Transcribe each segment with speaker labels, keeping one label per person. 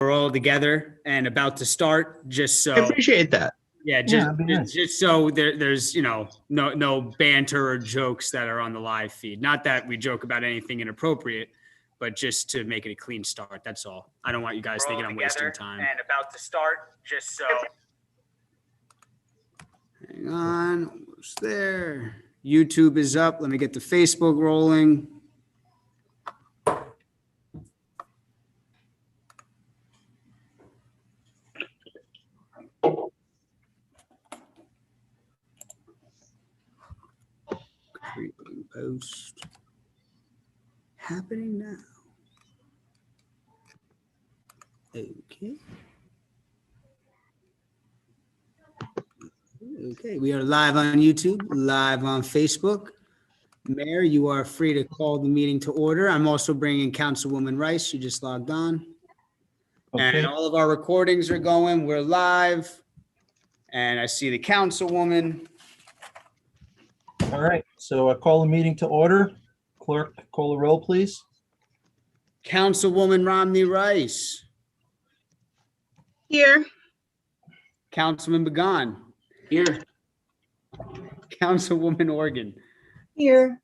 Speaker 1: we're all together and about to start, just
Speaker 2: I
Speaker 1: so,
Speaker 2: appreciate that.
Speaker 1: yeah,
Speaker 3: that'd be nice.
Speaker 1: just so there's, no banter or jokes that are on the live feed. Not that we joke about anything inappropriate, but just to make it a clean start. That's all. I don't want you guys thinking I'm wasting time. And about to start, just so. Hang on, almost there. YouTube is up. Let me get the Facebook rolling. Creating post. Happening now. Okay. Okay, we are live on YouTube, live on Facebook. Mayor, you are free to call the meeting to order. I'm also bringing Councilwoman Rice. She just logged on.
Speaker 3: Okay.
Speaker 1: And all of our recordings are going. We're live. And I see the councilwoman.
Speaker 3: All right, so I call the meeting to order. Clerk, call the roll, please.
Speaker 1: Councilwoman Romney Rice.
Speaker 4: Here.
Speaker 1: Councilman Began.
Speaker 2: Here.
Speaker 1: Councilwoman Organ.
Speaker 4: Here.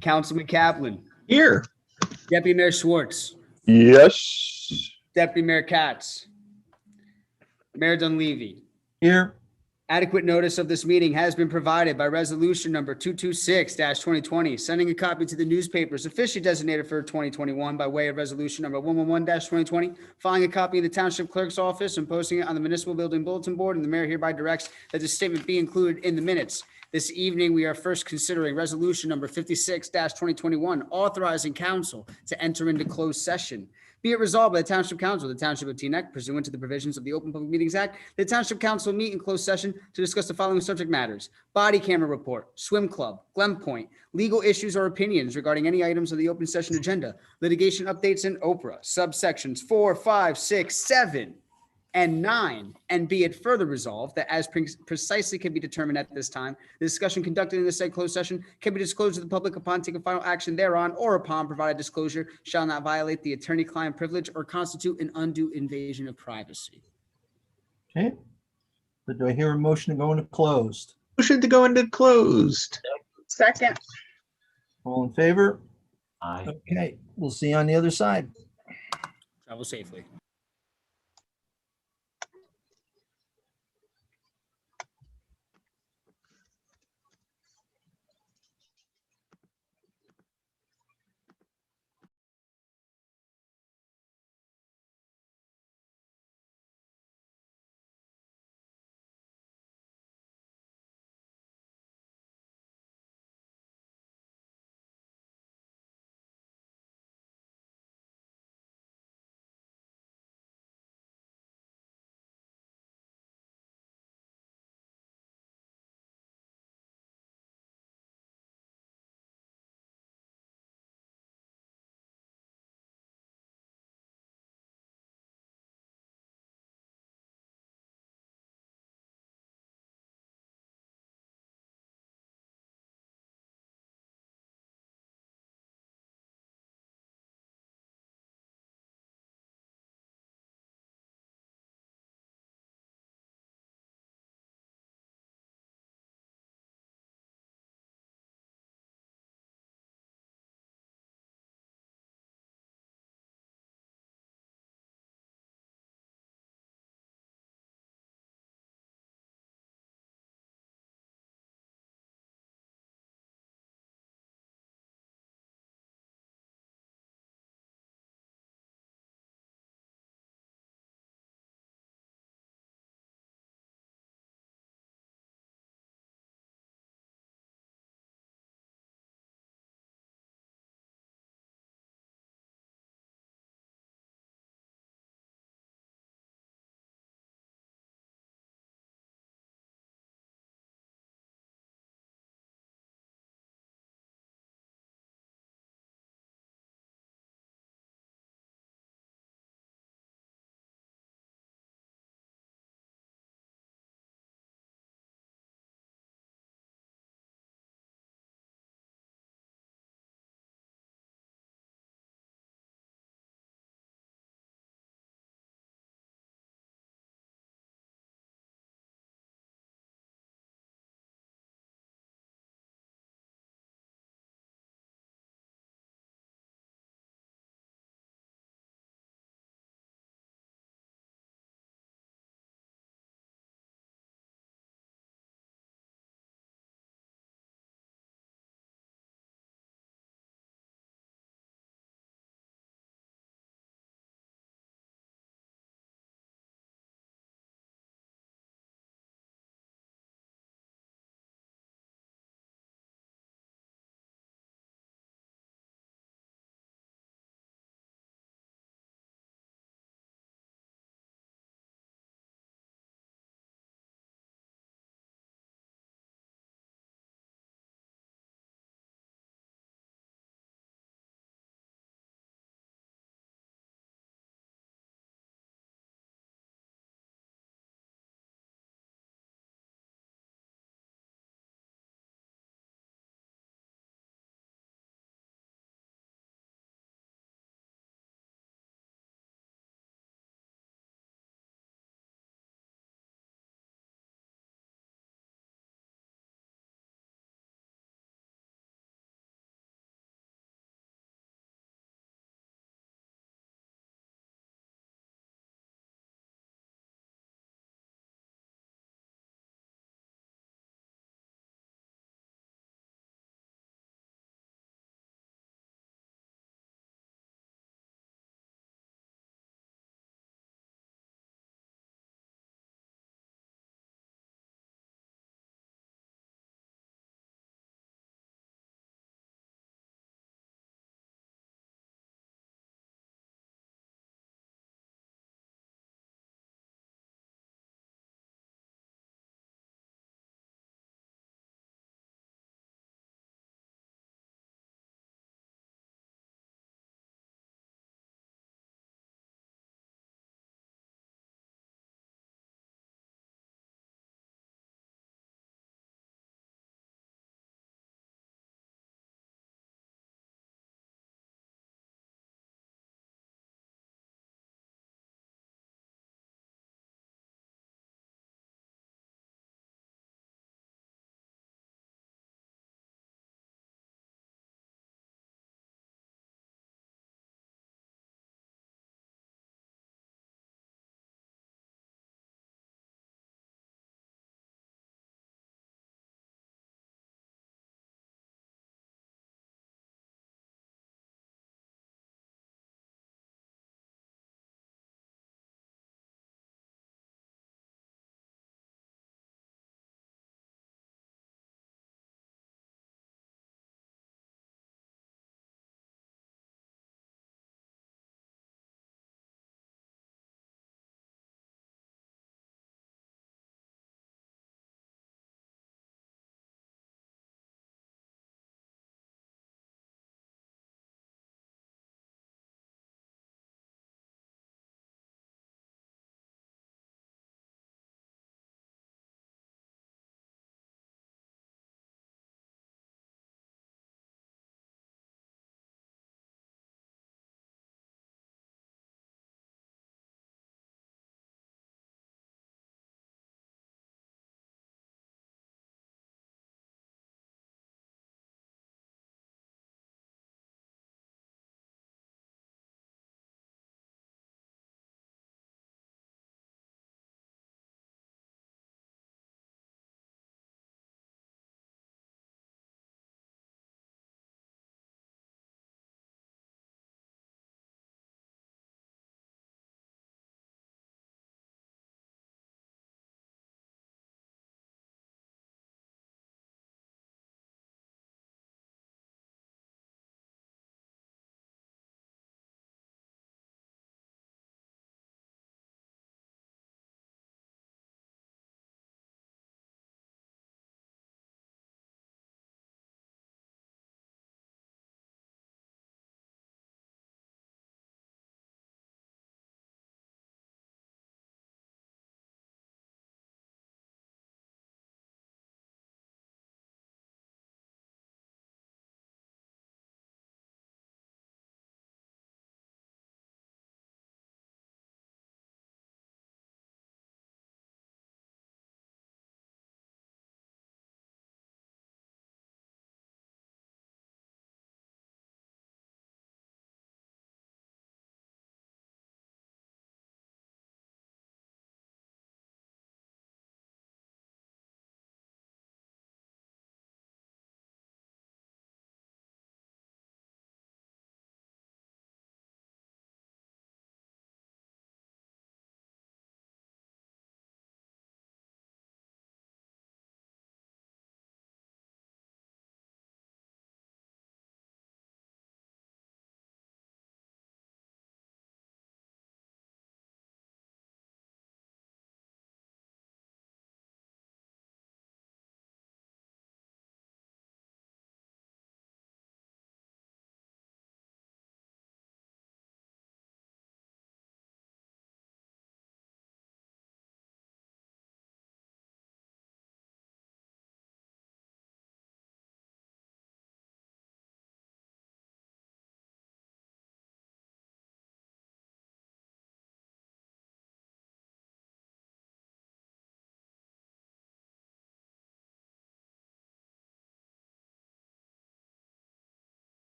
Speaker 1: Councilman Kaplan.
Speaker 2: Here.
Speaker 1: Deputy Mayor Schwartz.
Speaker 5: Yes.
Speaker 1: Deputy Mayor Katz. Mayor Dunleavy.
Speaker 3: Here.
Speaker 1: Adequate notice of this meeting has been provided by resolution number 226-2020, sending a copy to the newspapers officially designated for 2021 by way of resolution number 111-2020, filing a copy in the township clerk's office and posting it on the municipal building bulletin board, and the mayor hereby directs that this statement be included in the minutes. This evening, we are first considering resolution number 56-2021, authorizing council to enter into closed session. Be it resolved by the Township Council of the Township of Teaneck, pursuant to the provisions of the Open Public Meetings Act, the Township Council meet in closed session to discuss the following subject matters: body camera report, swim club, Glen Point, legal issues or opinions regarding any items of the open session agenda, litigation updates in Oprah, subsections 4, 5, 6, 7, and 9, and be it further resolved that as precisely can be determined at this time, the discussion conducted in the said closed session can be disclosed to the public upon taking final action thereon, or upon provided disclosure shall not violate the attorney-client privilege or constitute an undue invasion of privacy.
Speaker 3: Okay. So do I hear a motion to go into closed?
Speaker 2: Motion to go into closed.
Speaker 4: Second.
Speaker 3: All in favor?
Speaker 2: Aye.
Speaker 3: Okay, we'll see you on the other side.
Speaker 1: Travel safely.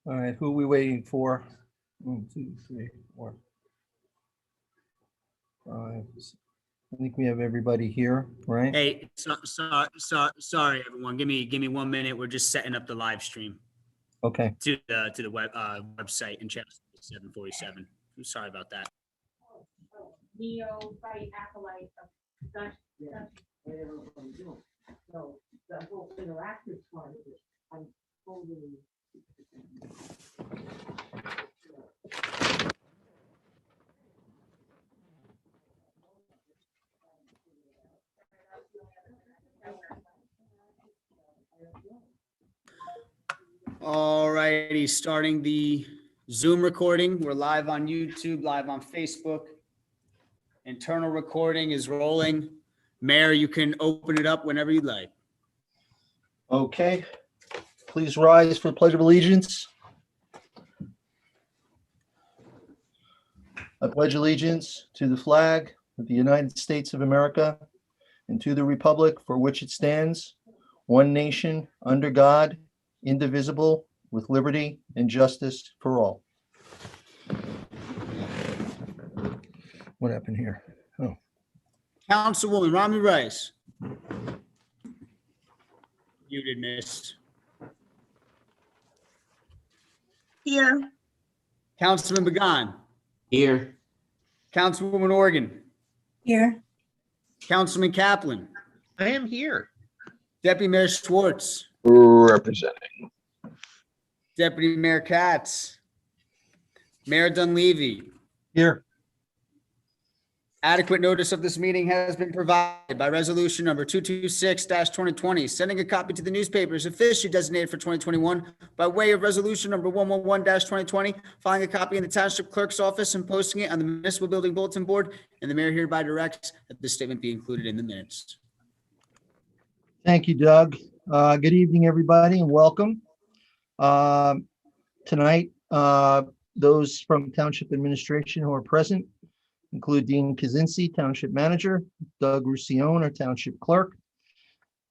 Speaker 3: All right, who are we waiting for? 1, 2, 3, 4, 5. I think we have everybody here, right?
Speaker 1: Hey, sorry, everyone. Give me 1 minute. We're just setting up the live stream
Speaker 3: Okay,
Speaker 1: to the website and channel 747. I'm sorry about that.
Speaker 6: Neophyte acolyte of Dutch. So the whole interactive part of it, I'm totally.
Speaker 1: All righty, starting the Zoom recording. We're live on YouTube, live on Facebook. Internal recording is rolling. Mayor, you can open it up whenever you'd like.
Speaker 3: okay. Please rise for the Pledge of Allegiance. I pledge allegiance to the flag of the United States of America and to the republic for which it stands, one nation, under God, indivisible, with liberty and justice for all. What happened here? Oh,
Speaker 1: Councilwoman Rami Rice. Muted, miss.
Speaker 4: Here.
Speaker 1: Councilman Began.
Speaker 2: Here.
Speaker 1: Councilwoman Organ.
Speaker 4: Here.
Speaker 1: Councilman Kaplan.
Speaker 2: I am here.
Speaker 1: Deputy Mayor Schwartz.
Speaker 5: Representing.
Speaker 1: Deputy Mayor Katz. Mayor Dunleavy.
Speaker 3: here.
Speaker 1: Adequate notice of this meeting has been provided by resolution number 226-2020, sending a copy to the newspapers officially designated for 2021 by way of resolution number 111-2020, filing a copy in the township clerk's office and posting it on the municipal building bulletin board, and the mayor hereby directs that this statement be included in the minutes.
Speaker 3: Thank you, Doug. Good evening, everybody, and welcome. Tonight, those from Township Administration who are present include Dean Kaczynski, Township Manager, Doug Roussillon, our Township Clerk,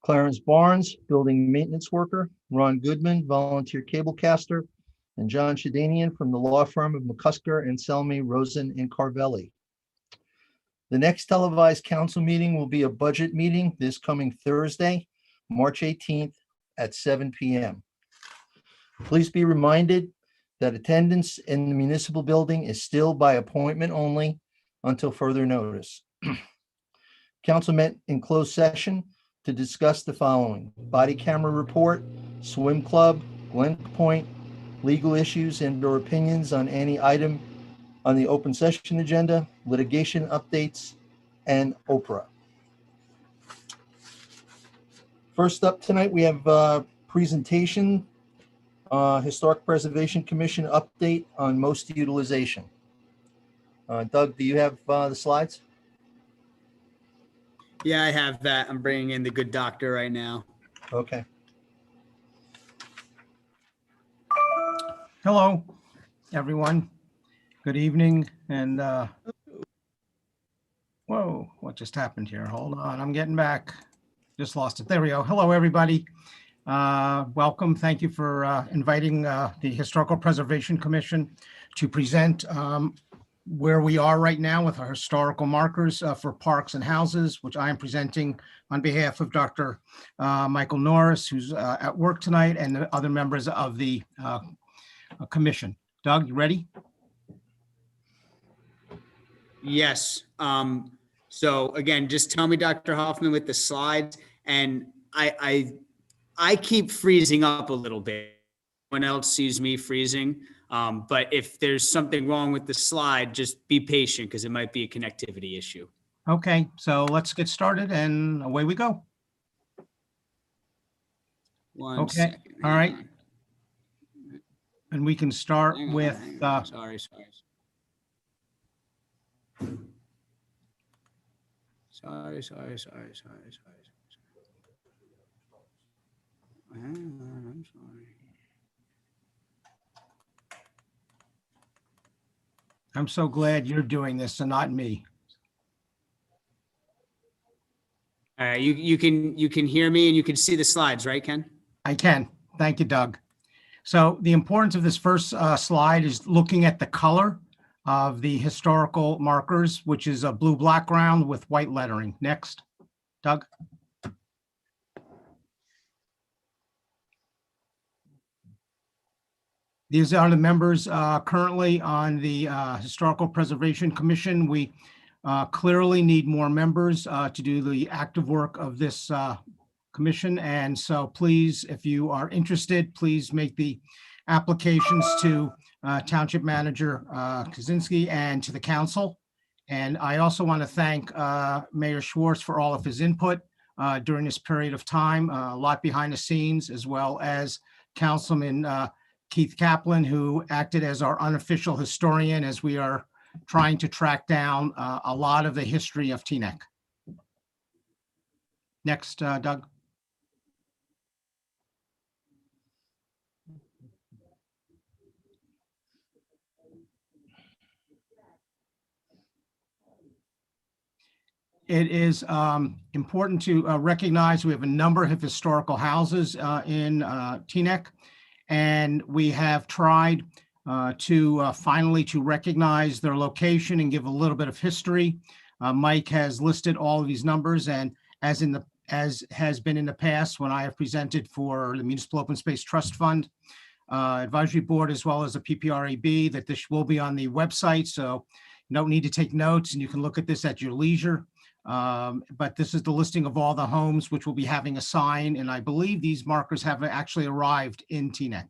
Speaker 3: Clarence Barnes, Building Maintenance Worker, Ron Goodman, Volunteer Cablecaster, and John Shadanian from the law firm of McCusker, Anselmi, Rosen, and Carvelli. The next televised council meeting will be a budget meeting this coming Thursday, March 18th at 7 p.m. Please be reminded that attendance in the municipal building is still by appointment only until further notice. Council met in closed session to discuss the following: body camera report, swim club, Glen Point, legal issues and or opinions on any item on the open session agenda, litigation updates, and Oprah. First up tonight, we have a presentation, Historic Preservation Commission update on most utilization. Doug, do you have the slides?
Speaker 1: Yeah, I have that. I'm bringing in the good doctor right now.
Speaker 3: Okay.
Speaker 7: Hello, everyone. Good evening. And whoa, what just happened here? Hold on, I'm getting back. Just lost it. There we go. Hello, everybody. Welcome. Thank you for inviting the Historical Preservation Commission to present where we are right now with our historical markers for parks and houses, which I am presenting on behalf of Dr. Michael Norris, who's at work tonight, and the other members of the commission. Doug, you ready?
Speaker 1: Yes. So again, just tell me, Dr. Hoffman, with the slides, and I keep freezing up a little bit. When else sees me freezing, But if there's something wrong with the slide, just be patient because it might be a connectivity issue.
Speaker 7: Okay, so let's get started and away we go.
Speaker 1: One
Speaker 7: Okay,
Speaker 1: second.
Speaker 7: all
Speaker 1: hang
Speaker 7: right.
Speaker 1: on,
Speaker 7: And we can start
Speaker 1: hang on,
Speaker 7: with,
Speaker 1: hang on. Sorry. Hang on, I'm sorry.
Speaker 7: I'm so glad you're doing this and not me.
Speaker 1: All right, you can hear me and you can see the slides, right, Ken?
Speaker 7: I can. Thank you, Doug. So the importance of this first slide is looking at the color of the historical markers, which is a blue background with white lettering. Next, Doug. These are the members currently on the Historical Preservation Commission. We clearly need more members to do the active work of this commission. And so please, if you are interested, please make the applications to Township Manager Kaczynski and to the council. And I also want to thank Mayor Schwartz for all of his input during this period of time, a lot behind the scenes, as well as Councilman Keith Kaplan, who acted as our unofficial historian as we are trying to track down a lot of the history of Teaneck. Next, Doug. It is important to recognize we have a number of historical houses in Teaneck, and we have tried to finally to recognize their location and give a little bit of history. Mike has listed all of these numbers, and as has been in the past when I have presented for the Municipal Open Space Trust Fund Advisory Board, as well as the PPRAB, that this will be on the website, so you don't need to take notes and you can look at this at your leisure. But this is the listing of all the homes which will be having a sign, and I believe these markers have actually arrived in Teaneck.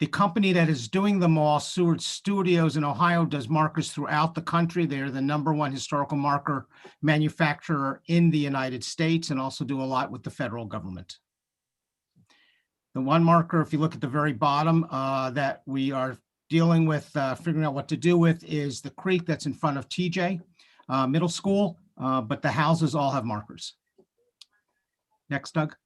Speaker 7: The company that is doing them all, Seward Studios in Ohio, does markers throughout the country. They're the #1 historical marker manufacturer in the United States and also do a lot with the federal government. The one marker, if you look at the very bottom, that we are dealing with, figuring out what to do with, is the creek that's in front of TJ Middle School, but the houses all have markers. Next, Doug.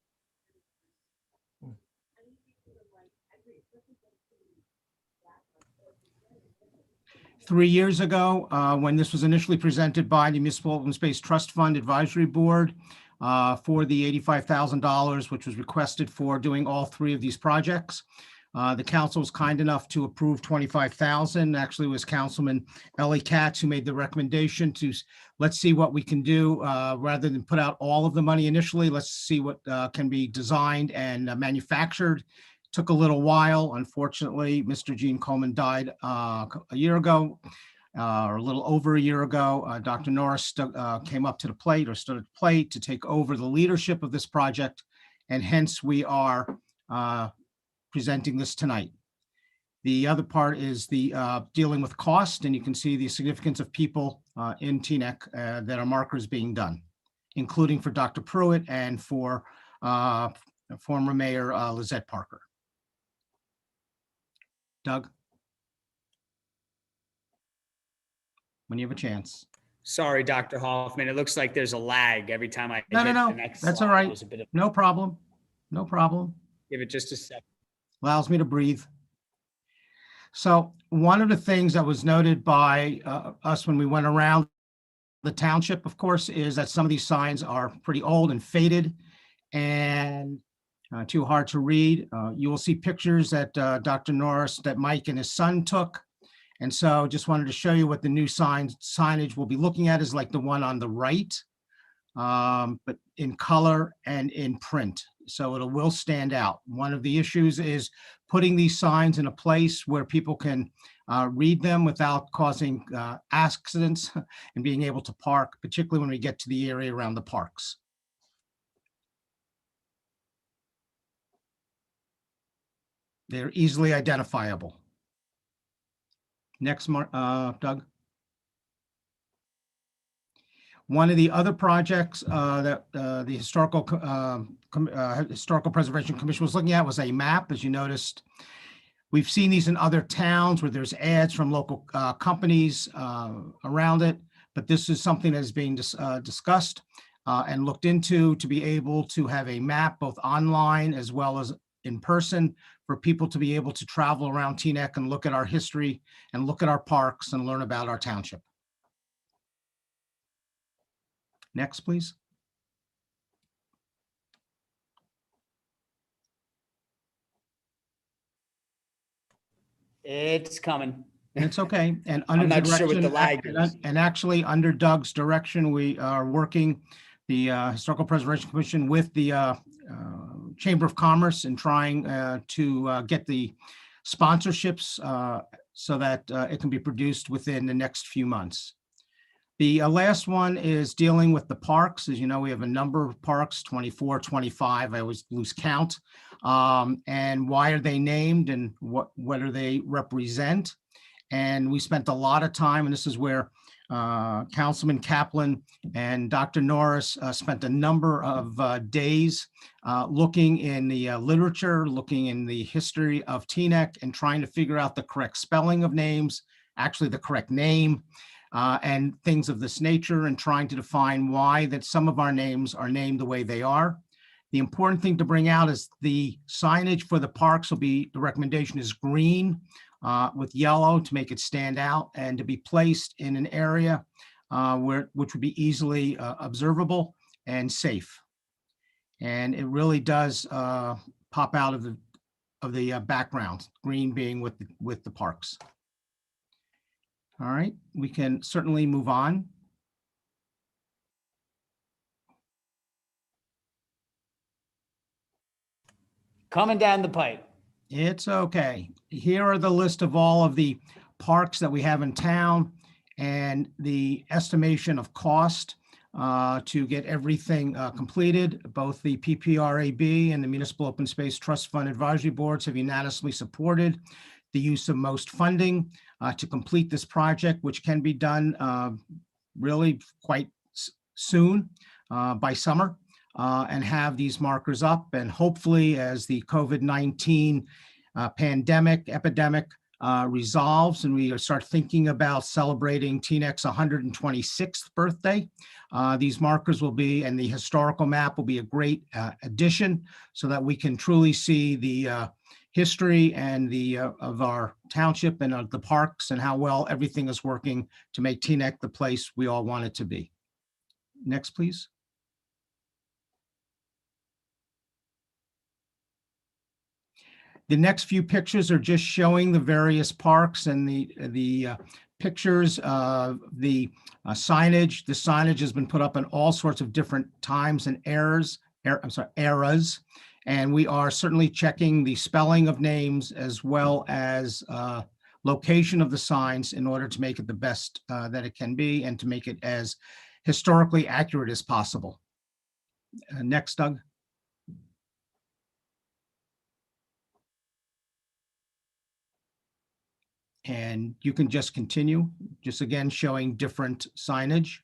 Speaker 7: Three years ago, when this was initially presented by the Municipal Open Space Trust Fund Advisory Board for the $85,000, which was requested for doing all three of these projects, the council was kind enough to approve $25,000. Actually, it was Councilman Ellie Katz who made the recommendation to let's see what we can do rather than put out all of the money initially. Let's see what can be designed and manufactured. Took a little while. Unfortunately, Mr. Gene Coleman died a year ago, or a little over a year ago. Dr. Norris came up to the plate, or stood at the plate, to take over the leadership of this project, and hence we are presenting this tonight. The other part is the dealing with cost, and you can see the significance of people in Teaneck that are markers being done, including for Dr. Pruitt and for former Mayor Lizette Parker. Doug? When you have a chance.
Speaker 1: Sorry, Dr. Hoffman. It looks like there's a lag every time I
Speaker 7: No,
Speaker 1: hit
Speaker 7: no,
Speaker 1: the
Speaker 7: no.
Speaker 1: next
Speaker 7: That's
Speaker 1: slide.
Speaker 7: all right.
Speaker 1: There's a bit of,
Speaker 7: No problem. No problem.
Speaker 1: give it just a second.
Speaker 7: Allows me to breathe. So one of the things that was noted by us when we went around the township, of course, is that some of these signs are pretty old and faded and too hard to read. You will see pictures that Dr. Norris, that Mike and his son took. And so just wanted to show you what the new signage we'll be looking at is like the one on the right, but in color and in print. So it will stand out. One of the issues is putting these signs in a place where people can read them without causing accidents and being able to park, particularly when we get to the area around the parks. They're easily identifiable. Next, Doug. One of the other projects that the Historical Preservation Commission was looking at was a map. As you noticed, we've seen these in other towns where there's ads from local companies around it, but this is something that is being discussed and looked into to be able to have a map both online as well as in person for people to be able to travel around Teaneck and look at our history and look at our parks and learn about our township. Next, please.
Speaker 1: It's coming.
Speaker 7: It's okay. And under
Speaker 1: I'm not sure what the lag
Speaker 7: direction,
Speaker 1: is.
Speaker 7: and actually under Doug's direction, we are working the Historical Preservation Commission with the Chamber of Commerce and trying to get the sponsorships so that it can be produced within the next few months. The last one is dealing with the parks. As you know, we have a number of parks, 24, 25. I always lose count. And why are they named and what do they represent? And we spent a lot of time, and this is where Councilman Kaplan and Dr. Norris spent a number of days looking in the literature, looking in the history of Teaneck and trying to figure out the correct spelling of names, actually the correct name, and things of this nature, and trying to define why that some of our names are named the way they are. The important thing to bring out is the signage for the parks will be, the recommendation is green with yellow to make it stand out and to be placed in an area which would be easily observable and safe. And it really does pop out of the background, green being with the parks. All right, we can certainly move on.
Speaker 1: Coming down the pipe.
Speaker 7: It's okay. Here are the list of all of the parks that we have in town and the estimation of cost to get everything completed. Both the PPRAB and the Municipal Open Space Trust Fund Advisory Boards have unanimously supported the use of most funding to complete this project, which can be done really quite soon by summer. And have these markers up, and hopefully as the COVID-19 epidemic resolves and we start thinking about celebrating Teaneck's 126th birthday, these markers will be, and the historical map will be a great addition so that we can truly see the history and of our township and of the parks and how well everything is working to make Teaneck the place we all want it to be. Next, please. The next few pictures are just showing the various parks and the pictures of the signage. The signage has been put up in all sorts of different times and eras. And we are certainly checking the spelling of names as well as location of the signs in order to make it the best that it can be and to make it as historically accurate as possible. Next, Doug. And you can just continue, just again showing different signage.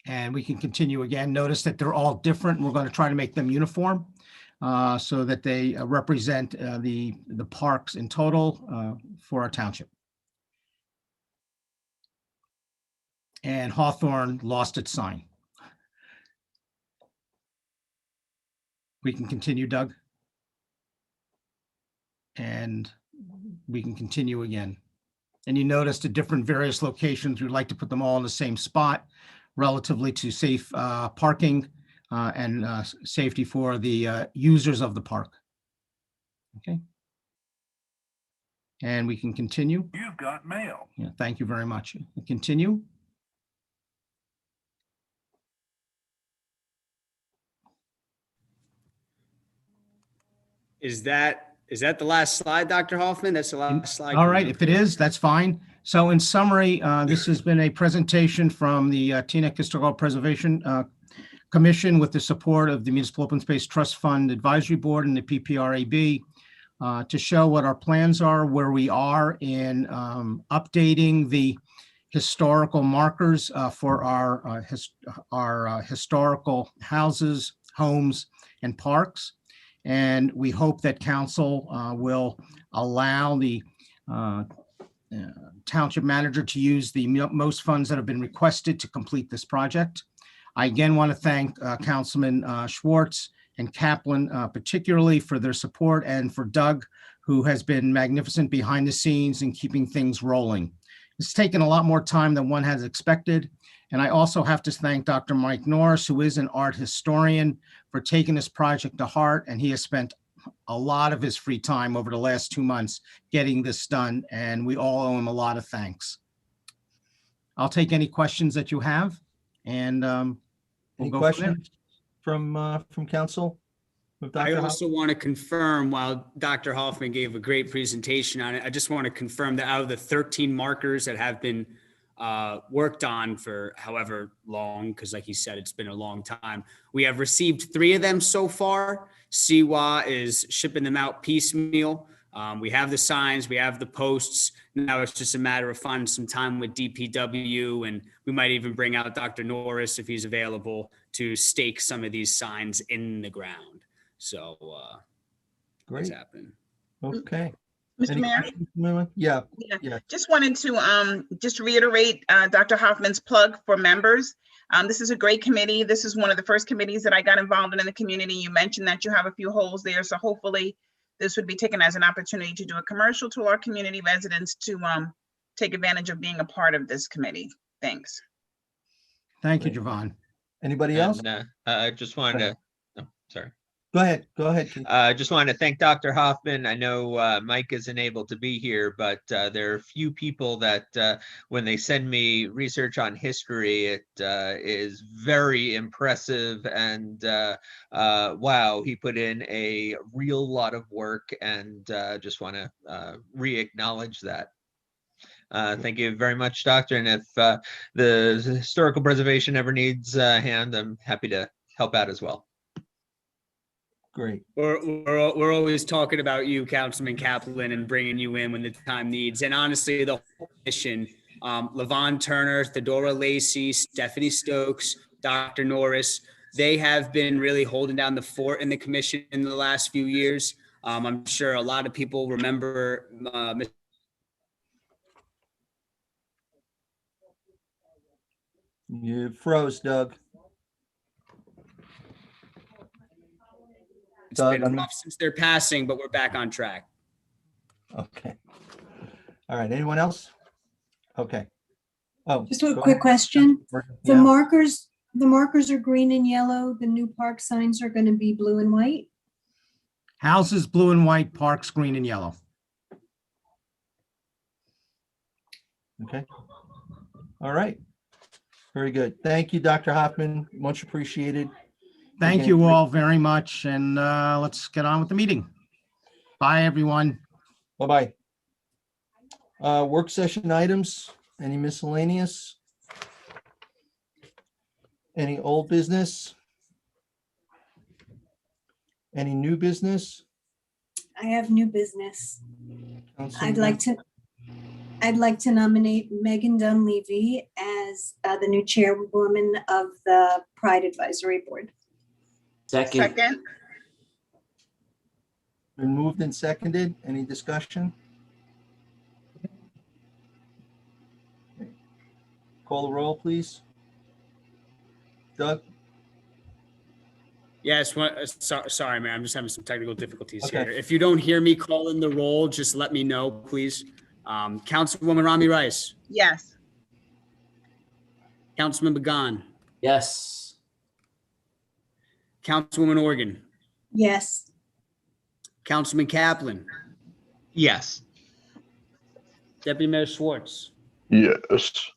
Speaker 7: And we can continue again. Notice that they're all different. We're going to try to make them uniform so that they represent the parks in total for our township. And Hawthorne lost its sign. We can continue, Doug. And we can continue again. And you notice the different various locations. We'd like to put them all in the same spot relatively to safe parking and safety for the users of the park. Okay. And we can continue.
Speaker 8: You've got mail.
Speaker 7: Yeah, thank you very much. Continue.
Speaker 1: Is that Is that the last slide, Dr. Hoffman? That's the last slide.
Speaker 7: All right, if it is, that's fine. So in summary, this has been a presentation from the Teaneck Historical Preservation Commission with the support of the Municipal Open Space Trust Fund Advisory Board and the PPRAB to show what our plans are, where we are in updating the historical markers for our historical houses, homes, and parks. And we hope that council will allow the township manager to use the most funds that have been requested to complete this project. I again want to thank Councilman Schwartz and Kaplan particularly for their support, and for Doug, who has been magnificent behind the scenes in keeping things rolling. It's taken a lot more time than one has expected. And I also have to thank Dr. Mike Norris, who is an art historian, for taking this project to heart. And he has spent a lot of his free time over the last 2 months getting this done. And we all owe him a lot of thanks. I'll take any questions that you have, and we'll
Speaker 3: Any
Speaker 7: go from there.
Speaker 3: questions from council? With
Speaker 1: I
Speaker 3: Dr.
Speaker 1: also want to confirm, while Dr. Hoffman gave a great presentation on it, I just want to confirm that out of the 13 markers that have been worked on for however long, because like he said, it's been a long time, we have received 3 of them so far. Siwa is shipping them out piecemeal. We have the signs, we have the posts. Now it's just a matter of finding some time with DPW, and we might even bring out Dr. Norris if he's available to stake some of these signs in the ground. So
Speaker 3: Great.
Speaker 1: what's happening?
Speaker 3: Okay.
Speaker 4: Mr.
Speaker 3: Any
Speaker 4: Mayor?
Speaker 3: questions, Mary? Yeah. Yeah.
Speaker 4: Just wanted to just reiterate Dr. Hoffman's plug for members. This is a great committee. This is one of the first committees that I got involved in the community. You mentioned that you have a few holes there, so hopefully this would be taken as an opportunity to do a commercial to our community residents to take advantage of being a part of this committee. Thanks.
Speaker 7: Thank you, Javon.
Speaker 3: Anybody else?
Speaker 2: And I just wanted to, oh, sorry.
Speaker 3: Go ahead. Go ahead, Keith.
Speaker 2: Just wanted to thank Dr. Hoffman. I know Mike isn't able to be here, but there are a few people that when they send me research on history, it is very impressive. And wow, he put in a real lot of work, and just want to re-acknowledge that. Thank you very much, Doctor. And if the historical preservation ever needs a hand, I'm happy to help out as well.
Speaker 3: Great.
Speaker 1: We're always talking about you, Councilman Kaplan, and bringing you in when the time needs. And honestly, the whole mission, Levon Turner, Thedora Lacey, Stephanie Stokes, Dr. Norris, they have been really holding down the fort in the commission in the last few years. I'm sure a lot of people remember
Speaker 3: You froze, Doug.
Speaker 1: it's
Speaker 3: Doug,
Speaker 1: been
Speaker 3: I'm-
Speaker 1: rough since their passing, but we're back on track.
Speaker 3: Okay. All right. Anyone else? Okay. Oh.
Speaker 8: Just a
Speaker 3: go
Speaker 8: quick
Speaker 3: ahead.
Speaker 8: question. The
Speaker 3: Yeah.
Speaker 8: markers are green and yellow. The new park signs are going to be blue and white.
Speaker 7: Houses, blue and white, parks, green and yellow.
Speaker 3: Okay. All right. Very good. Thank you, Dr. Hoffman. Much appreciated.
Speaker 7: Thank
Speaker 3: Again,
Speaker 7: you
Speaker 3: great-
Speaker 7: all very much, and let's get on with the meeting. Bye, everyone.
Speaker 3: Bye-bye. Work session items, any miscellaneous? Any old business? Any new business?
Speaker 8: I have new business.
Speaker 3: Councilman-
Speaker 8: I'd like to nominate Megan Dunleavy as the new chairwoman of the Pride Advisory Board.
Speaker 2: Second.
Speaker 4: Second,
Speaker 3: Been moved and seconded. Any discussion? Call the roll, please. Doug?
Speaker 1: Yes, sorry, man, I'm just having some technical difficulties
Speaker 3: Okay.
Speaker 1: here. If you don't hear me call in the roll, just let me know, please. Councilwoman Rami Rice,
Speaker 4: yes.
Speaker 1: Councilman Began,
Speaker 2: Yes.
Speaker 1: Councilwoman Organ,
Speaker 8: Yes.
Speaker 1: Councilman Kaplan,
Speaker 2: Yes.
Speaker 1: Deputy Mayor Schwartz,
Speaker 5: Yes.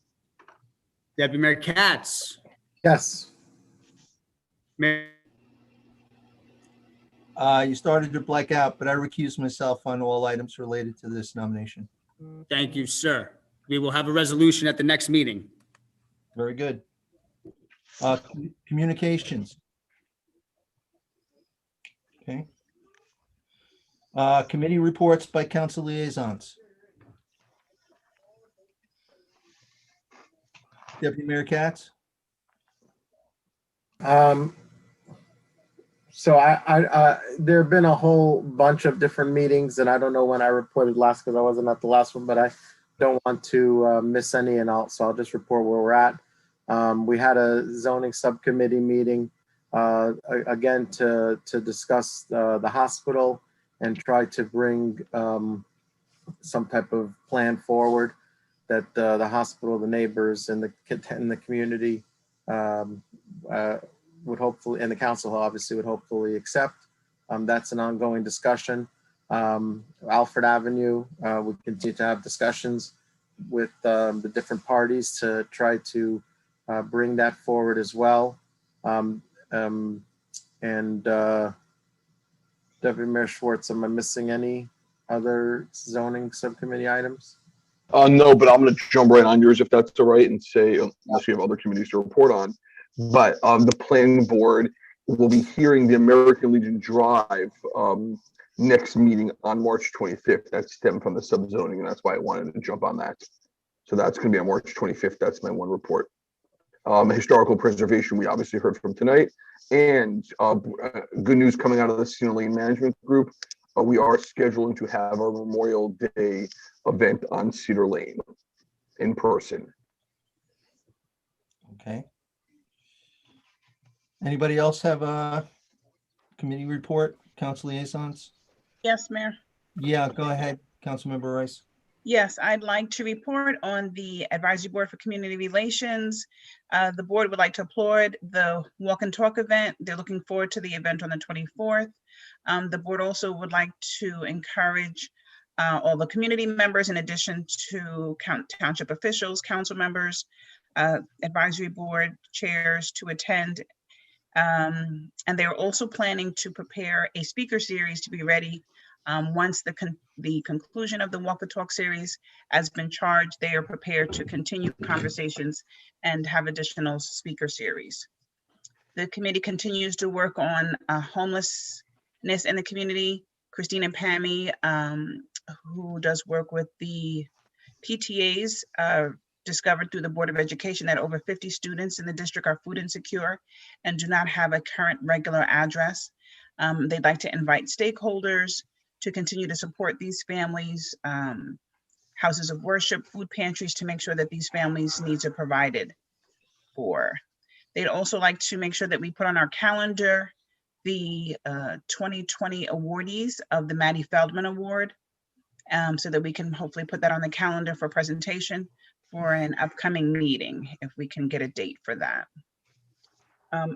Speaker 1: Deputy Mayor Katz,
Speaker 9: Yes.
Speaker 1: Mayor
Speaker 3: You started to black out, but I recused myself on all items related to this nomination.
Speaker 1: Thank you, sir. We will have a resolution at the next meeting.
Speaker 3: Very good. Communications. Okay. Committee reports by council liaisons. Deputy Mayor Katz?
Speaker 9: So there have been a whole bunch of different meetings, and I don't know when I reported last because I wasn't at the last one, but I don't want to miss any, and so I'll just report where we're at. We had a zoning subcommittee meeting again to discuss the hospital and try to bring some type of plan forward that the hospital, the neighbors, and the community would hopefully, and the council obviously would hopefully accept. That's an ongoing discussion. Alfred Avenue, we continue to have discussions with the different parties to try to bring that forward as well. And Deputy Mayor Schwartz, am I missing any other zoning subcommittee items?
Speaker 5: No, but I'm going to jump right on yours if that's all right and say, unless you have other committees to report on. But the planning board will be hearing the American Legion Drive next meeting on March 25th. That's stemmed from the subzoning, and that's why I wanted to jump on that. So that's going to be on March 25th. That's my one report. Historical preservation, we obviously heard from tonight. And good news coming out of the Cedar Lane Management Group. We are scheduling to have our Memorial Day event on Cedar Lane in person.
Speaker 3: Okay. Anybody else have a committee report, council liaisons?
Speaker 4: Yes, Mayor.
Speaker 3: Yeah, go ahead, Councilmember Rice.
Speaker 4: Yes, I'd like to report on the Advisory Board for Community Relations. The board would like to applaud the walk and talk event. They're looking forward to the event on the 24th. The board also would like to encourage all the community members, in addition to township officials, council members, advisory board chairs, to attend. And they're also planning to prepare a speaker series to be ready once the conclusion of the Walk the Talk series has been charged. They are prepared to continue conversations and have additional speaker series. The committee continues to work on homelessness in the community. Christina Pammy, who does work with the PTAs, discovered through the Board of Education that over 50 students in the district are food insecure and do not have a current regular address. They'd like to invite stakeholders to continue to support these families, houses of worship, food pantries, to make sure that these families' needs are provided for. They'd also like to make sure that we put on our calendar the 2020 awardees of the Maddie Feldman Award, so that we can hopefully put that on the calendar for presentation for an upcoming meeting, if we can get a date for that.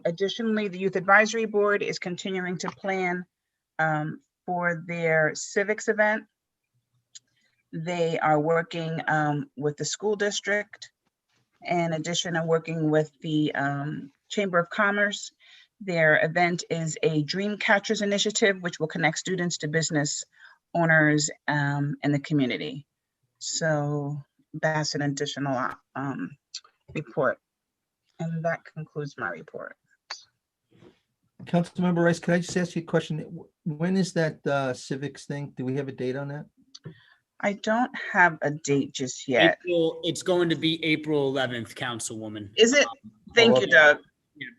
Speaker 4: Additionally, the Youth Advisory Board is continuing to plan for their civics event. They are working with the school district. In addition, I'm working with the Chamber of Commerce. Their event is a Dream Catchers initiative, which will connect students to business owners in the community. So that's an additional report. And that concludes my report.
Speaker 3: Councilmember Rice, could I just ask you a question? When is that civics thing? Do we have a date on that?
Speaker 4: I don't have a date just yet.
Speaker 1: It's going to be April 11th, Councilwoman.
Speaker 4: Is it? Thank you, Doug.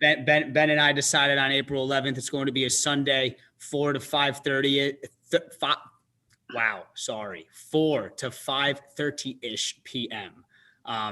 Speaker 1: Ben and I decided on April 11th. It's going to be a Sunday, 4 to 5:30. 4 to 5:30-ish p.m.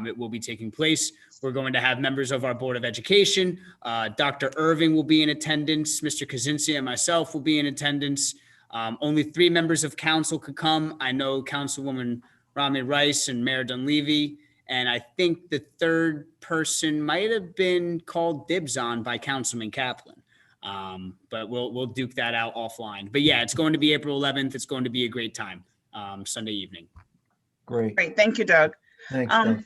Speaker 1: It will be taking place. We're going to have members of our Board of Education. Dr. Irving will be in attendance. Mr. Kaczynski and myself will be in attendance. Only 3 members of council could come. I know Councilwoman Rami Rice and Mayor Dunleavy. And I think the third person might have been called dibs on by Councilman Kaplan. But we'll duke that out offline. But yeah, it's going to be April 11th. It's going to be a great time, Sunday evening.
Speaker 3: Great.
Speaker 4: Great, thank you, Doug.
Speaker 3: Thanks. Doug.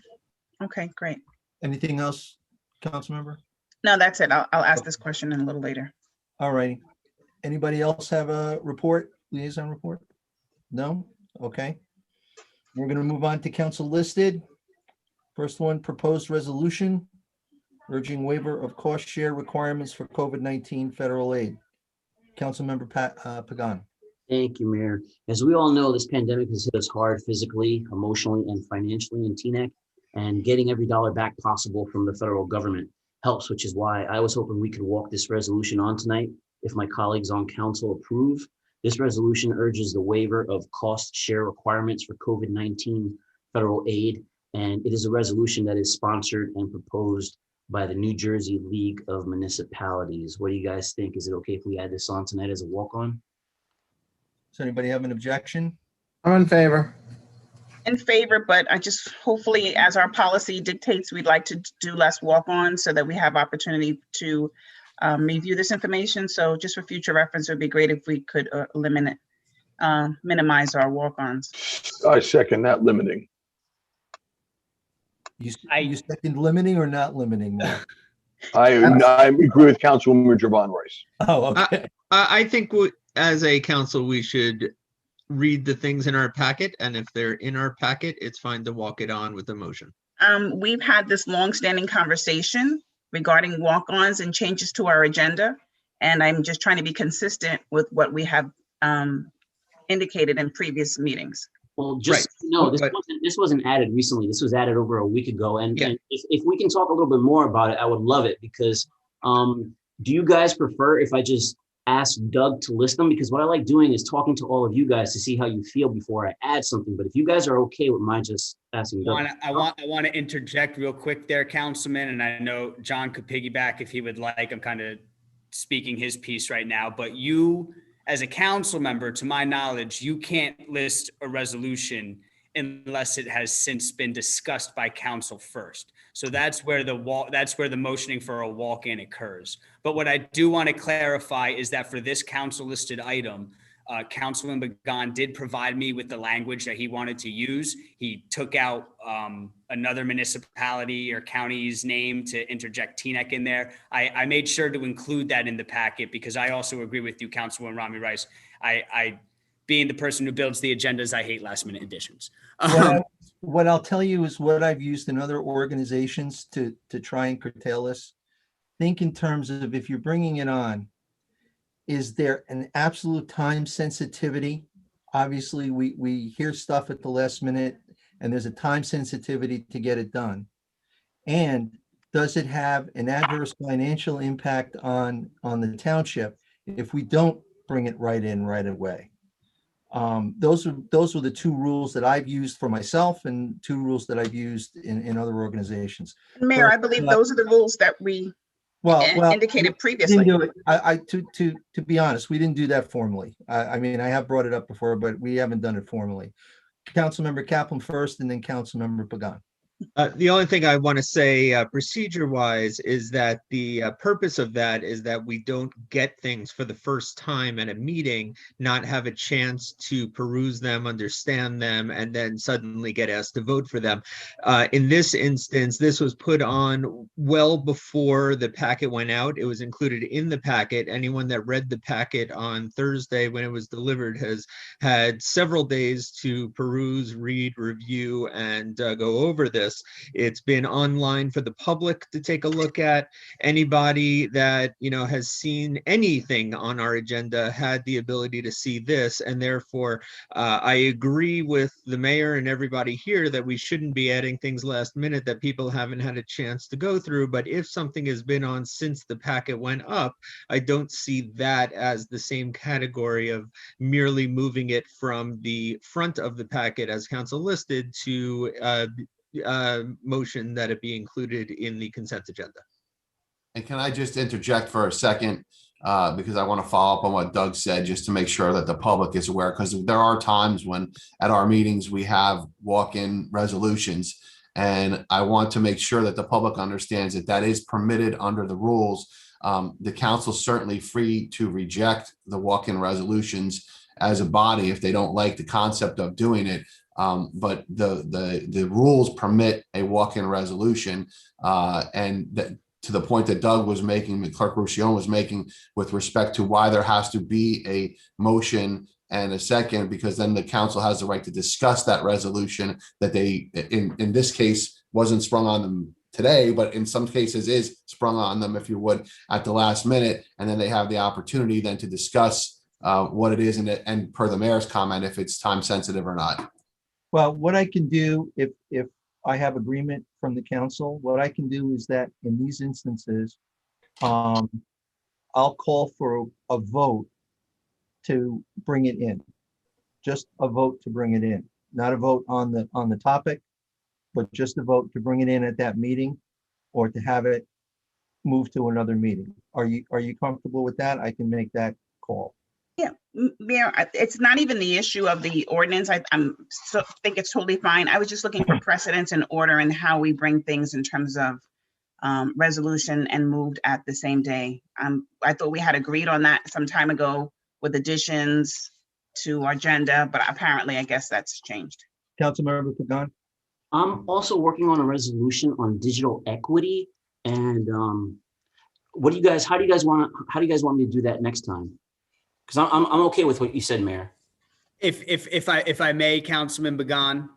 Speaker 4: Okay, great.
Speaker 3: Anything else, Councilmember?
Speaker 4: No, that's it. I'll ask this question in a little later.
Speaker 3: All righty. Anybody else have a report, liaison report? No? Okay. We're going to move on to council listed. First one, proposed resolution urging waiver of cost share requirements for COVID-19 federal aid. Councilmember Pagan.
Speaker 10: Thank you, Mayor. As we all know, this pandemic has hit us hard physically, emotionally, and financially in Teaneck, and getting every dollar back possible from the federal government helps, which is why I was hoping we could walk this resolution on tonight. If my colleagues on council approve, this resolution urges the waiver of cost share requirements for COVID-19 federal aid, and it is a resolution that is sponsored and proposed by the New Jersey League of Municipalities. What do you guys think? Is it okay if we add this on tonight as a walk-on?
Speaker 3: Does anybody have an objection?
Speaker 9: I'm in favor.
Speaker 4: In favor, but I just, hopefully, as our policy dictates, we'd like to do less walk-ons so that we have opportunity to review this information. So just for future reference, it would be great if we could minimize our walk-ons.
Speaker 5: I second that limiting.
Speaker 3: You second limiting or not limiting? Mark?
Speaker 5: I agree with Councilwoman Javon Rice.
Speaker 3: Oh, okay.
Speaker 2: I think as a council, we should read the things in our packet, and if they're in our packet, it's fine to walk it on with a motion.
Speaker 4: We've had this long-standing conversation regarding walk-ons and changes to our agenda, and I'm just trying to be consistent with what we have indicated in previous meetings.
Speaker 10: Well, just no, this wasn't added recently. This was added over a week ago. And, and if we can talk a little bit more about it, I would love it, because do you guys prefer if I just ask Doug to list them? Because what I like doing is talking to all of you guys to see how you feel before I add something. But if you guys are okay with my just asking Doug.
Speaker 1: I want to interject real quick there, Councilman, and I know John could piggyback if he would like. I'm kind of speaking his piece right now, but you, as a council member, to my knowledge, you can't list a resolution unless it has since been discussed by council first. So that's where the motioning for a walk-in occurs. But what I do want to clarify is that for this council listed item, Councilman Pagan did provide me with the language that he wanted to use. He took out another municipality or county's name to interject Teaneck in there. I made sure to include that in the packet because I also agree with you, Councilwoman Rami Rice. I being the person who builds the agendas, I hate last minute additions.
Speaker 3: What I'll tell you is what I've used in other organizations to try and curtail this. Think in terms of, if you're bringing it on, is there an absolute time sensitivity? Obviously, we hear stuff at the last minute and there's a time sensitivity to get it done. And does it have an adverse financial impact on the township if we don't bring it right in right away? Those were the two rules that I've used for myself and two rules that I've used in other organizations.
Speaker 4: Mayor, I believe those are the rules that we indicated previously.
Speaker 3: To be honest, we didn't do that formally. I mean, I have brought it up before, but we haven't done it formally. Councilmember Kaplan first, and then Councilmember Pagan.
Speaker 2: The only thing I want to say procedure-wise is that the purpose of that is that we don't get things for the first time at a meeting, not have a chance to peruse them, understand them, and then suddenly get asked to vote for them. In this instance, this was put on well before the packet went out. It was included in the packet. Anyone that read the packet on Thursday when it was delivered has had several days to peruse, read, review, and go over this. It's been online for the public to take a look at. Anybody that has seen anything on our agenda had the ability to see this, and therefore I agree with the mayor and everybody here that we shouldn't be adding things last minute that people haven't had a chance to go through. But if something has been on since the packet went up, I don't see that as the same category of merely moving it from the front of the packet as council listed to motion that it be included in the consent agenda.
Speaker 11: And can I just interject for a second, because I want to follow up on what Doug said, just to make sure that the public is aware, because there are times when at our meetings we have walk-in resolutions, and I want to make sure that the public understands that that is permitted under the rules. The council is certainly free to reject the walk-in resolutions as a body if they don't like the concept of doing it. But the rules permit a walk-in resolution, and that to the point that Doug was making, that Clerk Roussillon was making with respect to why there has to be a motion and a second, because then the council has the right to discuss that resolution that they, in this case, wasn't sprung on them today, but in some cases is sprung on them, if you would, at the last minute. And then they have the opportunity then to discuss what it is and per the mayor's comment, if it's time sensitive or not.
Speaker 3: Well, what I can do, if I have agreement from the council, what I can do is that in these instances, I'll call for a vote to bring it in. Just a vote to bring it in, not a vote on the topic, but just a vote to bring it in at that meeting or to have it moved to another meeting. Are you comfortable with that? I can make that call.
Speaker 4: Yeah, Mayor, it's not even the issue of the ordinance. I think it's totally fine. I was just looking for precedence and order and how we bring things in terms of resolution and moved at the same day. I thought we had agreed on that some time ago with additions to our agenda, but apparently I guess that's changed.
Speaker 3: Councilmember Pagan?
Speaker 10: I'm also working on a resolution on digital equity. And how do you guys want me to do that next time? Because I'm okay with what you said, Mayor.
Speaker 1: If I may, Councilman Pagan,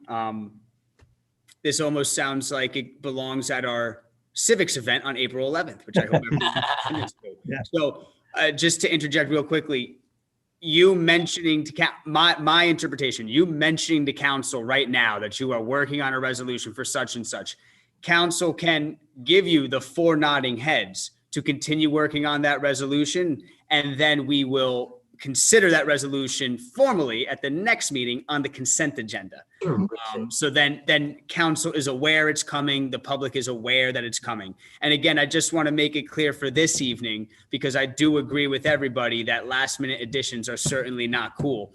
Speaker 1: this almost sounds like it belongs at our civics event on April 11th, which I hope everyone is to.
Speaker 3: Yeah.
Speaker 1: So just to interject real quickly, you mentioning to my interpretation, you mentioning to council right now that you are working on a resolution for such and such, council can give you the 4 nodding heads to continue working on that resolution, and then we will consider that resolution formally at the next meeting on the consent agenda. So then council is aware it's coming, the public is aware that it's coming. And again, I just want to make it clear for this evening, because I do agree with everybody that last minute additions are certainly not cool.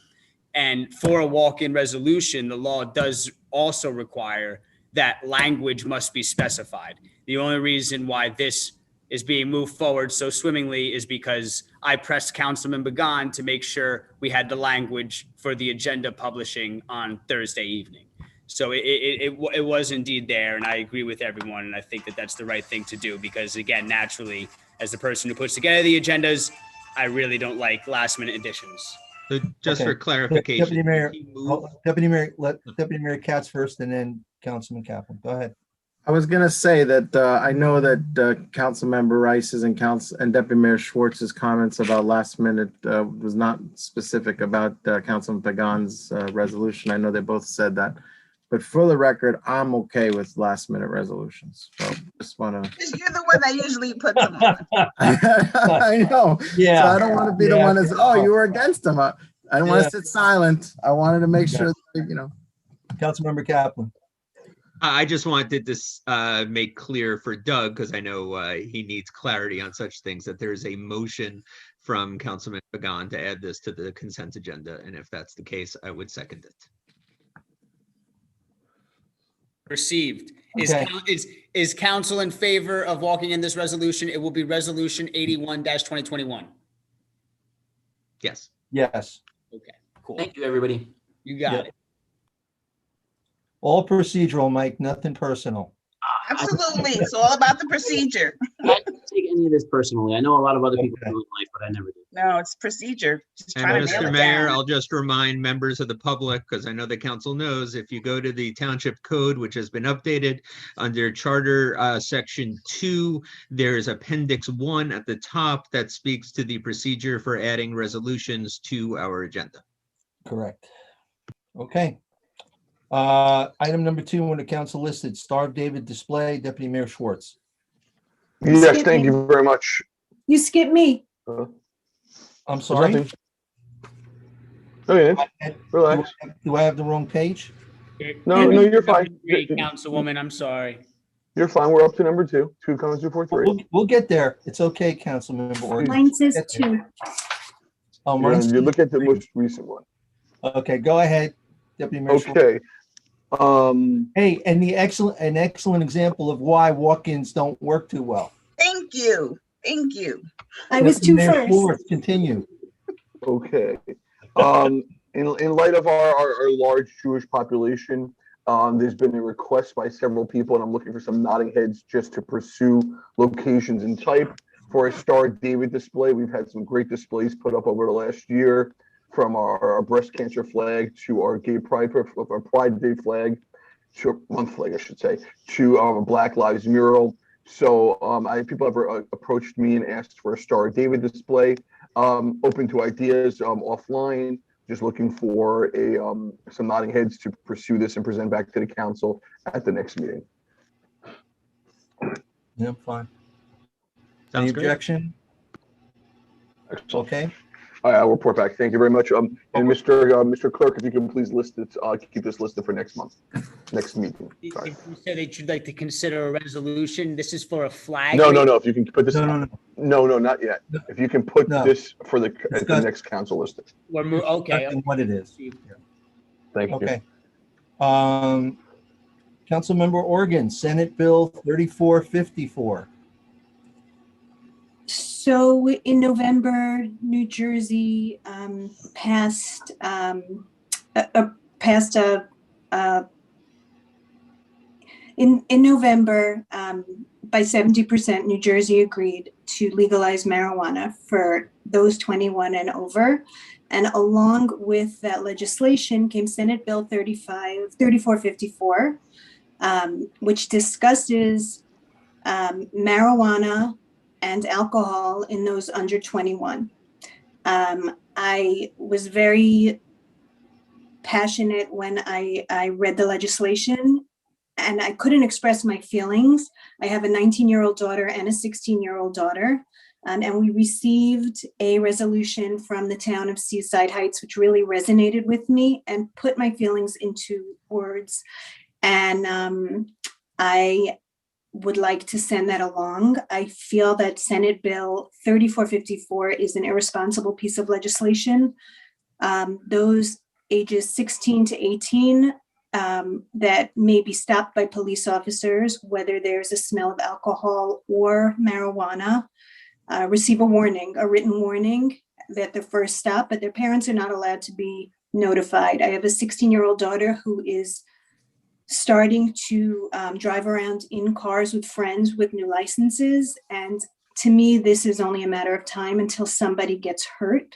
Speaker 1: And for a walk-in resolution, the law does also require that language must be specified. The only reason why this is being moved forward so swimmingly is because I pressed Councilman Pagan to make sure we had the language for the agenda publishing on Thursday evening. So it was indeed there, and I agree with everyone, and I think that that's the right thing to do, because again, naturally, as the person who puts together the agendas, I really don't like last minute additions.
Speaker 2: So just
Speaker 3: Okay.
Speaker 2: for clarification.
Speaker 3: Deputy Mayor,
Speaker 2: he moved-
Speaker 3: let Deputy Mayor Katz first and then Councilman Kaplan. Go ahead.
Speaker 9: I was gonna say that I know that Councilmember Rice's and Deputy Mayor Schwartz's comments about last minute was not specific about Councilman Pagan's resolution. I know they both said that. But for the record, I'm okay with last minute resolutions. So just wanna.
Speaker 4: You're the one that usually puts them on.
Speaker 9: I know.
Speaker 3: Yeah.
Speaker 9: So I don't want to be the one that's, oh, you were against them. I don't want to sit silent. I wanted to make sure, that,
Speaker 3: Councilmember Kaplan.
Speaker 2: I just wanted to make clear for Doug, because I know he needs clarity on such things, that there's a motion from Councilman Pagan to add this to the consent agenda. And if that's the case, I would second it.
Speaker 1: Received.
Speaker 3: Okay.
Speaker 1: Is council in favor of walking in this resolution? It will be resolution 81-2021.
Speaker 2: Yes.
Speaker 3: Yes.
Speaker 1: Okay, cool.
Speaker 10: Thank you, everybody.
Speaker 1: You got it.
Speaker 3: All procedural, Mike, nothing personal.
Speaker 4: Absolutely. It's all about the procedure.
Speaker 10: I don't take any of this personally. I know a lot of other people do in life, but I never do.
Speaker 4: No, it's procedure. Just
Speaker 2: And
Speaker 4: trying to nail
Speaker 2: Mr.
Speaker 4: it
Speaker 2: Mayor,
Speaker 4: down.
Speaker 2: I'll just remind members of the public, because I know the council knows, if you go to the township code, which has been updated under charter section 2, there's appendix 1 at the top that speaks to the procedure for adding resolutions to our agenda.
Speaker 3: Correct. Okay. Item number 2 on the council listed, Star of David display, Deputy Mayor Schwartz.
Speaker 5: Yes, thank you very much.
Speaker 8: You skipped me.
Speaker 3: I'm sorry.
Speaker 5: Nothing. Okay, relax.
Speaker 3: Do I have the wrong page?
Speaker 5: No, you're fine.
Speaker 1: Great, Councilwoman, I'm sorry.
Speaker 5: You're fine. We're up to number 2, 2,243.
Speaker 3: We'll get there. It's okay, Councilmember Orton.
Speaker 8: Mine says 2.
Speaker 3: Oh,
Speaker 5: Yeah,
Speaker 3: mine's-
Speaker 5: you look at the most recent one.
Speaker 3: Okay, go ahead, Deputy Mayor Schwartz.
Speaker 5: Okay.
Speaker 3: Hey, and an excellent example of why walk-ins don't work too well.
Speaker 4: Thank you. Thank you.
Speaker 8: I was
Speaker 3: Deputy
Speaker 8: 2
Speaker 3: Mayor
Speaker 8: first.
Speaker 3: Schwartz, continue.
Speaker 5: Okay. In light of our large Jewish population, There's been a request by several people, and I'm looking for some nodding heads just to pursue locations and type. For a Star David display, we've had some great displays put up over the last year, from our breast cancer flag to our gay pride, our Pride Day flag, to month flag, I should say, to a Black Lives mural. So people have approached me and asked for a Star David display. Open to ideas offline. Just looking for some nodding heads to pursue this and present back to the council at the next meeting.
Speaker 3: Yeah, fine.
Speaker 2: Sounds
Speaker 3: Any
Speaker 2: great.
Speaker 3: objection?
Speaker 5: Excellent.
Speaker 3: Okay,
Speaker 5: I'll report back. Thank you very much. And Mr. Clerk, if you can please list it, keep this listed for next month, next meeting. Sorry.
Speaker 1: If you said that you'd like to consider a resolution, this is for a flag.
Speaker 5: No. If you can put this,
Speaker 3: no.
Speaker 5: no, not yet. If you can put
Speaker 3: No.
Speaker 5: this for the
Speaker 3: Discuss-
Speaker 5: next council listing.
Speaker 1: Okay.
Speaker 3: And what it is.
Speaker 5: Thank you.
Speaker 3: Okay. Councilmember Organ, Senate Bill 3454.
Speaker 8: So in November, New Jersey passed in November, by 70%, New Jersey agreed to legalize marijuana for those 21 and over. And along with that legislation came Senate Bill 3454, which discusses marijuana and alcohol in those under 21. I was very passionate when I read the legislation, and I couldn't express my feelings. I have a 19-year-old daughter and a 16-year-old daughter, and we received a resolution from the town of Seaside Heights, which really resonated with me and put my feelings into words. And I would like to send that along. I feel that Senate Bill 3454 is an irresponsible piece of legislation. Those ages 16 to 18 that may be stopped by police officers, whether there's a smell of alcohol or marijuana, receive a warning, a written warning that they're first stop, but their parents are not allowed to be notified. I have a 16-year-old daughter who is starting to drive around in cars with friends with new licenses. And to me, this is only a matter of time until somebody gets hurt.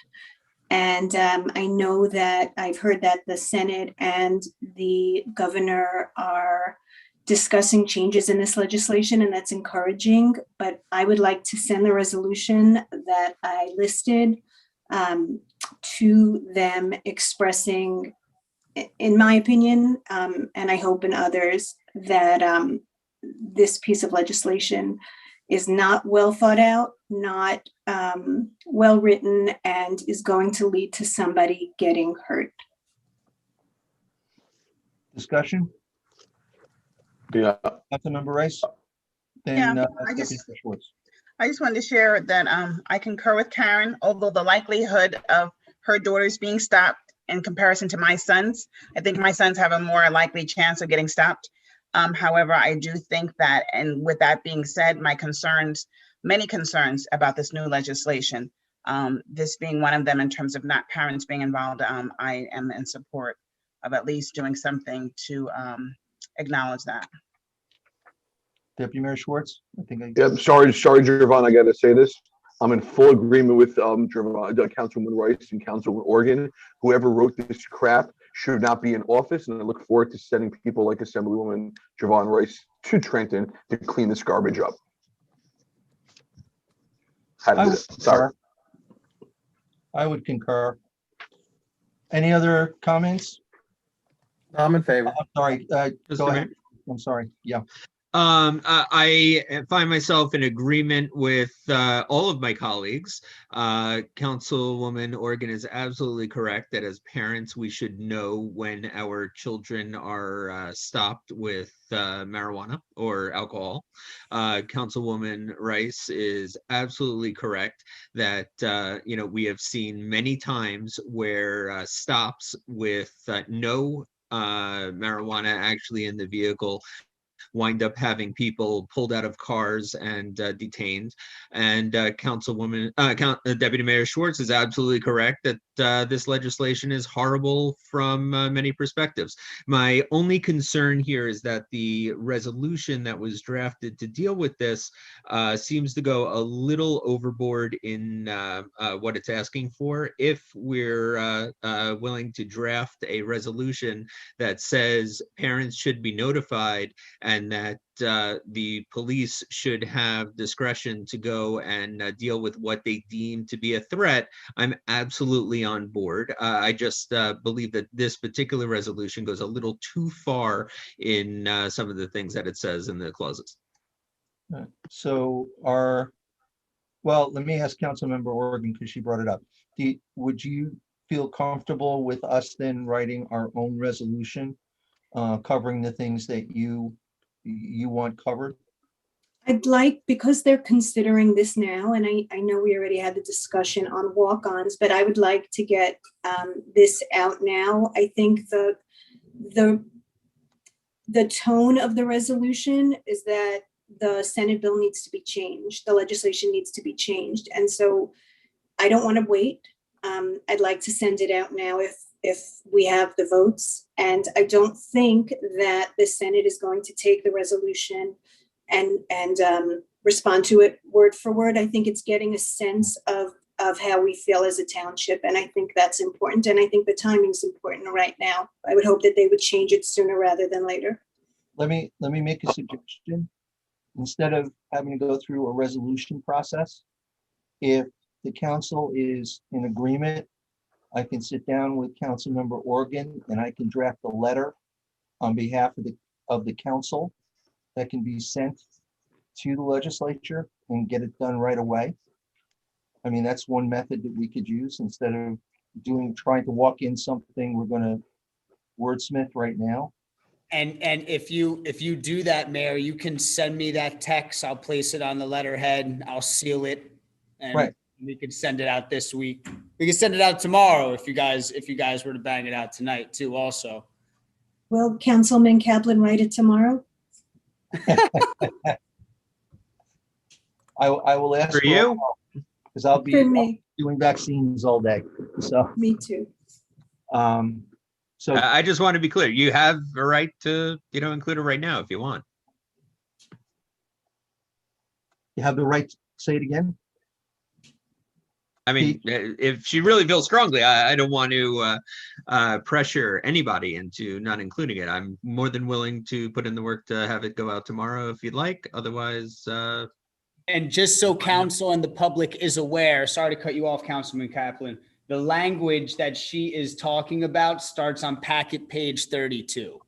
Speaker 8: And I know that I've heard that the Senate and the governor are discussing changes in this legislation, and that's encouraging. But I would like to send the resolution that I listed to them, expressing, in my opinion, and I hope in others, that this piece of legislation is not well thought out, not well written, and is going to lead to somebody getting hurt.
Speaker 3: Discussion?
Speaker 5: Yeah.
Speaker 3: Councilmember Rice?
Speaker 4: Yeah,
Speaker 3: Then
Speaker 4: I just-
Speaker 3: Deputy Mayor Schwartz.
Speaker 4: I just wanted to share that I concur with Karen, although the likelihood of her daughters being stopped in comparison to my sons, I think my sons have a more likely chance of getting stopped. However, I do think that, and with that being said, my concerns, many concerns about this new legislation, this being one of them in terms of not parents being involved, I am in support of at least doing something to acknowledge that.
Speaker 3: Deputy Mayor Schwartz? I think I.
Speaker 5: Yeah, sorry, Javon, I gotta say this. I'm in full agreement with Councilwoman Rice and Councilwoman Organ. Whoever wrote this crap should not be in office, and I look forward to sending people like Assemblywoman Javon Rice to Trenton to clean this garbage up. Sorry.
Speaker 3: I would concur. Any other comments?
Speaker 9: I'm in favor.
Speaker 3: I'm sorry,
Speaker 2: Mr.
Speaker 3: go ahead.
Speaker 2: Mayor?
Speaker 3: I'm sorry, yeah.
Speaker 2: I find myself in agreement with all of my colleagues. Councilwoman Organ is absolutely correct that as parents, we should know when our children are stopped with marijuana or alcohol. Councilwoman Rice is absolutely correct that we have seen many times where stops with no marijuana actually in the vehicle wind up having people pulled out of cars and detained. And Deputy Mayor Schwartz is absolutely correct that this legislation is horrible from many perspectives. My only concern here is that the resolution that was drafted to deal with this seems to go a little overboard in what it's asking for. If we're willing to draft a resolution that says parents should be notified and that the police should have discretion to go and deal with what they deem to be a threat, I'm absolutely on board. I just believe that this particular resolution goes a little too far in some of the things that it says in the clauses.
Speaker 3: So let me ask Councilmember Oregon, because she brought it up. Would you feel comfortable with us then writing our own resolution covering the things that you want covered?
Speaker 8: I'd like, because they're considering this now, and I know we already had the discussion on walk-ons, but I would like to get this out now. I think the tone of the resolution is that the Senate bill needs to be changed. The legislation needs to be changed. And so I don't want to wait. I'd like to send it out now if we have the votes. And I don't think that the Senate is going to take the resolution and respond to it word for word. I think it's getting a sense of how we feel as a township. And I think that's important. And I think the timing is important right now. I would hope that they would change it sooner rather than later.
Speaker 3: Let me make a suggestion. Instead of having to go through a resolution process, if the council is in agreement, I can sit down with Councilmember Oregon and I can draft a letter on behalf of the council that can be sent to the legislature and get it done right away. I mean, that's one method that we could use instead of trying to walk in something we're going to wordsmith right now.
Speaker 1: And if you do that, Mayor, you can send me that text. I'll place it on the letterhead. I'll seal it. And
Speaker 3: Right.
Speaker 1: we could send it out this week. We can send it out tomorrow if you guys were to bang it out tonight too also.
Speaker 8: Will Councilman Kaplan write it tomorrow?
Speaker 3: I will ask
Speaker 2: For you?
Speaker 3: because I'll be
Speaker 8: For me,
Speaker 3: doing vaccines all day. So,
Speaker 8: me too.
Speaker 3: so
Speaker 2: I just want to be clear. You have a right to, include it right now if you want.
Speaker 3: you have the right to say it again.
Speaker 2: I mean, if she really feels strongly, I don't want to pressure anybody into not including it. I'm more than willing to put in the work to have it go out tomorrow if you'd like. Otherwise,
Speaker 1: And just so council and the public is aware, sorry to cut you off, Councilman Kaplan, the language that she is talking about starts on packet page 32.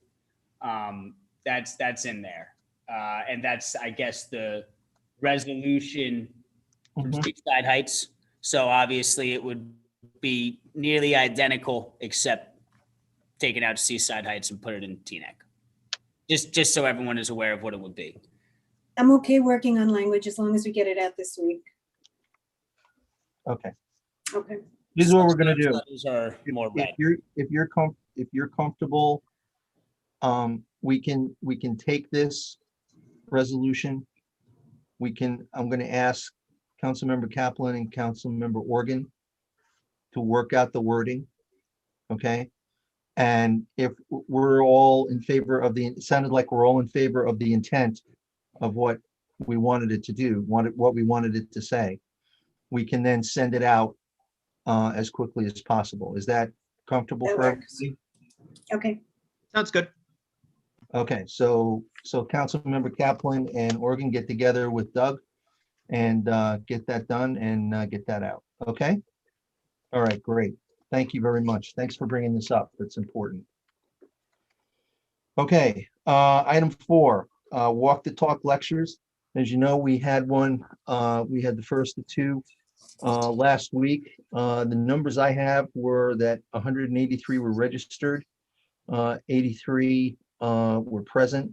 Speaker 1: That's in there. And that's, I guess, the resolution from Seaside Heights. So obviously it would be nearly identical, except taking out Seaside Heights and put it in Teaneck. Just so everyone is aware of what it would be.
Speaker 8: I'm okay working on language as long as we get it out this week.
Speaker 3: Okay.
Speaker 8: Okay.
Speaker 3: This is what we're gonna do.
Speaker 1: Letters are more red.
Speaker 3: If you're comfortable, we can take this resolution. I'm gonna ask Councilmember Kaplan and Councilmember Organ to work out the wording. Okay. And if we're all in favor of it sounded like we're all in favor of the intent of what we wanted it to do, what we wanted it to say, we can then send it out as quickly as possible. Is that comfortable
Speaker 8: That
Speaker 3: for
Speaker 8: works.
Speaker 3: everybody?
Speaker 8: Okay.
Speaker 2: sounds good.
Speaker 3: Okay, so Councilmember Kaplan and Oregon get together with Doug and get that done and get that out. Okay? All right, great. Thank you very much. Thanks for bringing this up. That's important. Okay, item 4, walk the talk lectures. As you know, we had one, we had the first of 2 last week. The numbers I have were that 183 were registered, 83 were present,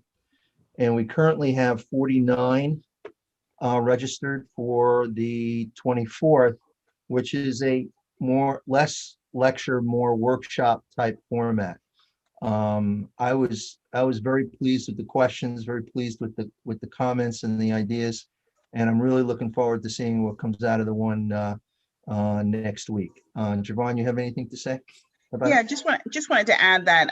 Speaker 3: and we currently have 49 registered for the 24th, which is a less lecture, more workshop type format. I was very pleased with the questions, very pleased with the comments and the ideas. And I'm really looking forward to seeing what comes out of the one next week. Javon, you have anything to say about
Speaker 4: Yeah,
Speaker 3: it?
Speaker 4: just wanted to add that,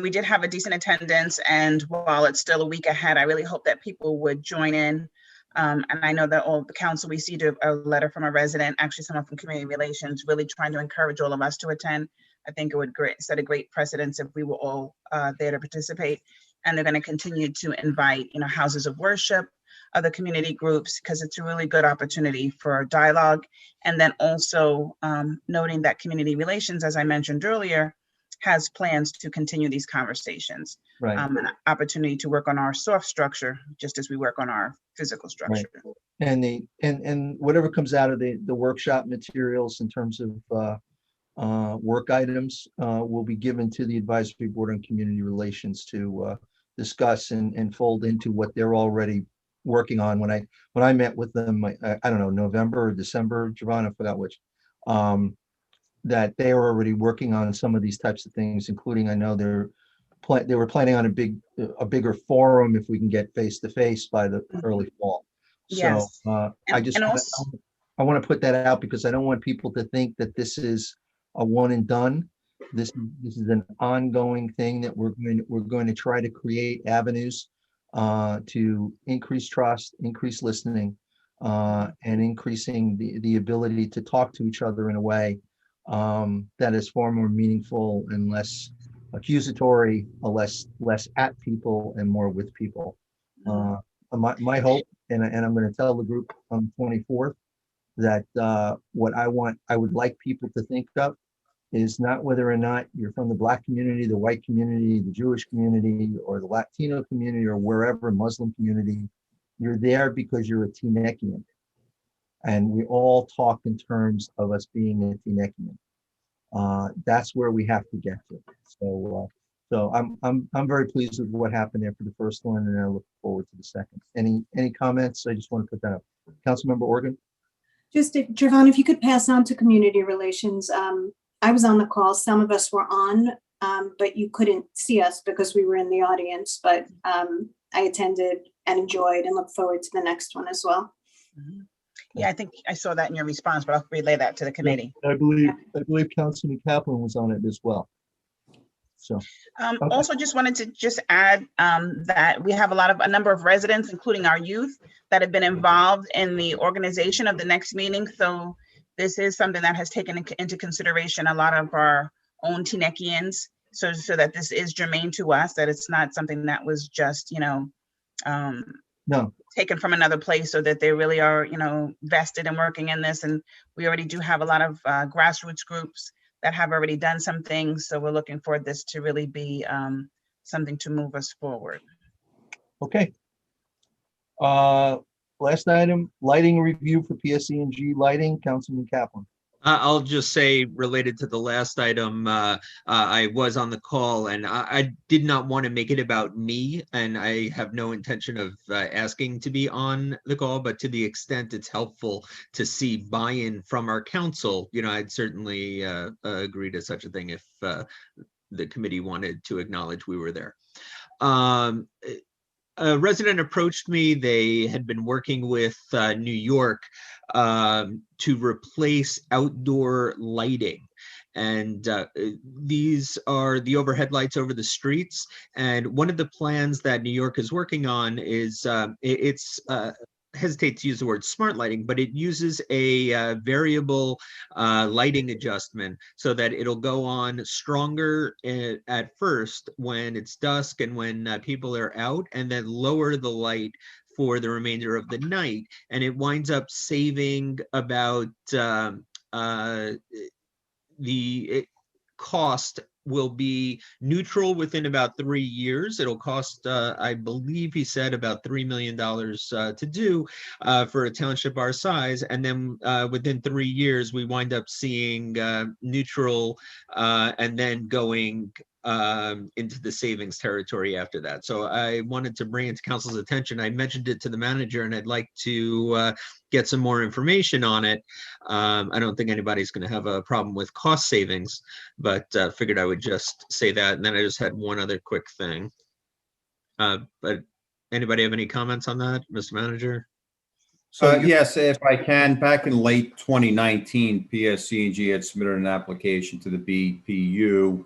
Speaker 4: we did have a decent attendance, and while it's still a week ahead, I really hope that people would join in. And I know that all the council received a letter from a resident, actually someone from community relations, really trying to encourage all of us to attend. I think it would set a great precedence if we were all there to participate. And they're going to continue to invite, houses of worship, other community groups, because it's a really good opportunity for dialogue. And then also noting that community relations, as I mentioned earlier, has plans to continue these conversations.
Speaker 3: Right.
Speaker 4: An opportunity to work on our soft structure, just as we work on our physical structure.
Speaker 3: And whatever comes out of the workshop materials in terms of work items will be given to the advisory board on community relations to discuss and fold into what they're already working on. When I met with them, I don't know, November or December, Javon, I forgot which, that they are already working on some of these types of things, including, I know they were planning on a bigger forum if we can get face to face by the early fall.
Speaker 4: Yes.
Speaker 3: So I want to put that out because I don't want people to think that this is a one and done. This is an ongoing thing that we're going to try to create avenues to increase trust, increase listening, and increasing the ability to talk to each other in a way that is far more meaningful and less accusatory, less at people and more with people. My hope, and I'm going to tell the group on the 24th that what I would like people to think of is not whether or not you're from the Black community, the white community, the Jewish community, or the Latino community, or wherever, Muslim community. You're there because you're a Teanekian. And we all talk in terms of us being a Teanekian. That's where we have to get to. So I'm very pleased with what happened after the first one, and I look forward to the second. Any comments? I just want to put that up. Councilmember Organ?
Speaker 8: Just, Javon, if you could pass on to community relations. I was on the call. Some of us were on, but you couldn't see us because we were in the audience. But I attended and enjoyed and look forward to the next one as well.
Speaker 4: Yeah, I think I saw that in your response, but I'll relay that to the committee.
Speaker 3: I believe Councilman Kaplan was on it as well. So okay.
Speaker 4: Also just wanted to add that we have a number of residents, including our youth, that have been involved in the organization of the next meeting. So this is something that has taken into consideration a lot of our own Teanekians, so that this is germane to us, that it's not something that was just, taken from another place, so that they really are, vested in working in this. And we already do have a lot of grassroots groups that have already done some things. So we're looking for this to really be something to move us forward.
Speaker 3: Okay. Last item, lighting review for PSE&G lighting, Councilman Kaplan.
Speaker 2: I'll just say, related to the last item, I was on the call, and I did not want to make it about me, and I have no intention of asking to be on the call, but to the extent it's helpful to see buy-in from our council, I'd certainly agree to such a thing if the committee wanted to acknowledge we were there. A resident approached me. They had been working with New York to replace outdoor lighting. And these are the overhead lights over the streets. And one of the plans that New York is working on is hesitate to use the word smart lighting, but it uses a variable lighting adjustment so that it'll go on stronger at first when it's dusk and when people are out, and then lower the light for the remainder of the night. And it winds up saving about the cost will be neutral within about 3 years. It'll cost, I believe he said, about $3 million to do for a township our size. And then within 3 years, we wind up seeing neutral and then going into the savings territory after that. So I wanted to bring it to council's attention. I mentioned it to the manager, and I'd like to get some more information on it. I don't think anybody's going to have a problem with cost savings, but figured I would just say that. And then I just had one other quick thing. But anybody have any comments on that, Mr. Manager?
Speaker 12: Yes, if I can, back in late 2019, PSC&G had submitted an application to the BPU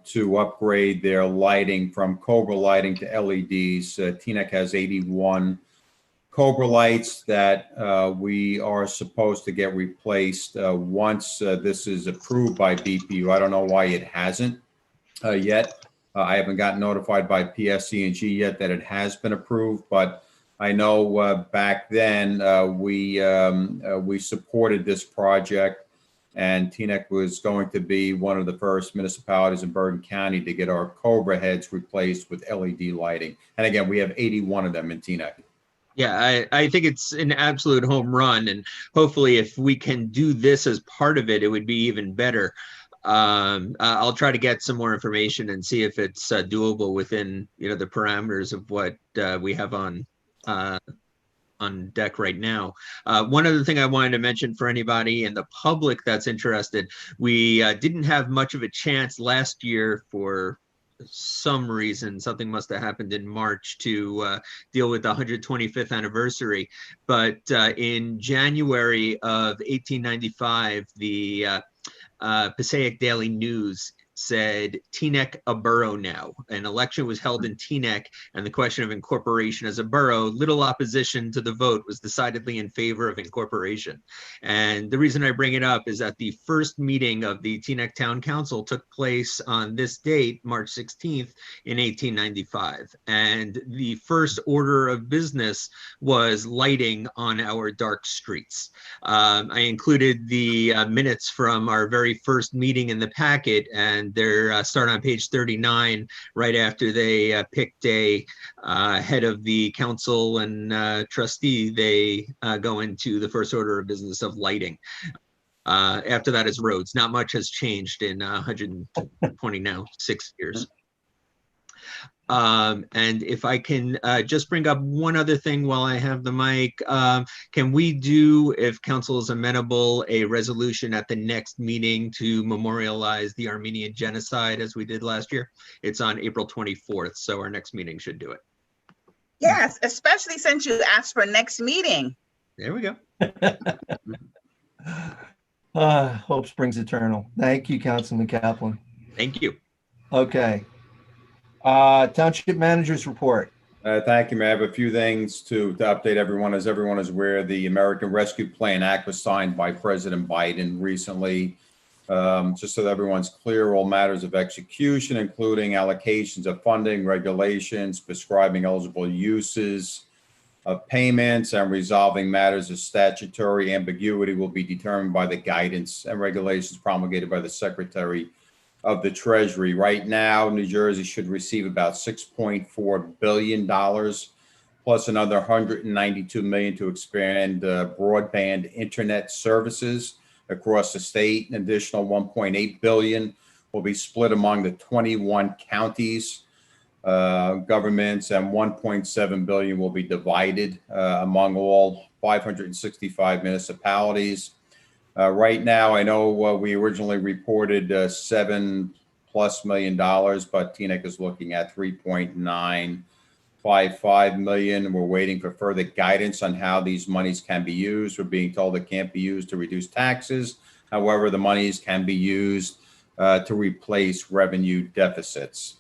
Speaker 12: to upgrade their lighting from Cobra lighting to LEDs. TNEC has 81 Cobra lights that we are supposed to get replaced once this is approved by BPU. I don't know why it hasn't yet. I haven't gotten notified by PSC&G yet that it has been approved, but I know back then we supported this project, and TNEC was going to be one of the first municipalities in Bergen County to get our Cobra heads replaced with LED lighting. And again, we have 81 of them in TNEC.
Speaker 2: Yeah, I think it's an absolute home run, and hopefully if we can do this as part of it, it would be even better. I'll try to get some more information and see if it's doable within, the parameters of what we have on deck right now. One other thing I wanted to mention for anybody in the public that's interested, we didn't have much of a chance last year for some reason. Something must have happened in March to deal with the 125th anniversary. But in January of 1895, the Passaic Daily News said TNEC a borough now. An election was held in TNEC, and the question of incorporation as a borough, little opposition to the vote, was decidedly in favor of incorporation. And the reason I bring it up is that the first meeting of the TNEC Town Council took place on this date, March 16th in 1895. And the first order of business was lighting on our dark streets. I included the minutes from our very first meeting in the packet, and they're start on page 39, right after they picked a head of the council and trustee. They go into the first order of business of lighting. After that is roads. Not much has changed in 120 now, 6 years. And if I can just bring up one other thing while I have the mic, can we do, if council is amenable, a resolution at the next meeting to memorialize the Armenian genocide as we did last year? It's on April 24th, so our next meeting should do it.
Speaker 4: Yes, especially since you asked for next meeting.
Speaker 2: There we go.
Speaker 3: Hope springs eternal. Thank you, Councilman Kaplan.
Speaker 2: Thank you.
Speaker 3: Okay. Township Manager's report.
Speaker 12: Thank you, Mayor. I have a few things to update everyone. As everyone is aware, the American Rescue Plan Act was signed by President Biden recently. Just so that everyone's clear, all matters of execution, including allocations of funding, regulations, prescribing eligible uses of payments, and resolving matters of statutory ambiguity, will be determined by the guidance and regulations promulgated by the Secretary of the Treasury. Right now, New Jersey should receive about $6.4 billion, plus another $192 million to expand broadband internet services across the state. An additional $1.8 billion will be split among the 21 counties, governments, and $1.7 billion will be divided among all 565 municipalities. Right now, I know we originally reported $7+ million, but TNEC is looking at $3.955 million. We're waiting for further guidance on how these monies can be used. We're being told it can't be used to reduce taxes. However, the monies can be used to replace revenue deficits.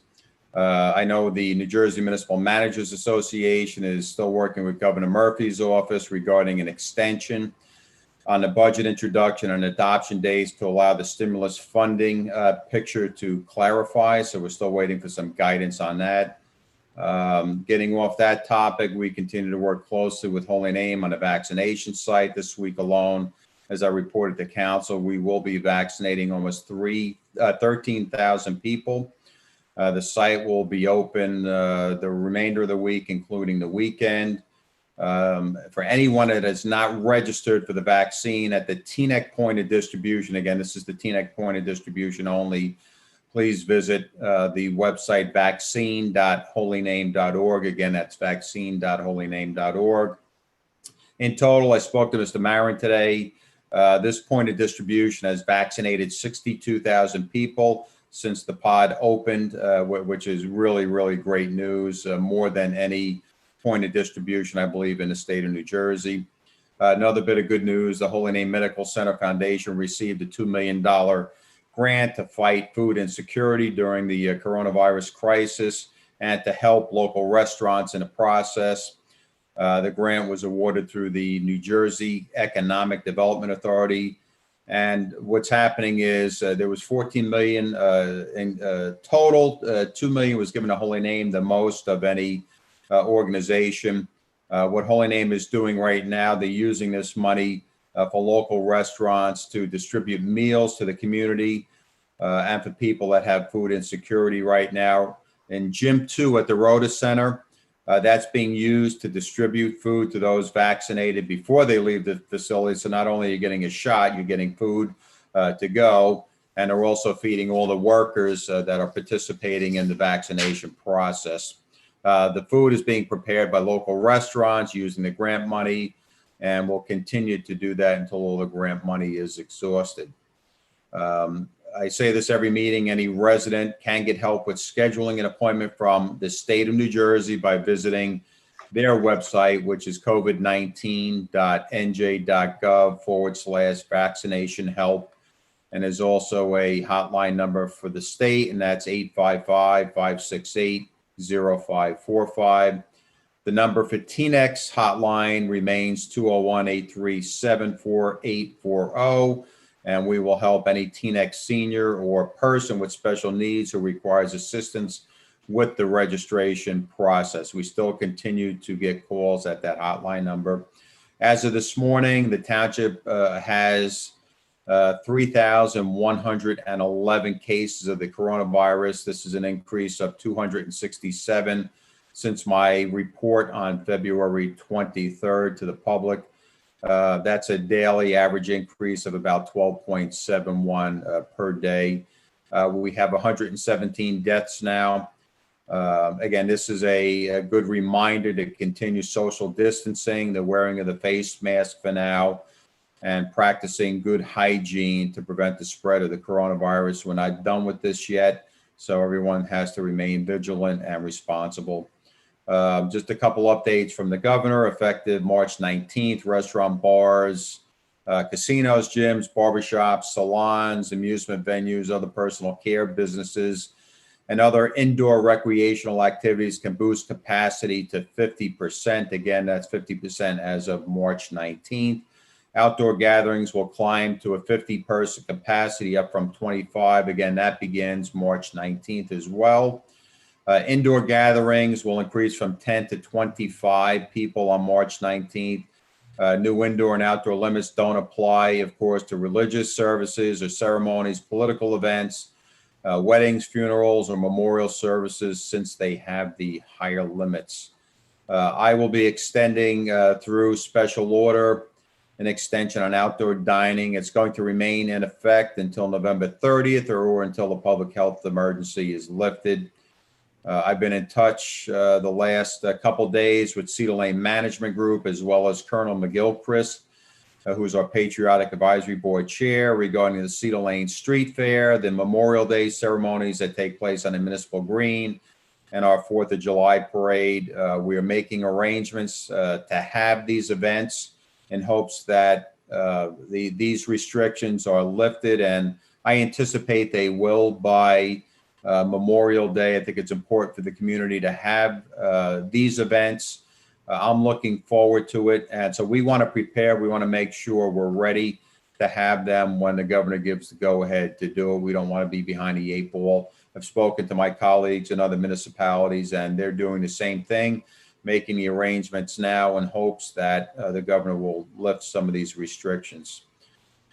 Speaker 12: I know the New Jersey Municipal Managers Association is still working with Governor Murphy's office regarding an extension on the budget introduction and adoption dates to allow the stimulus funding picture to clarify. So we're still waiting for some guidance on that. Getting off that topic, we continue to work closely with Holy Name on the vaccination site. This week alone, as I reported to council, we will be vaccinating almost 13,000 people. The site will be open the remainder of the week, including the weekend. For anyone that is not registered for the vaccine at the TNEC point of distribution, again, this is the TNEC point of distribution only, please visit the website vaccine.holyname.org. Again, that's vaccine.holyname.org. In total, I spoke to Mr. Marin today. This point of distribution has vaccinated 62,000 people since the pod opened, which is really, really great news, more than any point of distribution, I believe, in the state of New Jersey. Another bit of good news, the Holy Name Medical Center Foundation received a $2 million grant to fight food insecurity during the coronavirus crisis and to help local restaurants in the process. The grant was awarded through the New Jersey Economic Development Authority. And what's happening is there was 14 million in total. 2 million was given to Holy Name, the most of any organization. What Holy Name is doing right now, they're using this money for local restaurants to distribute meals to the community and for people that have food insecurity right now. In Gym 2 at the Rota Center, that's being used to distribute food to those vaccinated before they leave the facility. So not only are you getting a shot, you're getting food to go. And they're also feeding all the workers that are participating in the vaccination process. The food is being prepared by local restaurants using the grant money, and we'll continue to do that until all the grant money is exhausted. I say this every meeting, any resident can get help with scheduling an appointment from the state of New Jersey by visiting their website, which is covid19.nj.gov/vaccination help. And there's also a hotline number for the state, and that's 855-568-0545. The number for TNEX hotline remains 201-837-4840. And we will help any TNEX senior or person with special needs who requires assistance with the registration process. We still continue to get calls at that hotline number. As of this morning, the township has 3,111 cases of the coronavirus. This is an increase of 267 since my report on February 23rd to the public. That's a daily average increase of about 12.71 per day. We have 117 deaths now. Again, this is a good reminder to continue social distancing, the wearing of the face mask for now, and practicing good hygiene to prevent the spread of the coronavirus. We're not done with this yet, so everyone has to remain vigilant and responsible. Just a couple updates from the governor. Effective March 19th, restaurant, bars, casinos, gyms, barbershops, salons, amusement venues, other personal care businesses, and other indoor recreational activities can boost capacity to 50%. Again, that's 50% as of March 19th. Outdoor gatherings will climb to a 50-person capacity, up from 25. Again, that begins March 19th as well. Indoor gatherings will increase from 10 to 25 people on March 19th. New indoor and outdoor limits don't apply, of course, to religious services or ceremonies, political events, weddings, funerals, or memorial services, since they have the higher limits. I will be extending through special order an extension on outdoor dining. It's going to remain in effect until November 30th or until the public health emergency is lifted. I've been in touch the last couple days with Cedar Lane Management Group, as well as Colonel McGilchrist, who's our Patriotic Advisory Board Chair, regarding the Cedar Lane Street Fair, the Memorial Day ceremonies that take place on the Municipal Green, and our 4th of July parade. We are making arrangements to have these events in hopes that these restrictions are lifted, and I anticipate they will by Memorial Day. I think it's important for the community to have these events. I'm looking forward to it. And so we want to prepare. We want to make sure we're ready to have them when the governor gives the go ahead to do it. We don't want to be behind the 8 ball. I've spoken to my colleagues in other municipalities, and they're doing the same thing, making the arrangements now in hopes that the governor will lift some of these restrictions.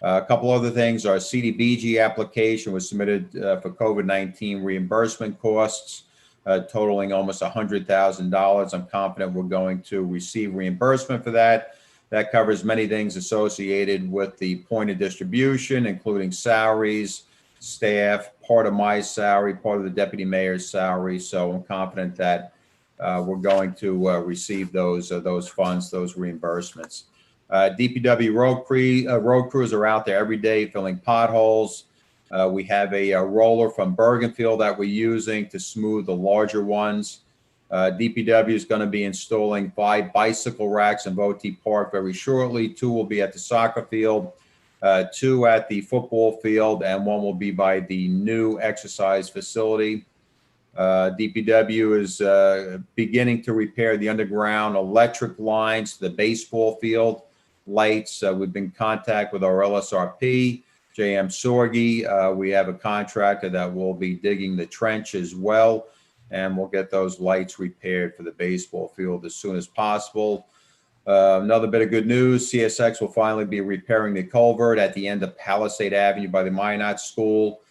Speaker 12: A couple other things. Our CDBG application was submitted for COVID-19 reimbursement costs, totaling almost $100,000. I'm confident we're going to receive reimbursement for that. That covers many things associated with the point of distribution, including salaries, staff, part of my salary, part of the deputy mayor's salary. So I'm confident that we're going to receive those funds, those reimbursements. DPW road crews are out there every day filling potholes. We have a roller from Bergenfield that we're using to smooth the larger ones. DPW is going to be installing 5 bicycle racks in Voti Park very shortly. 2 will be at the soccer field, 2 at the football field, and 1 will be by the new exercise facility. DPW is beginning to repair the underground electric lines to the baseball field lights. We've been in contact with our LSRP, JM Sorgi. We have a contractor that will be digging the trench as well, and we'll get those lights repaired for the baseball field as soon as possible. Another bit of good news, CSX will finally be repairing the culvert at the end of Palisade Avenue by the Minot School.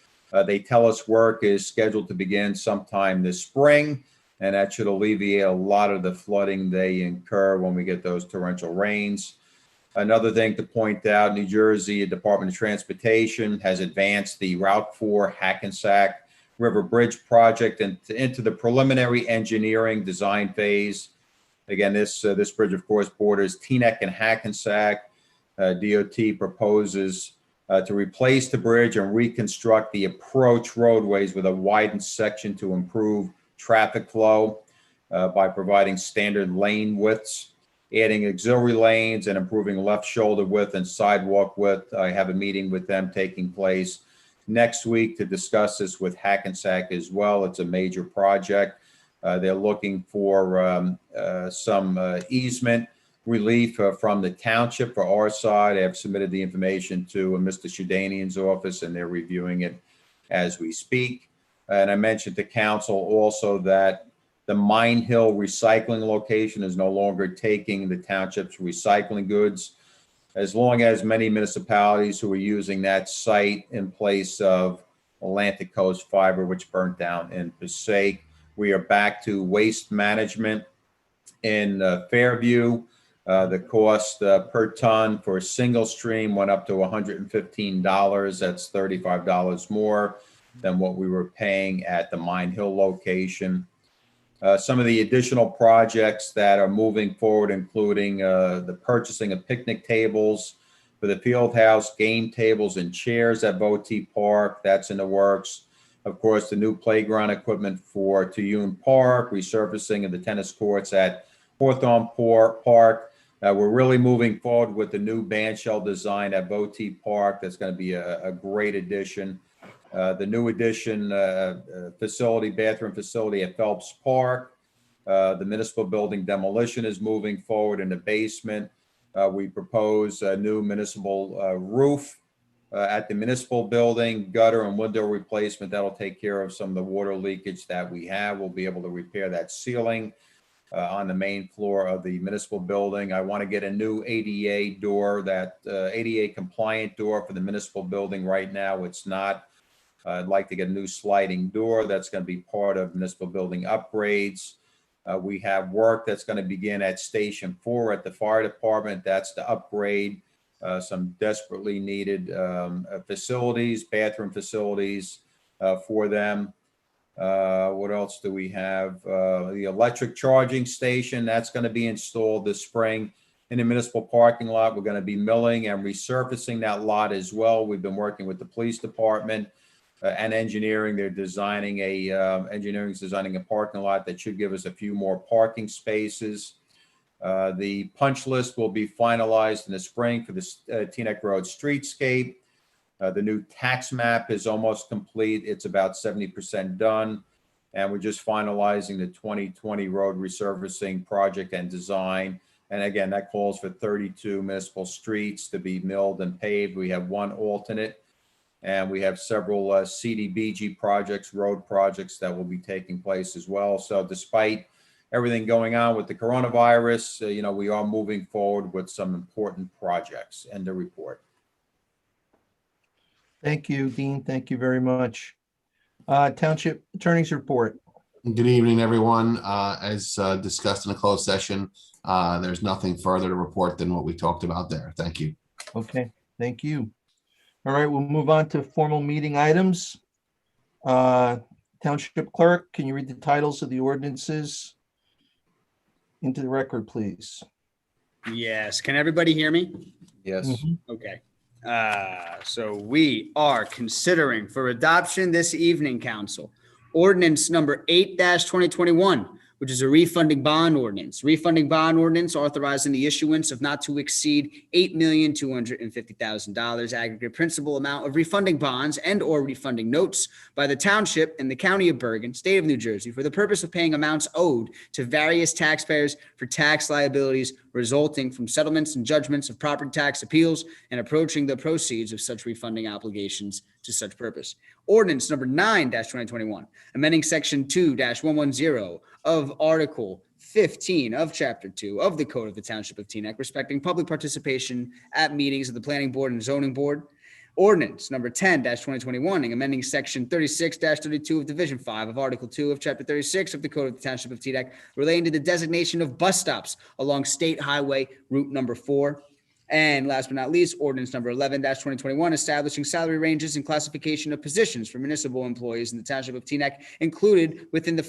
Speaker 12: They tell us work is scheduled to begin sometime this spring, and that should alleviate a lot of the flooding they incur when we get those torrential rains. Another thing to point out, New Jersey Department of Transportation has advanced the Route 4 Hackensack River Bridge project into the preliminary engineering design phase. Again, this bridge, of course, borders Teaneck and Hackensack. DOT proposes to replace the bridge and reconstruct the approach roadways with a widened section to improve traffic flow by providing standard lane widths, adding auxiliary lanes, and improving left shoulder width and sidewalk width. I have a meeting with them taking place next week to discuss this with Hackensack as well. It's a major project. They're looking for some easement relief from the township for our side. I have submitted the information to Mr. Shudanian's office, and they're reviewing it as we speak. And I mentioned to council also that the Mine Hill recycling location is no longer taking the township's recycling goods, as long as many municipalities who are using that site in place of Atlantic Coast Fiber, which burnt down in Passaic. We are back to waste management in Fairview. The cost per ton for a single stream went up to $115. That's $35 more than what we were paying at the Mine Hill location. Some of the additional projects that are moving forward, including the purchasing of picnic tables for the field house, game tables and chairs at Voti Park. That's in the works. Of course, the new playground equipment for Tuyun Park, resurfacing of the tennis courts at Hawthorne Park. We're really moving forward with the new bandshell design at Voti Park. That's going to be a great addition. The new addition bathroom facility at Phelps Park. The municipal building demolition is moving forward in the basement. We propose a new municipal roof at the municipal building, gutter and window replacement. That'll take care of some of the water leakage that we have. We'll be able to repair that ceiling on the main floor of the municipal building. I want to get a new ADA door, that ADA compliant door for the municipal building. Right now, it's not. I'd like to get a new sliding door. That's going to be part of municipal building upgrades. We have work that's going to begin at Station 4 at the fire department. That's to upgrade some desperately needed facilities, bathroom facilities for them. What else do we have? The electric charging station, that's going to be installed this spring in the municipal parking lot. We're going to be milling and resurfacing that lot as well. We've been working with the police department and engineering. They're designing engineering's designing a parking lot that should give us a few more parking spaces. The punch list will be finalized in the spring for the Teaneck Road streetscape. The new tax map is almost complete. It's about 70% done. And we're just finalizing the 2020 road resurfacing project and design. And again, that calls for 32 municipal streets to be milled and paved. We have 1 alternate, and we have several CDBG projects, road projects that will be taking place as well. So despite everything going on with the coronavirus, we are moving forward with some important projects. End of report.
Speaker 3: Thank you, Dean. Thank you very much. Township Attorney's report.
Speaker 11: Good evening, everyone. As discussed in a closed session, there's nothing further to report than what we talked about there. Thank you.
Speaker 3: Okay, thank you. All right, we'll move on to formal meeting items. Township Clerk, can you read the titles of the ordinances into the record, please?
Speaker 1: Yes. Can everybody hear me?
Speaker 12: Yes.
Speaker 3: Mhm.
Speaker 1: Okay. So we are considering for adoption this evening, council, ordinance number 8-2021, which is a refunding bond ordinance. Refunding bond ordinance authorizing the issuance of not to exceed $8,250,000 aggregate principal amount of refunding bonds and or refunding notes by the township and the county of Bergen, state of New Jersey, for the purpose of paying amounts owed to various taxpayers for tax liabilities resulting from settlements and judgments of property tax appeals and approaching the proceeds of such refunding obligations to such purpose. Ordinance number 9-2021, amending section 2-110 of Article 15 of Chapter 2 of the Code of the Township of Teaneck respecting public participation at meetings of the Planning Board and Zoning Board. Ordinance number 10-2021, amending section 36-32 of Division 5 of Article 2 of Chapter 36 of the Code of the Township of Teaneck relating to the designation of bus stops along State Highway Route number 4. And last but not least, ordinance number 11-2021, establishing salary ranges and classification of positions for municipal employees in the Township of Teaneck included within the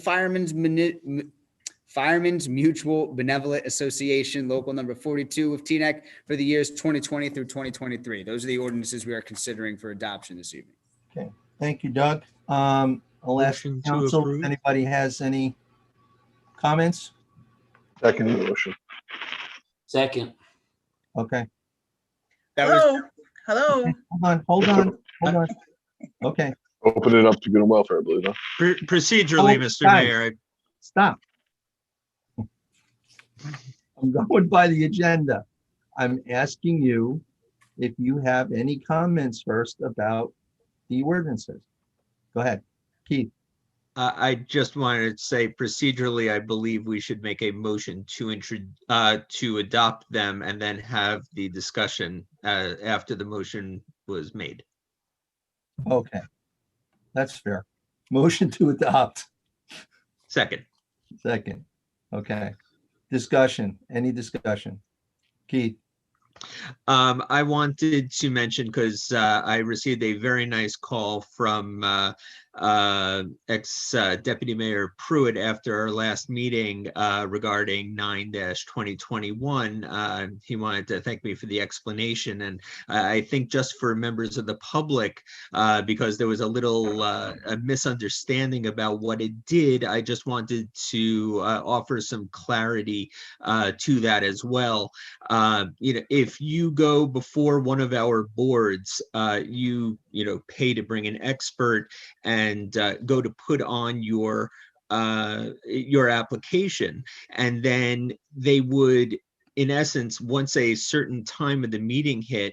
Speaker 1: Firemen's Mutual Benevolent Association, local number 42 of Teaneck for the years 2020 through 2023. Those are the ordinances we are considering for adoption this evening.
Speaker 3: Okay, thank you, Doug. I'll ask
Speaker 2: Motion to
Speaker 3: council
Speaker 2: approve.
Speaker 3: if anybody has any comments.
Speaker 5: Second motion.
Speaker 10: Second.
Speaker 3: Okay,
Speaker 1: That was
Speaker 4: Hello.
Speaker 3: hold on. Okay,
Speaker 5: Open it up to good and welfare, I believe. Huh?
Speaker 2: Procedurally,
Speaker 3: Oh,
Speaker 2: Mr.
Speaker 3: guys.
Speaker 2: Mayor,
Speaker 3: stop. I'm going by the agenda. I'm asking you if you have any comments first about the ordinances. Go ahead, Keith.
Speaker 2: I just wanted to say procedurally, I believe we should make a motion to adopt them and then have the discussion after the motion was made.
Speaker 3: Okay, that's fair. Motion to adopt.
Speaker 2: Second.
Speaker 3: Second. Okay. Discussion, any discussion? Keith?
Speaker 2: I wanted to mention, because I received a very nice call from ex-Deputy Mayor Pruitt after our last meeting regarding 9-2021. He wanted to thank me for the explanation. And I think just for members of the public, because there was a little a misunderstanding about what it did, I just wanted to offer some clarity to that as well. If you go before one of our boards, you pay to bring an expert and go to put on your application, and then they would, in essence, once a certain time of the meeting hit,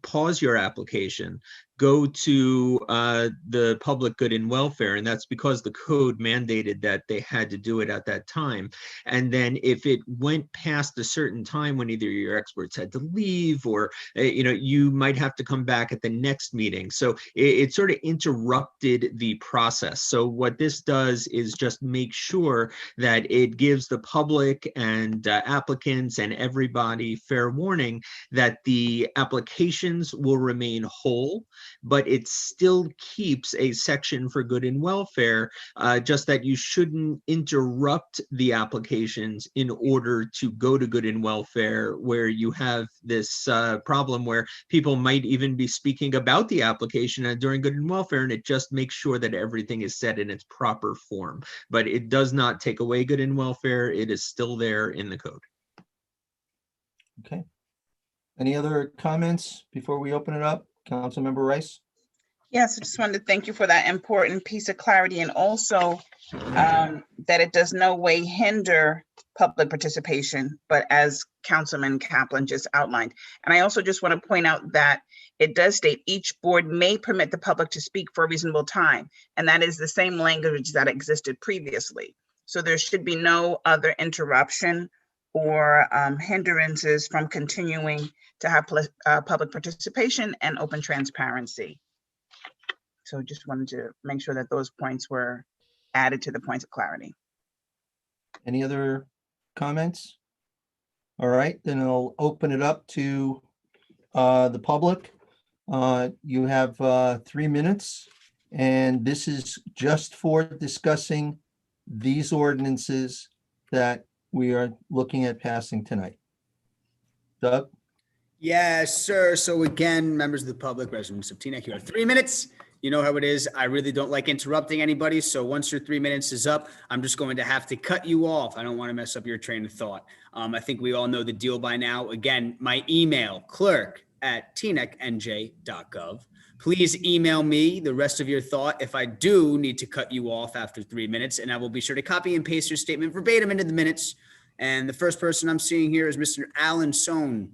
Speaker 2: pause your application, go to the public good and welfare, and that's because the code mandated that they had to do it at that time. And then if it went past a certain time when either your experts had to leave or you might have to come back at the next meeting. So it sort of interrupted the process. So what this does is just make sure that it gives the public and applicants and everybody fair warning that the applications will remain whole, but it still keeps a section for good and welfare, just that you shouldn't interrupt the applications in order to go to good and welfare, where you have this problem where people might even be speaking about the application during good and welfare, and it just makes sure that everything is set in its proper form. But it does not take away good and welfare. It is still there in the code.
Speaker 3: Okay. Any other comments before we open it up? Councilmember Rice?
Speaker 4: Yes, I just wanted to thank you for that important piece of clarity, and also that it does no way hinder public participation, but as Councilman Kaplan just outlined. And I also just want to point out that it does state each board may permit the public to speak for a reasonable time. And that is the same language that existed previously. So there should be no other interruption or hindrances from continuing to have public participation and open transparency. So just wanted to make sure that those points were added to the points of clarity.
Speaker 3: Any other comments? All right, then I'll open it up to the public. You have 3 minutes And this is just for discussing these ordinances that we are looking at passing tonight. Doug?
Speaker 1: Yes, sir. So again, members of the public, residents of Teaneck, you have 3 minutes. You know how it is. I really don't like interrupting anybody. So once your 3 minutes is up, I'm just going to have to cut you off. I don't want to mess up your train of thought. I think we all know the deal by now. Again, my email, clerk@teanecknj.gov. Please email me the rest of your thought if I do need to cut you off after 3 minutes, and I will be sure to copy and paste your statement verbatim into the minutes. And the first person I'm seeing here is Mr. Alan Sohn.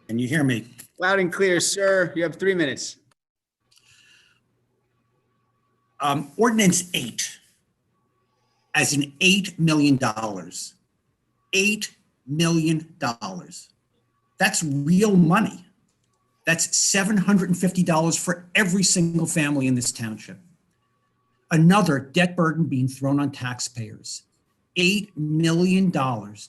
Speaker 13: Can you hear me?
Speaker 1: Loud and clear, sir. You have 3 minutes.
Speaker 13: Ordinance 8, as in $8 million. $8 million. That's real money. That's $750 for every single family in this township. Another debt burden being thrown on taxpayers. $8 million,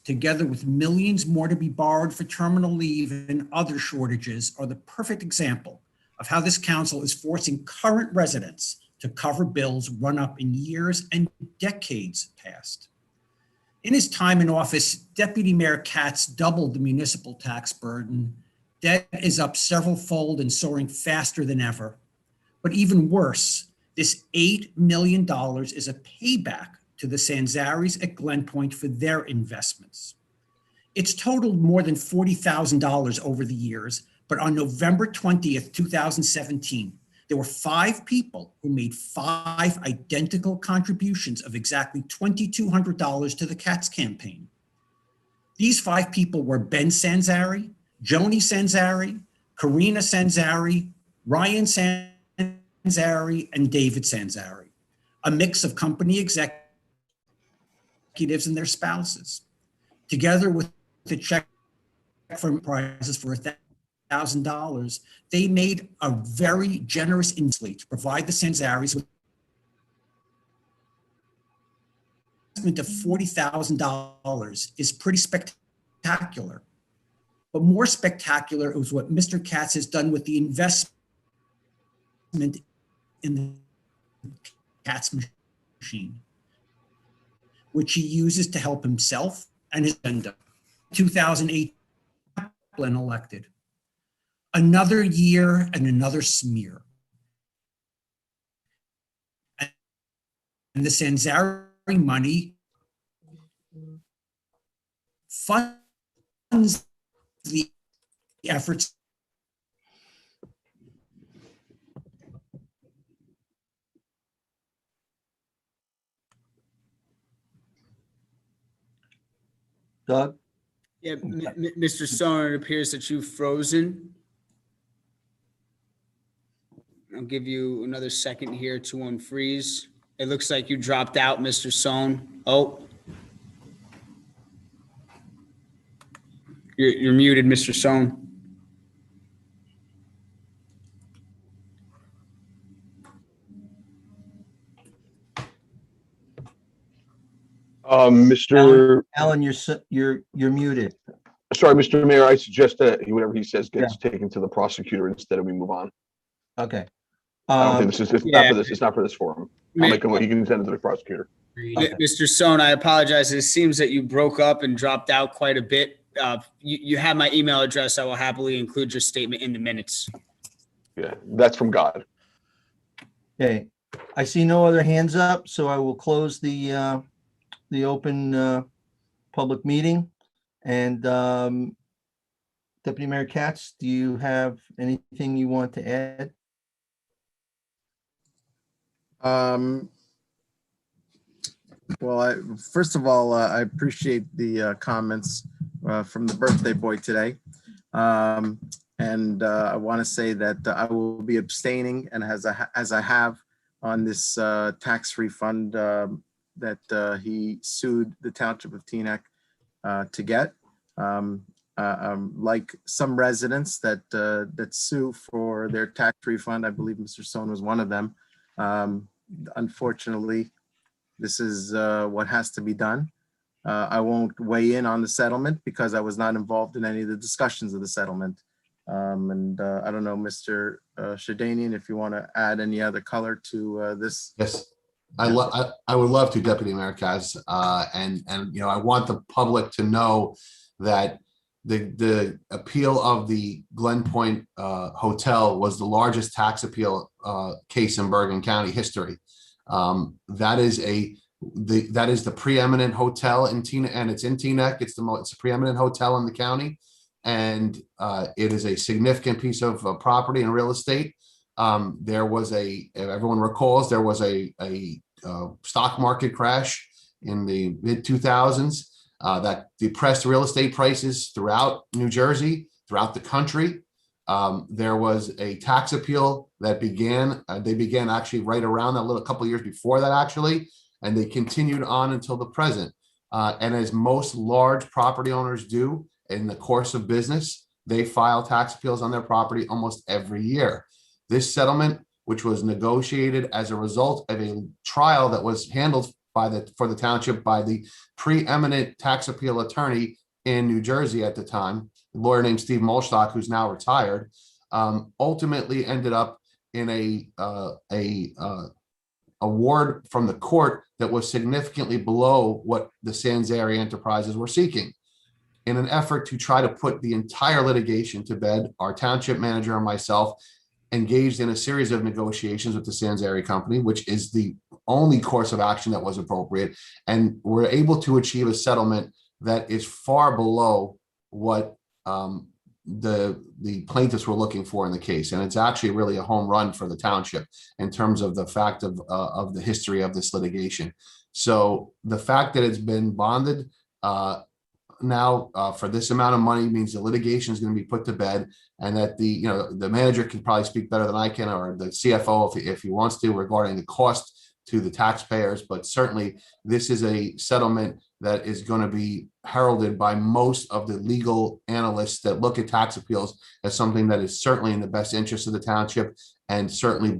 Speaker 13: together with millions more to be borrowed for terminal leave and other shortages, are the perfect example of how this council is forcing current residents to cover bills run up in years and decades past. In his time in office, Deputy Mayor Katz doubled the municipal tax burden. Debt is up several-fold and soaring faster than ever. But even worse, this $8 million is a payback to the Sanzaris at Glen Point for their investments. It's totaled more than $40,000 over the years, but on November 20th, 2017, there were 5 people who made 5 identical contributions of exactly $2,200 to the Katz campaign. These 5 people were Ben Sanzari, Joni Sanzari, Karina Sanzari, Ryan Sanzari, and David Sanzari, a mix of company executives and their spouses. Together with the check from prizes for $1,000, they made a very generous inslee to provide the Sanzaris with an investment of $40,000 is pretty spectacular. But more spectacular is what Mr. Katz has done with the investment in the Katz machine, which he uses to help himself and his agenda. 2008, Kaplan elected. Another year and another smear. And the Sanzari money funds the efforts
Speaker 3: Doug?
Speaker 1: Yeah, Mr. Sohn, it appears that you've frozen. I'll give you another second here to unfreeze. It looks like you dropped out, Mr. Sohn. Oh. You're muted, Mr. Sohn.
Speaker 5: Mr.
Speaker 3: Alan, you're muted.
Speaker 5: Sorry, Mr. Mayor, I suggest that whatever he says gets taken to the prosecutor instead of we move on.
Speaker 3: Okay.
Speaker 5: I don't think this is, it's not for this, it's not for this forum. I'll make him, he can send it to the prosecutor.
Speaker 1: Mr. Sohn, I apologize. It seems that you broke up and dropped out quite a bit. You have my email address. I will happily include your statement in the minutes.
Speaker 5: Yeah, that's from God.
Speaker 3: Okay, I see no other hands up, so I will close the open public meeting. And Deputy Mayor Katz, do you have anything you want to add?
Speaker 9: Well, first of all, I appreciate the comments from the birthday boy today. And I want to say that I will be abstaining, and as I have on this tax refund that he sued the Township of Teaneck to get. Like some residents that sue for their tax refund, I believe Mr. Sohn was one of them. Unfortunately, This is what has to be done. I won't weigh in on the settlement because I was not involved in any of the discussions of the settlement. And I don't know, Mr. Shedanian, if you want to add any other color to this.
Speaker 11: Yes, I would love to, Deputy Mayor Kaz. And I want the public to know that the appeal of the Glen Point Hotel was the largest tax appeal case in Bergen County history. That is the preeminent hotel in Teaneck, and it's in Teaneck. It's the preeminent hotel in the county, and it is a significant piece of property and real estate. There was everyone recalls, there was a stock market crash in the mid 2000s that depressed real estate prices throughout New Jersey, throughout the country. There was a tax appeal that began. They began actually right around that, couple of years before that, actually, and they continued on until the present. And as most large property owners do in the course of business, they file tax appeals on their property almost every year. This settlement, which was negotiated as a result of a trial that was handled for the township by the preeminent tax appeal attorney in New Jersey at the time, a lawyer named Steve Molstock, who's now retired, ultimately ended up in a award from the court that was significantly below what the Sanzari Enterprises were seeking. In an effort to try to put the entire litigation to bed, our township manager and myself engaged in a series of negotiations with the Sanzari company, which is the only course of action that was appropriate. And we're able to achieve a settlement that is far below what the plaintiffs were looking for in the case. And it's actually really a home run for the township in terms of the fact of the history of this litigation. So the fact that it's been bonded now for this amount of money means the litigation is going to be put to bed, and that the manager can probably speak better than I can, or the CFO if he wants to, regarding the cost to the taxpayers. But certainly this is a settlement that is going to be heralded by most of the legal analysts that look at tax appeals as something that is certainly in the best interest of the township, and certainly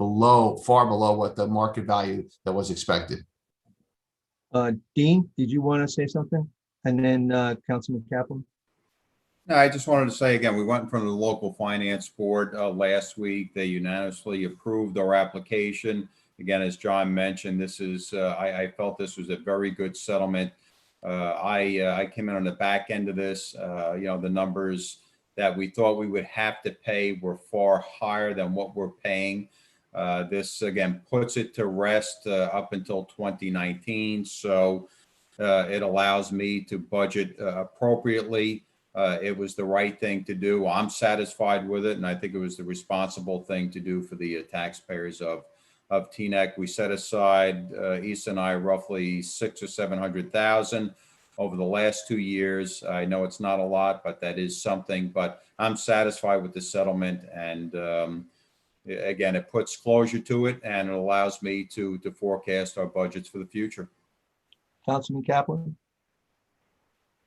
Speaker 11: far below what the market value that was expected.
Speaker 3: Dean, did you want to say something? And then Councilman Kaplan.
Speaker 12: No, I just wanted to say again, we went in front of the local finance board last week. They unanimously approved our application. Again, as John mentioned, this is I felt this was a very good settlement. I came in on the back end of this. The numbers that we thought we would have to pay were far higher than what we're paying. This again puts it to rest up until 2019. So it allows me to budget appropriately. It was the right thing to do. I'm satisfied with it, and I think it was the responsible thing to do for the taxpayers of Teaneck. We set aside, Issa and I, roughly $600,000 or $700,000 over the last 2 years. I know it's not a lot, but that is something. But I'm satisfied with the settlement, and again, it puts closure to it, and it allows me to forecast our budgets for the future.
Speaker 3: Councilman Kaplan.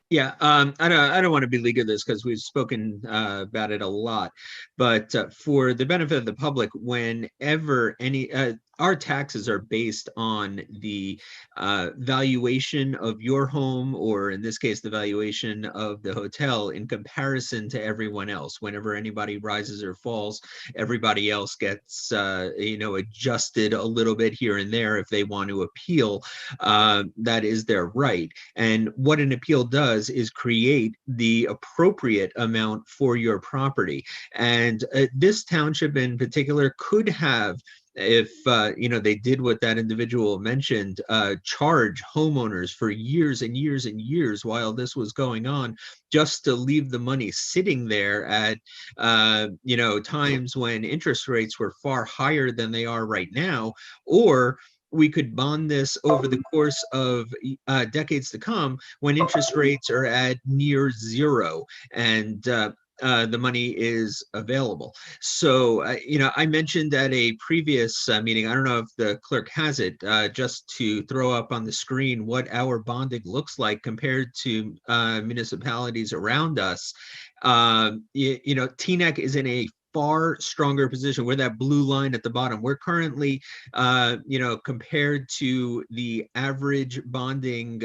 Speaker 2: Yeah, I don't want to beleaguer of this because we've spoken about it a lot, but for the benefit of the public, whenever our taxes are based on the valuation of your home, or in this case, the valuation of the hotel in comparison to everyone else. Whenever anybody rises or falls, everybody else gets adjusted a little bit here and there if they want to appeal. That is their right. And what an appeal does is create the appropriate amount for your property. And this township in particular could have, if they did what that individual mentioned, charge homeowners for years and years and years while this was going on, just to leave the money sitting there at times when interest rates were far higher than they are right now. Or we could bond this over the course of decades to come when interest rates are at near zero and the money is available. So, I mentioned at a previous meeting, I don't know if the clerk has it, just to throw up on the screen what our bonding looks like compared to municipalities around us. Teaneck is in a far stronger position. We're that blue line at the bottom. We're currently, compared to the average bonding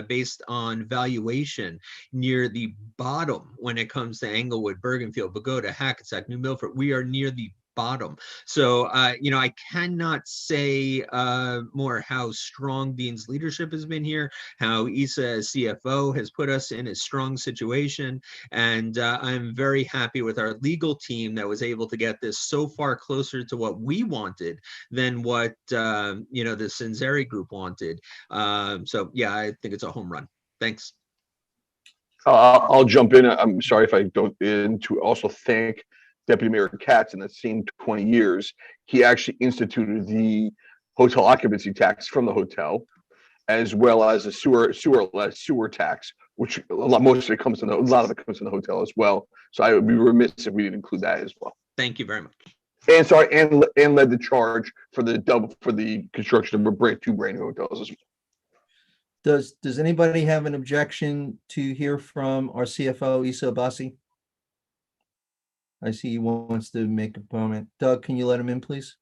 Speaker 2: based on valuation, near the bottom when it comes to Englewood, Bergenfield, Bogota, Hackensack, New Milford. We are near the bottom. So, I cannot say more how strong Dean's leadership has been here, how Isa as CFO has put us in a strong situation. And I'm very happy with our legal team that was able to get this so far closer to what we wanted than what, the Cinzeri group wanted. So yeah, I think it's a home run. Thanks.
Speaker 5: I'll jump in. I'm sorry if I don't, to also thank Deputy Mayor Katz. In the same 20 years, he actually instituted the hotel occupancy tax from the hotel, as well as a sewer tax, which most of it comes in a lot of it comes in the hotel as well. So I would be remiss if we didn't include that as well.
Speaker 2: Thank you very much.
Speaker 5: And sorry, and led the charge for the construction of two brand new hotels as well.
Speaker 3: Does anybody have an objection to hear from our CFO, Isa Abbasi? I see he wants to make a comment. Doug, can you let him in, please?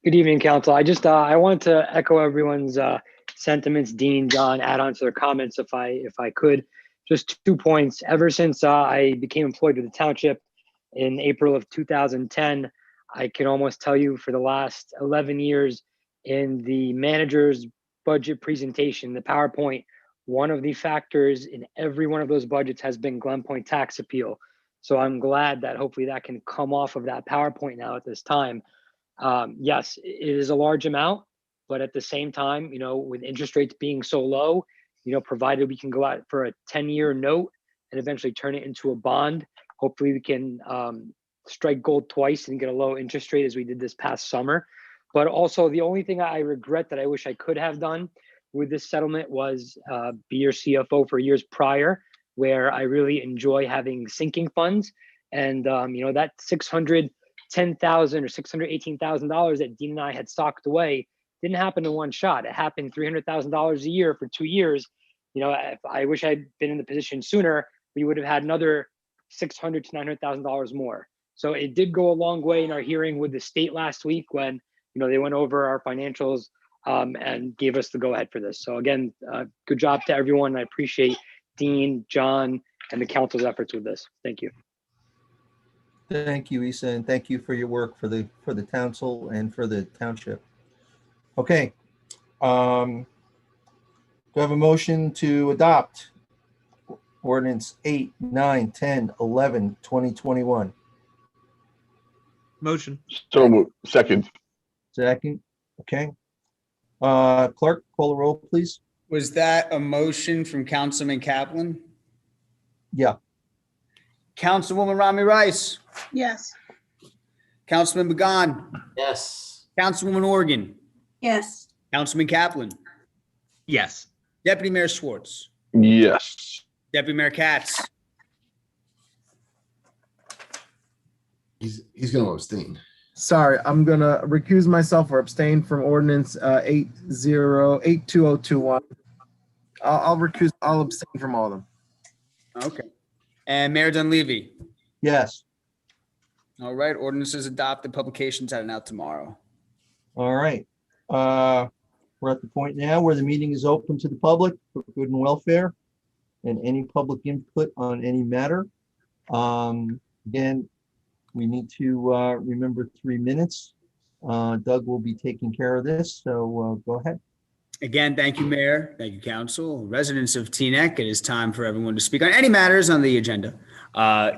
Speaker 14: Good evening, Council. I wanted to echo everyone's sentiments. Dean, John, add on to their comments if I could. Just 2 points. Ever since I became employed with the township in April of 2010, I can almost tell you for the last 11 years in the manager's budget presentation, the PowerPoint, one of the factors in every one of those budgets has been Glen Point tax appeal. So I'm glad that hopefully that can come off of that PowerPoint now at this time. Yes, it is a large amount, but at the same time, with interest rates being so low, provided we can go out for a 10-year note and eventually turn it into a bond, hopefully we can strike gold twice and get a low interest rate as we did this past summer. But also the only thing I regret that I wish I could have done with this settlement was be your CFO for years prior, where I really enjoy having sinking funds. And, that $610,000 or $618,000 that Dean and I had socked away didn't happen in one shot. It happened $300,000 a year for 2 years. If I wish I'd been in the position sooner, we would have had another $600,000 to $900,000 more. So it did go a long way in our hearing with the state last week when, they went over our financials and gave us the go ahead for this. So again, good job to everyone. I appreciate Dean, John, and the council's efforts with this. Thank you.
Speaker 3: Thank you, Isa, and thank you for your work for the council and for the township. Okay. Do I have a motion to adopt ordinance 8, 9, 10, 11, 2021?
Speaker 2: Motion.
Speaker 5: So moved. Second.
Speaker 3: Okay. Clerk, call the roll, please.
Speaker 1: Was that a motion from Councilman Kaplan?
Speaker 3: Yeah.
Speaker 1: Councilwoman Rami Rice,
Speaker 4: Yes.
Speaker 1: Councilman Bagan,
Speaker 10: Yes.
Speaker 1: Councilwoman Organ,
Speaker 8: Yes.
Speaker 1: Councilman Kaplan,
Speaker 2: Yes.
Speaker 1: Deputy Mayor Schwartz,
Speaker 5: Yes.
Speaker 1: Deputy Mayor Katz,
Speaker 11: He's going to abstain.
Speaker 9: Sorry, I'm gonna recuse myself or abstain from ordinance 82021. I'll abstain from all of them.
Speaker 1: okay. And Mayor Dunleavy.
Speaker 3: Yes.
Speaker 1: All right, ordinance is adopted, publications out and out tomorrow.
Speaker 3: All right. We're at the point now where the meeting is open to the public for good and welfare and any public input on any matter. Again, we need to remember 3 minutes. Doug will be taking care of this, so go ahead.
Speaker 1: Again, thank you, Mayor. Thank you, Council. Residents of Teaneck, it is time for everyone to speak on any matters on the agenda.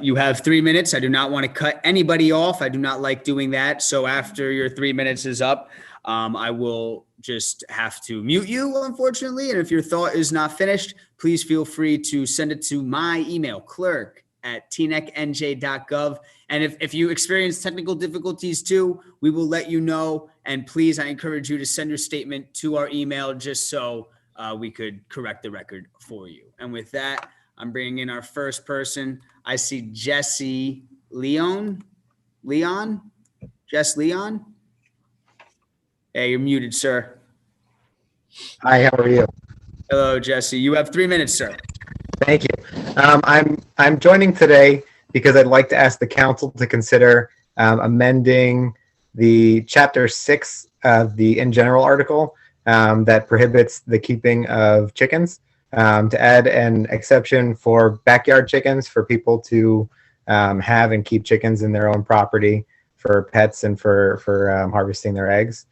Speaker 1: You have 3 minutes. I do not want to cut anybody off. I do not like doing that. So after your 3 minutes is up, I will just have to mute you, unfortunately. And if your thought is not finished, please feel free to send it to my email, clerk@tnecknj.gov. And if you experience technical difficulties too, we will let you know. And please, I encourage you to send your statement to our email just so we could correct the record for you. And with that, I'm bringing in our first person. I see Jesse Leon? Jess Leon? Hey, you're muted, sir.
Speaker 15: Hi, how are you?
Speaker 1: Hello, Jesse. You have 3 minutes, sir.
Speaker 15: Thank you. I'm joining today because I'd like to ask the council to consider amending the chapter 6 of the in general article that prohibits the keeping of chickens, to add an exception for backyard chickens for people to have and keep chickens in their own property for pets and for harvesting their eggs.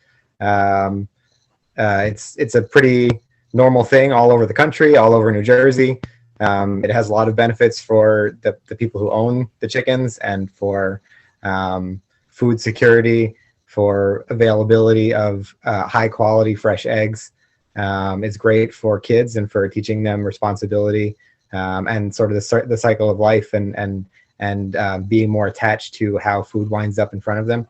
Speaker 15: It's a pretty normal thing all over the country, all over New Jersey. It has a lot of benefits for the people who own the chickens and for food security, for availability of high quality fresh eggs. It's great for kids and for teaching them responsibility and sort of the cycle of life and being more attached to how food winds up in front of them.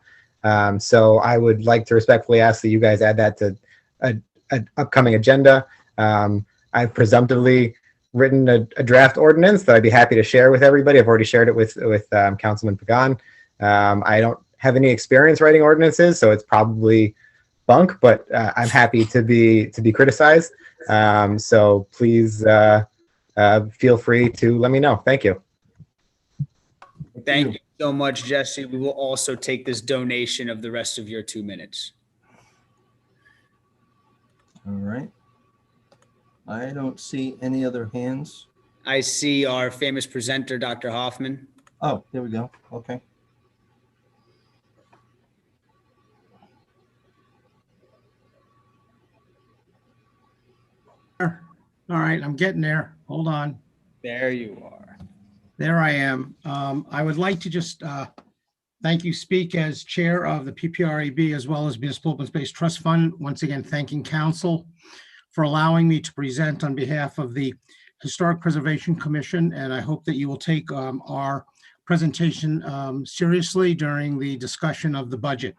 Speaker 15: So I would like to respectfully ask that you guys add that to an upcoming agenda. I've presumptively written a draft ordinance that I'd be happy to share with everybody. I've already shared it with Councilman Pagan. I don't have any experience writing ordinances, so it's probably bunk, but I'm happy to be criticized. So please feel free to let me know. Thank you.
Speaker 1: Thank you so much, Jesse. We will also take this donation of the rest of your 2 minutes.
Speaker 3: All right. I don't see any other hands.
Speaker 1: I see our famous presenter, Dr. Hoffman.
Speaker 3: Oh, there we go. Okay.
Speaker 7: All right, I'm getting there. Hold on.
Speaker 1: There you are.
Speaker 7: There I am. I would like to just thank you, speak as chair of the PPRAB as well as Municipal Open Space Trust Fund. Once again, thanking council for allowing me to present on behalf of the Historic Preservation Commission. And I hope that you will take our presentation seriously during the discussion of the budget.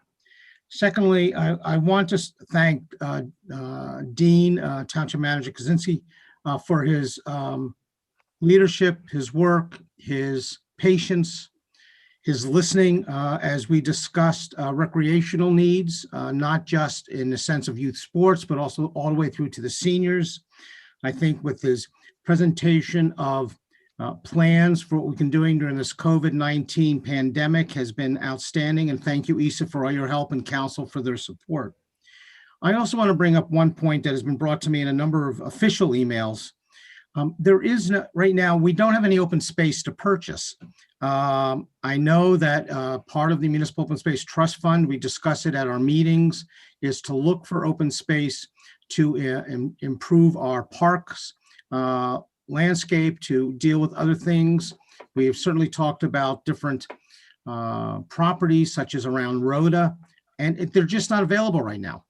Speaker 7: Secondly, I want to thank Dean, Township Manager Kaczynski, for his leadership, his work, his patience, his listening as we discussed recreational needs, not just in the sense of youth sports, but also all the way through to the seniors. I think with his presentation of plans for what we've been doing during this COVID-19 pandemic has been outstanding. And thank you, Isa, for all your help and council for their support. I also want to bring up one point that has been brought to me in a number of official emails. There is no, right now, we don't have any open space to purchase. I know that part of the Municipal Open Space Trust Fund, we discuss it at our meetings, is to look for open space to improve our parks, landscape, to deal with other things. We have certainly talked about different properties such as around Rhoda, and they're just not available right now.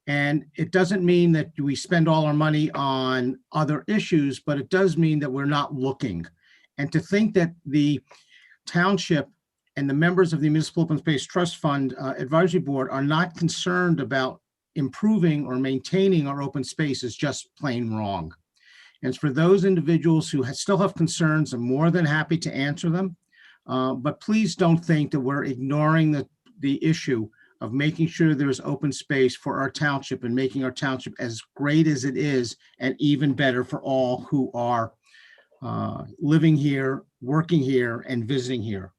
Speaker 7: And it doesn't mean that we spend all our money on other issues, but it does mean that we're not looking. And to think that the township and the members of the Municipal Open Space Trust Fund Advisory Board are not concerned about improving or maintaining our open space is just plain wrong. And for those individuals who still have concerns, I'm more than happy to answer them. But please don't think that we're ignoring the issue of making sure there's open space for our township and making our township as great as it is and even better for all who are living here, working here, and visiting here.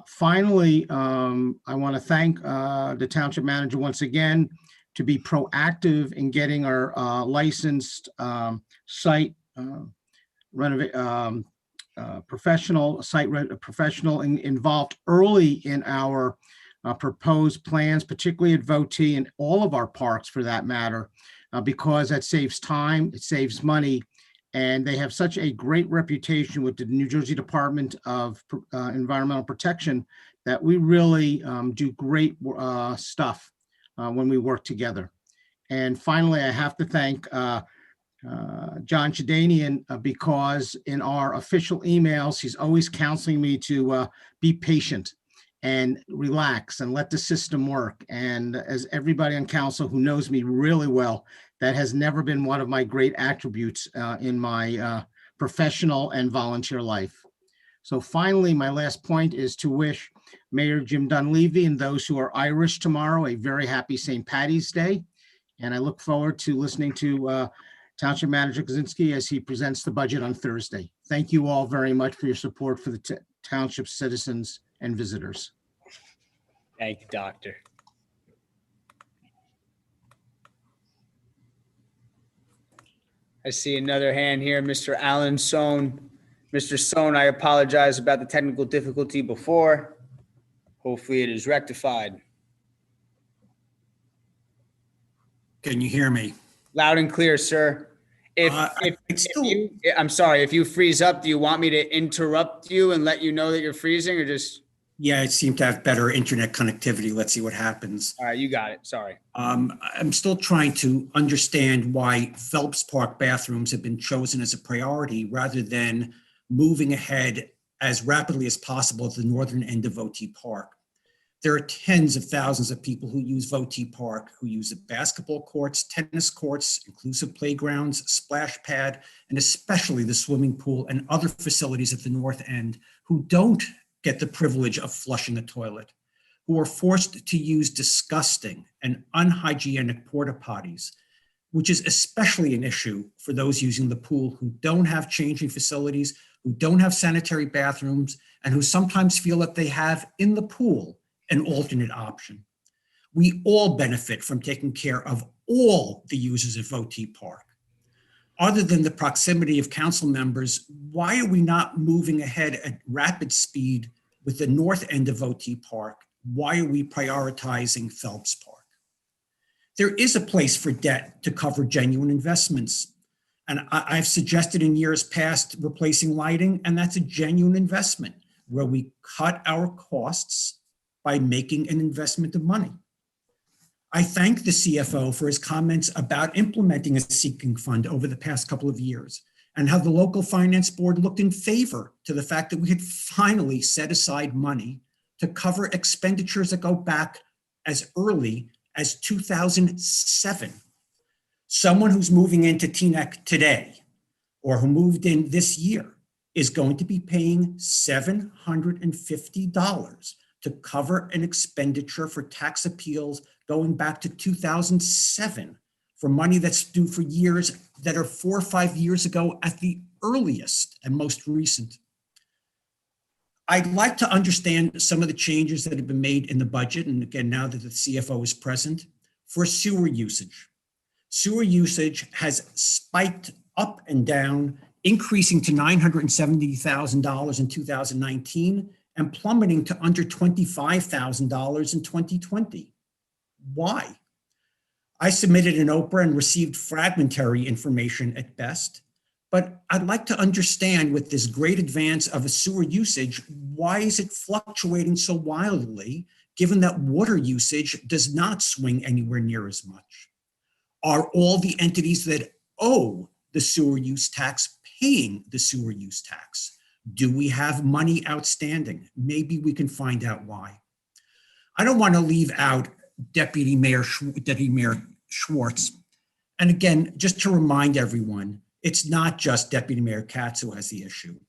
Speaker 7: Finally, I want to thank the township manager once again to be proactive in getting our licensed site professional involved early in our proposed plans, particularly at Votey and all of our parks for that matter, because that saves time, it saves money, and they have such a great reputation with the New Jersey Department of Environmental Protection that we really do great stuff when we work together. And finally, I have to thank John Chedanian because in our official emails, he's always counseling me to be patient and relax and let the system work. And as everybody on council who knows me really well, that has never been one of my great attributes in my professional and volunteer life. So finally, my last point is to wish Mayor Jim Dunleavy and those who are Irish tomorrow a very happy St. Paddy's Day. And I look forward to listening to Township Manager Kaczynski as he presents the budget on Thursday. Thank you all very much for your support for the township citizens and visitors.
Speaker 1: Thank you, Doctor. I see another hand here, Mr. Alan Sohn. Mr. Sohn, I apologize about the technical difficulty before. Hopefully it is rectified.
Speaker 13: Can you hear me?
Speaker 1: Loud and clear, sir. I'm sorry, if you freeze up, do you want me to interrupt you and let you know that you're freezing or just?
Speaker 13: Yeah, it seemed to have better internet connectivity. Let's see what happens.
Speaker 1: All right, you got it. Sorry.
Speaker 13: I'm still trying to understand why Phelps Park bathrooms have been chosen as a priority rather than moving ahead as rapidly as possible at the northern end of Votey Park. There are tens of thousands of people who use Votey Park, who use the basketball courts, tennis courts, inclusive playgrounds, splash pad, and especially the swimming pool and other facilities at the north end who don't get the privilege of flushing a toilet, who are forced to use disgusting and unhygienic porta potties, which is especially an issue for those using the pool who don't have changing facilities, who don't have sanitary bathrooms, and who sometimes feel that they have in the pool an alternate option. We all benefit from taking care of all the users of Votey Park. Other than the proximity of council members, why are we not moving ahead at rapid speed with the north end of Votey Park? Why are we prioritizing Phelps Park? There is a place for debt to cover genuine investments. And I've suggested in years past replacing lighting, and that's a genuine investment where we cut our costs by making an investment of money. I thank the CFO for his comments about implementing a sinking fund over the past couple of years and how the local finance board looked in favor to the fact that we had finally set aside money to cover expenditures that go back as early as 2007. Someone who's moving into Teaneck today or who moved in this year is going to be paying $750 to cover an expenditure for tax appeals going back to 2007 for money that's due for years that are 4 or 5 years ago at the earliest and most recent. I'd like to understand some of the changes that have been made in the budget, and again, now that the CFO is present, for sewer usage. Sewer usage has spiked up and down, increasing to $970,000 in 2019 and plummeting to under $25,000 in 2020. Why? I submitted an OPRA and received fragmentary information at best, but I'd like to understand with this great advance of a sewer usage, why is it fluctuating so wildly, given that water usage does not swing anywhere near as much? Are all the entities that owe the sewer use tax paying the sewer use tax? Do we have money outstanding? Maybe we can find out why. I don't want to leave out Deputy Mayor Schwartz. And again, just to remind everyone, it's not just Deputy Mayor Katz who has the issue.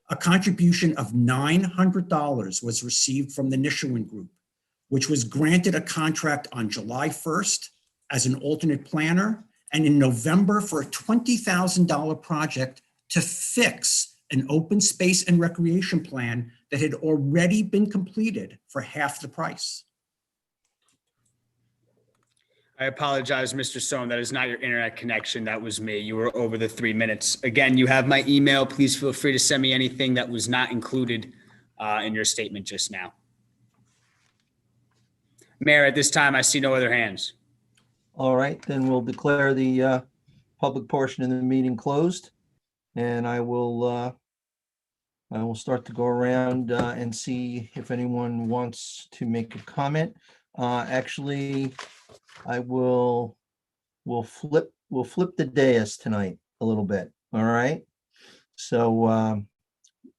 Speaker 13: A contribution of $900 was received from the Nishawin Group, which was granted a contract on July 1st as an alternate planner, and in November for a $20,000 project to fix an open space and recreation plan that had already been completed for half the price.
Speaker 1: I apologize, Mr. Sohn. That is not your internet connection. That was me. You were over the 3 minutes. Again, you have my email. Please feel free to send me anything that was not included in your statement just now. Mayor, at this time, I see no other hands.
Speaker 3: All right, then we'll declare the public portion of the meeting closed. And I will start to go around and see if anyone wants to make a comment. Actually, we'll flip the dais tonight a little bit. All right. So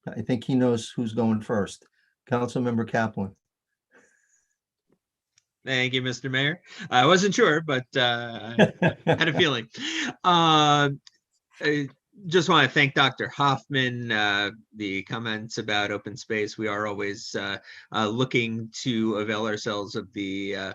Speaker 3: I think he knows who's going first. Councilmember Kaplan.
Speaker 2: Thank you, Mr. Mayor. I wasn't sure, but I had a feeling. I just want to thank Dr. Hoffman. The comments about open space, we are always looking to avail ourselves of the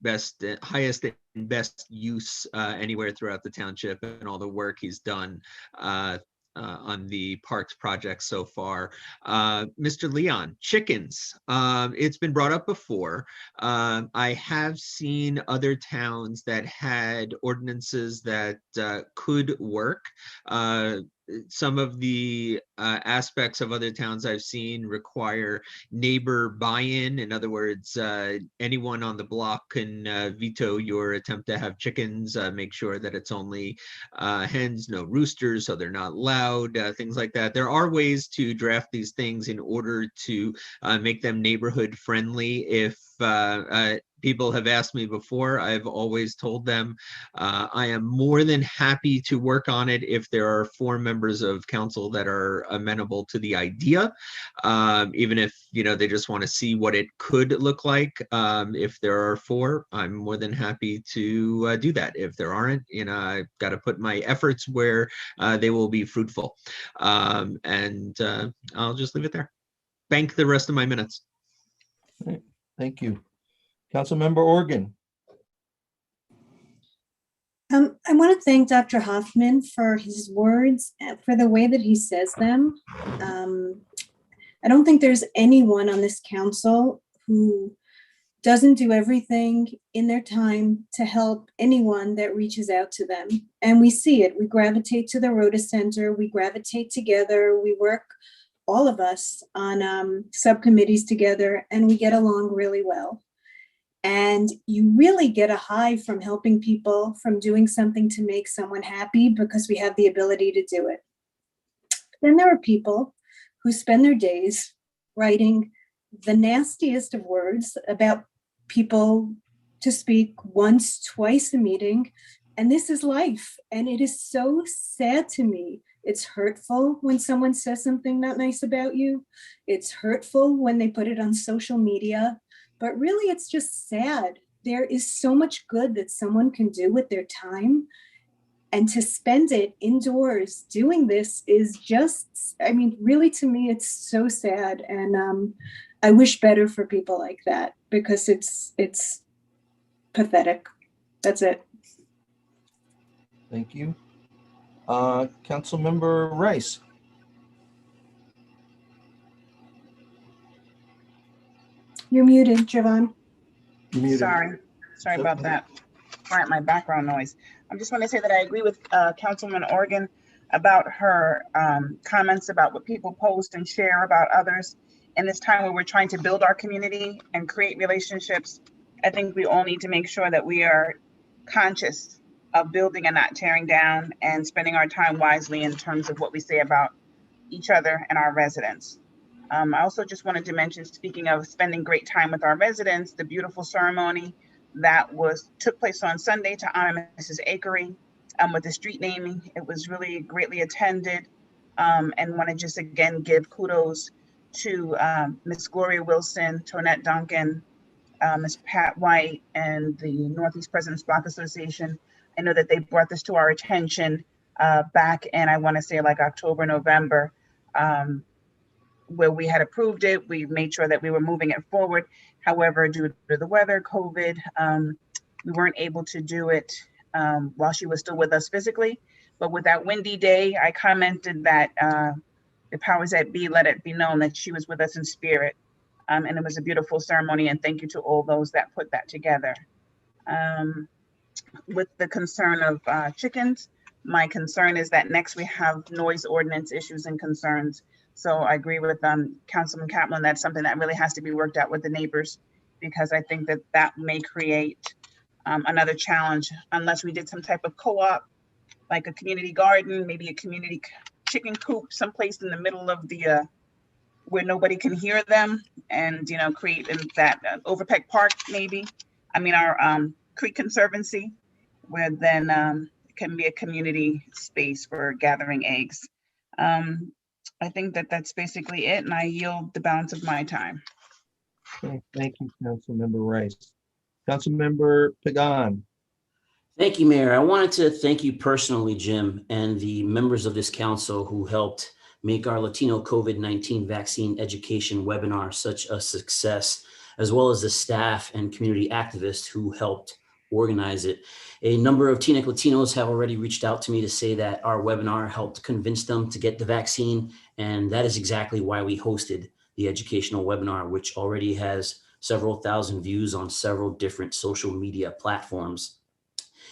Speaker 2: best, highest best use anywhere throughout the township, and all the work he's done on the parks project so far. Mr. Leon, chickens. It's been brought up before. I have seen other towns that had ordinances that could work. Some of the aspects of other towns I've seen require neighbor buy-in. In other words, anyone on the block can veto your attempt to have chickens, make sure that it's only hens, no roosters, so they're not loud, things like that. There are ways to draft these things in order to make them neighborhood friendly. If people have asked me before, I've always told them I am more than happy to work on it if there are 4 members of council that are amenable to the idea, even if they just want to see what it could look like. If there are 4, I'm more than happy to do that. If there aren't, I've got to put my efforts where they will be fruitful, and I'll just leave it there. Bank the rest of my minutes.
Speaker 3: Thank you. Councilmember Organ.
Speaker 8: I want to thank Dr. Hoffman for his words, for the way that he says them. I don't think there's anyone on this council who doesn't do everything in their time to help anyone that reaches out to them. And we see it. We gravitate to the Rhoda Center. We gravitate together. We work, all of us, on subcommittees together, and we get along really well. And you really get a high from helping people, from doing something to make someone happy, because we have the ability to do it. Then there are people who spend their days writing the nastiest of words about people to speak once, twice a meeting. And this is life. And it is so sad to me. It's hurtful when someone says something not nice about you. It's hurtful when they put it on social media. But really, it's just sad. There is so much good that someone can do with their time. And to spend it indoors doing this is just, really, to me, it's so sad. And I wish better for people like that, because it's pathetic. That's it.
Speaker 3: Thank you. Councilmember Rice.
Speaker 8: You're muted, Javon.
Speaker 3: Muted.
Speaker 4: Sorry about that. All right, my background noise. I just want to say that I agree with Councilman Organ about her comments about what people post and share about others. In this time where we're trying to build our community and create relationships, I think we all need to make sure that we are conscious of building and not tearing down, and spending our time wisely in terms of what we say about each other and our residents. I also just wanted to mention, speaking of spending great time with our residents, the beautiful ceremony that took place on Sunday to honor Mrs. Akery with the street naming. It was really greatly attended, and want to just again give kudos to Miss Gloria Wilson, Tonette Duncan, Miss Pat White, and the Northeast President's Block Association. I know that they brought this to our attention back in, I want to say, like October, November, where we had approved it. We made sure that we were moving it forward. However, due to the weather, COVID, we weren't able to do it while she was still with us physically. But with that windy day, I commented that the powers that be let it be known that she was with us in spirit. And it was a beautiful ceremony, and thank you to all those that put that together. With the concern of chickens, my concern is that next we have noise ordinance issues and concerns. So I agree with Councilman Kaplan. That's something that really has to be worked out with the neighbors, because I think that may create another challenge unless we did some type of co-op, like a community garden, maybe a community chicken coop someplace in the middle of the where nobody can hear them, and create in that Overpeck Park, maybe. Our Creek Conservancy, where then it can be a community space for gathering eggs. I think that's basically it, and I yield the balance of my time.
Speaker 3: Okay, thank you, Councilmember Rice. Councilmember Pagan.
Speaker 10: Thank you, Mayor. I wanted to thank you personally, Jim, and the members of this council who helped make our Latino COVID-19 vaccine education webinar such a success, as well as the staff and community activists who helped organize it. A number of Teaneck Latinos have already reached out to me to say that our webinar helped convince them to get the vaccine. And that is exactly why we hosted the educational webinar, which already has several thousand views on several different social media platforms.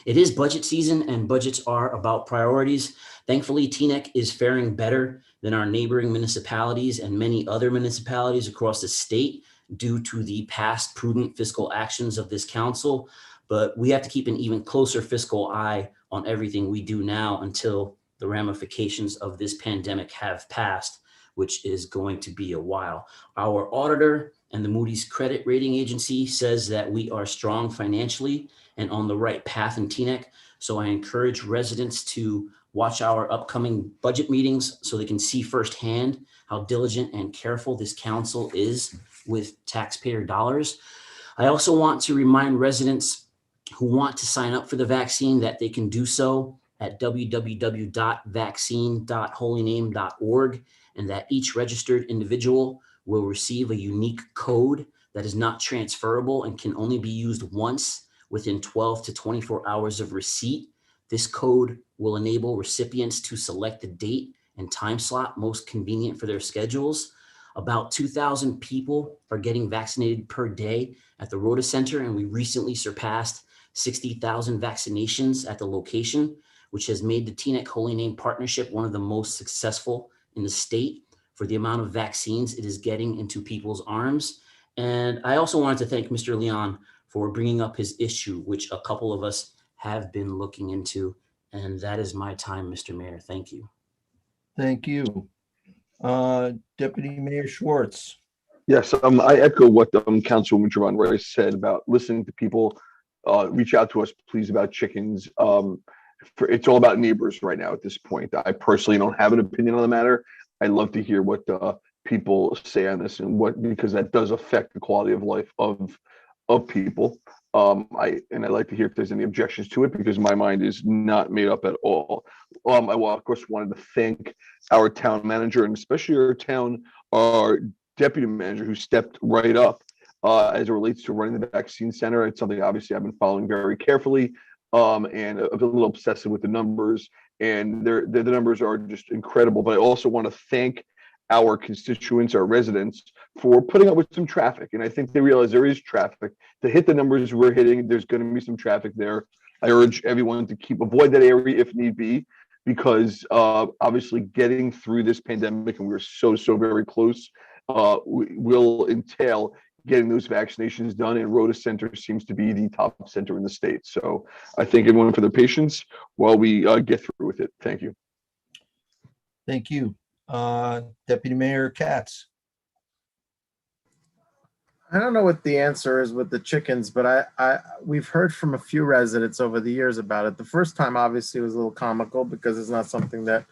Speaker 10: It is budget season, and budgets are about priorities. Thankfully, Teaneck is faring better than our neighboring municipalities and many other municipalities across the state due to the past prudent fiscal actions of this council. But we have to keep an even closer fiscal eye on everything we do now until the ramifications of this pandemic have passed, which is going to be a while. Our auditor and the Moody's credit rating agency says that we are strong financially and on the right path in Teaneck. So I encourage residents to watch our upcoming budget meetings so they can see firsthand how diligent and careful this council is with taxpayer dollars. I also want to remind residents who want to sign up for the vaccine that they can do so at www.vaccine.holyname.org, and that each registered individual will receive a unique code that is not transferable and can only be used once within 12 to 24 hours of receipt. This code will enable recipients to select the date and time slot most convenient for their schedules. About 2,000 people are getting vaccinated per day at the Rhoda Center, and we recently surpassed 60,000 vaccinations at the location, which has made the Teaneck Holy Name Partnership one of the most successful in the state for the amount of vaccines it is getting into people's arms. And I also wanted to thank Mr. Leon for bringing up his issue, which a couple of us have been looking into. And that is my time, Mr. Mayor. Thank you.
Speaker 3: Thank you. Deputy Mayor Schwartz.
Speaker 5: Yes, I echo what Councilwoman Javon Rice said about listening to people. Reach out to us, please, about chickens. It's all about neighbors right now at this point. I personally don't have an opinion on the matter. I'd love to hear what people say on this, and because that does affect the quality of life of people. I'd like to hear if there's any objections to it, because my mind is not made up at all. I of course wanted to thank our town manager, and especially our deputy manager, who stepped right up as it relates to running the vaccine center. It's something obviously I've been following very carefully, and a little obsessive with the numbers, and the numbers are just incredible. But I also want to thank our constituents, our residents, for putting up with some traffic. And I think they realize there is traffic. To hit the numbers we're hitting, there's going to be some traffic there. I urge everyone to avoid that area if need be, because obviously getting through this pandemic, and we're so very close, will entail getting those vaccinations done. And Rhoda Center seems to be the top center in the state. So I thank everyone for their patience while we get through with it. Thank you.
Speaker 3: Thank you. Deputy Mayor Katz.
Speaker 9: I don't know what the answer is with the chickens, but we've heard from a few residents over the years about it. The first time obviously was a little comical because it's not something that,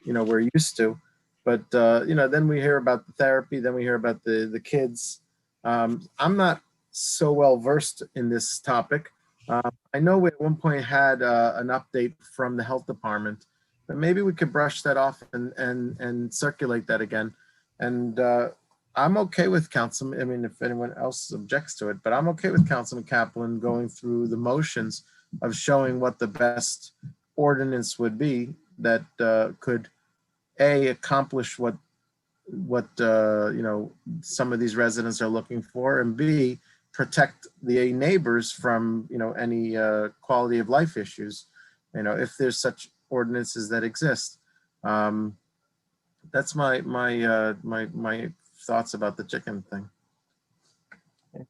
Speaker 9: we're used to. But, then we hear about the therapy, then we hear about the kids. I'm not so well versed in this topic. I know we at one point had an update from the health department, but maybe we could brush that off and circulate that again. And I'm okay with Councilman, if anyone else objects to it, but I'm okay with Councilman Kaplan going through the motions of showing what the best ordinance would be that could accomplish what some of these residents are looking for, and B, protect the neighbors from any quality of life issues, if there's such ordinances that exist. That's my thoughts about the chicken thing.
Speaker 3: Okay.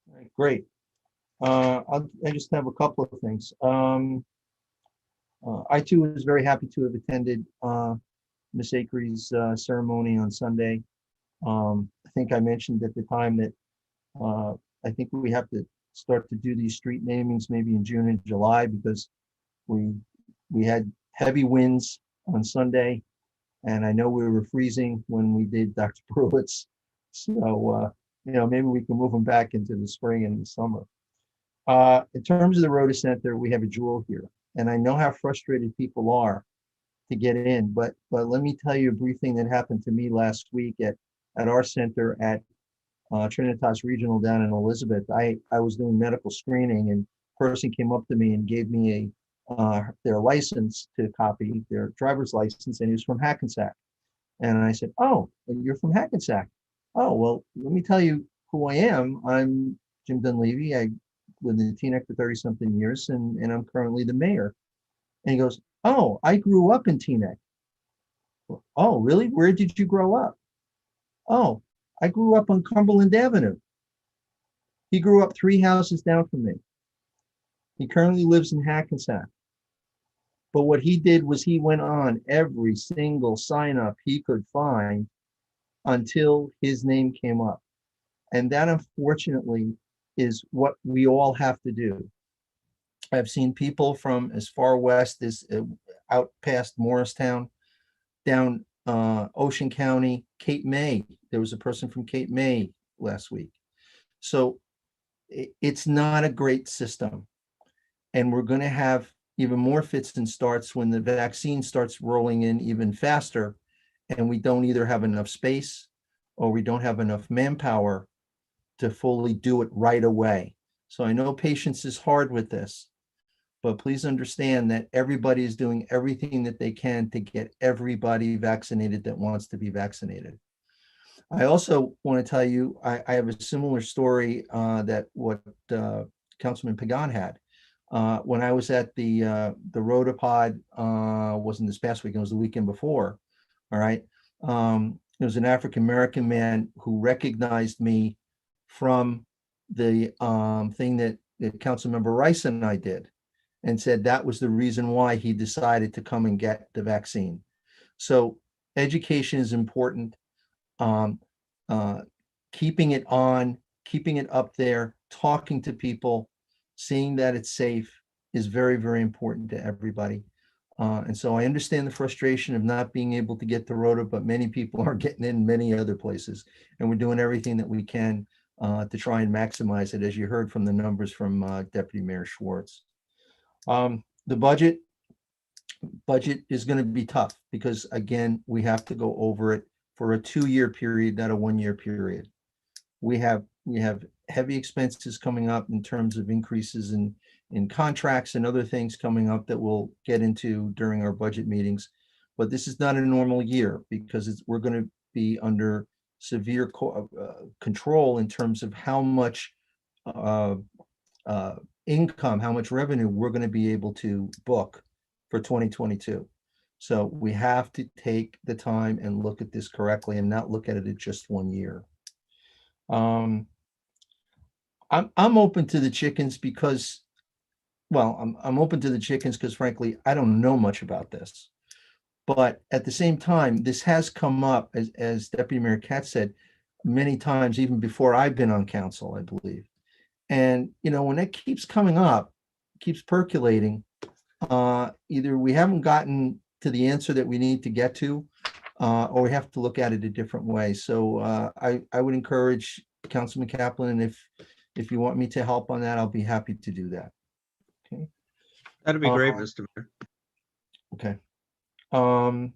Speaker 3: All right, great. I just have a couple of things. I too was very happy to have attended Miss Akery's ceremony on Sunday. I think I mentioned at the time that I think we have to start to do these street namings maybe in June and July, because we had heavy winds on Sunday, and I know we were freezing when we did Dr. Pruitt's. So, maybe we can move them back into the spring and the summer. In terms of the Rhoda Center, we have a jewel here, and I know how frustrated people are to get in, but let me tell you a brief thing that happened to me last week at our center at Trinitas Regional down in Elizabeth. I was doing medical screening, and person came up to me and gave me their license to copy, their driver's license, and he was from Hackensack. And I said, "Oh, you're from Hackensack. Oh, well, let me tell you who I am. I'm Jim Dunleavy. I lived in Teaneck for 30-something years, and I'm currently the mayor." And he goes, "Oh, I grew up in Teaneck." "Oh, really? Where did you grow up?" "Oh, I grew up on Cumberland Avenue." He grew up 3 houses down from me. He currently lives in Hackensack. But what he did was he went on every single sign up he could find until his name came up. And that, unfortunately, is what we all have to do. I've seen people from as far west as out past Morristown, down Ocean County, Cape May. There was a person from Cape May last week. So it's not a great system. And we're going to have even more fits and starts when the vaccine starts rolling in even faster, and we don't either have enough space or we don't have enough manpower to fully do it right away. So I know patience is hard with this, but please understand that everybody is doing everything that they can to get everybody vaccinated that wants to be vaccinated. I also want to tell you, I have a similar story that what Councilman Pagan had. When I was at the Rotopod, wasn't this past weekend, it was the weekend before. All right. There was an African-American man who recognized me from the thing that Councilmember Rice and I did, and said that was the reason why he decided to come and get the vaccine. So education is important. Keeping it on, keeping it up there, talking to people, seeing that it's safe is very, very important to everybody. And so I understand the frustration of not being able to get to Rota, but many people are getting in many other places. And we're doing everything that we can to try and maximize it, as you heard from the numbers from Deputy Mayor Schwartz. The budget is going to be tough because, again, we have to go over it for a 2-year period, not a 1-year period. We have heavy expenses coming up in terms of increases in contracts and other things coming up that we'll get into during our budget meetings. But this is not a normal year because we're going to be under severe control in terms of how much income, how much revenue we're going to be able to book for 2022. So we have to take the time and look at this correctly and not look at it at just 1 year. I'm open to the chickens because, well, I'm open to the chickens because frankly, I don't know much about this. But at the same time, this has come up, as Deputy Mayor Katz said, many times, even before I've been on council, I believe. And, you know, when it keeps coming up, keeps percolating, either we haven't gotten to the answer that we need to get to, or we have to look at it a different way. So I would encourage Councilman Kaplan, and if you want me to help on that, I'll be happy to do that. Okay.
Speaker 2: That'd be great, Mr. Mayor.
Speaker 3: Okay. I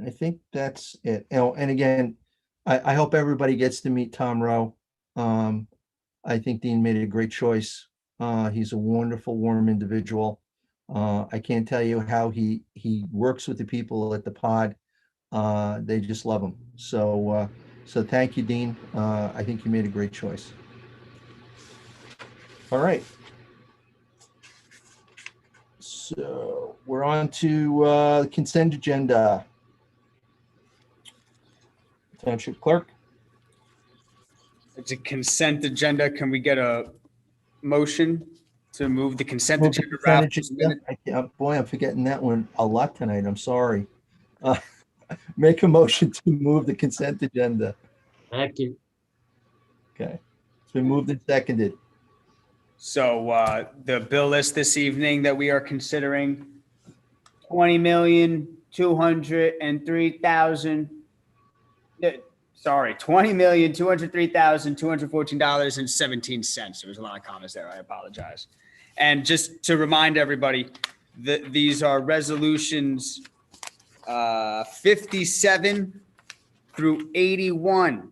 Speaker 3: think that's it. And again, I hope everybody gets to meet Tom Rowe. I think Dean made a great choice. He's a wonderful, warm individual. I can't tell you how he works with the people at the pod. They just love him. So thank you, Dean. I think you made a great choice. All right. So we're on to consent agenda. Township Clerk.
Speaker 1: It's a consent agenda. Can we get a motion to move the consent agenda?
Speaker 3: Boy, I'm forgetting that one a lot tonight. I'm sorry. Make a motion to move the consent agenda.
Speaker 10: Second.
Speaker 3: Okay. It's been moved and seconded.
Speaker 1: So the bill list this evening that we are considering, $20,203,214.17. There was a lot of commas there. I apologize. And just to remind everybody that these are resolutions 57 through 81.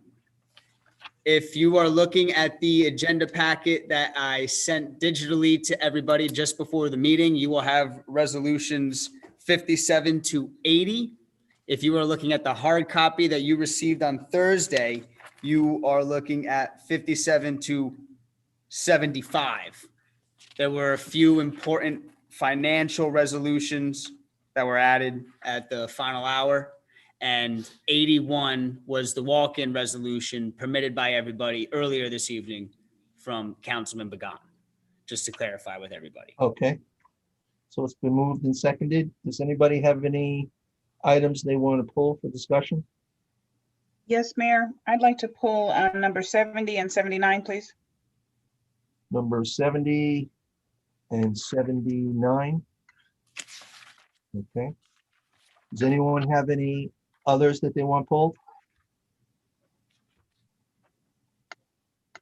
Speaker 1: If you are looking at the agenda packet that I sent digitally to everybody just before the meeting, you will have resolutions 57 to 80. If you are looking at the hard copy that you received on Thursday, you are looking at 57 to 75. There were a few important financial resolutions that were added at the final hour. And 81 was the walk-in resolution permitted by everybody earlier this evening from Councilman Began, just to clarify with everybody.
Speaker 3: Okay. So it's been moved and seconded. Does anybody have any items they want to pull for discussion?
Speaker 4: Yes, Mayor, I'd like to pull number 70 and 79, please.
Speaker 3: Number 70 and 79. Okay. Does anyone have any others that they want pulled?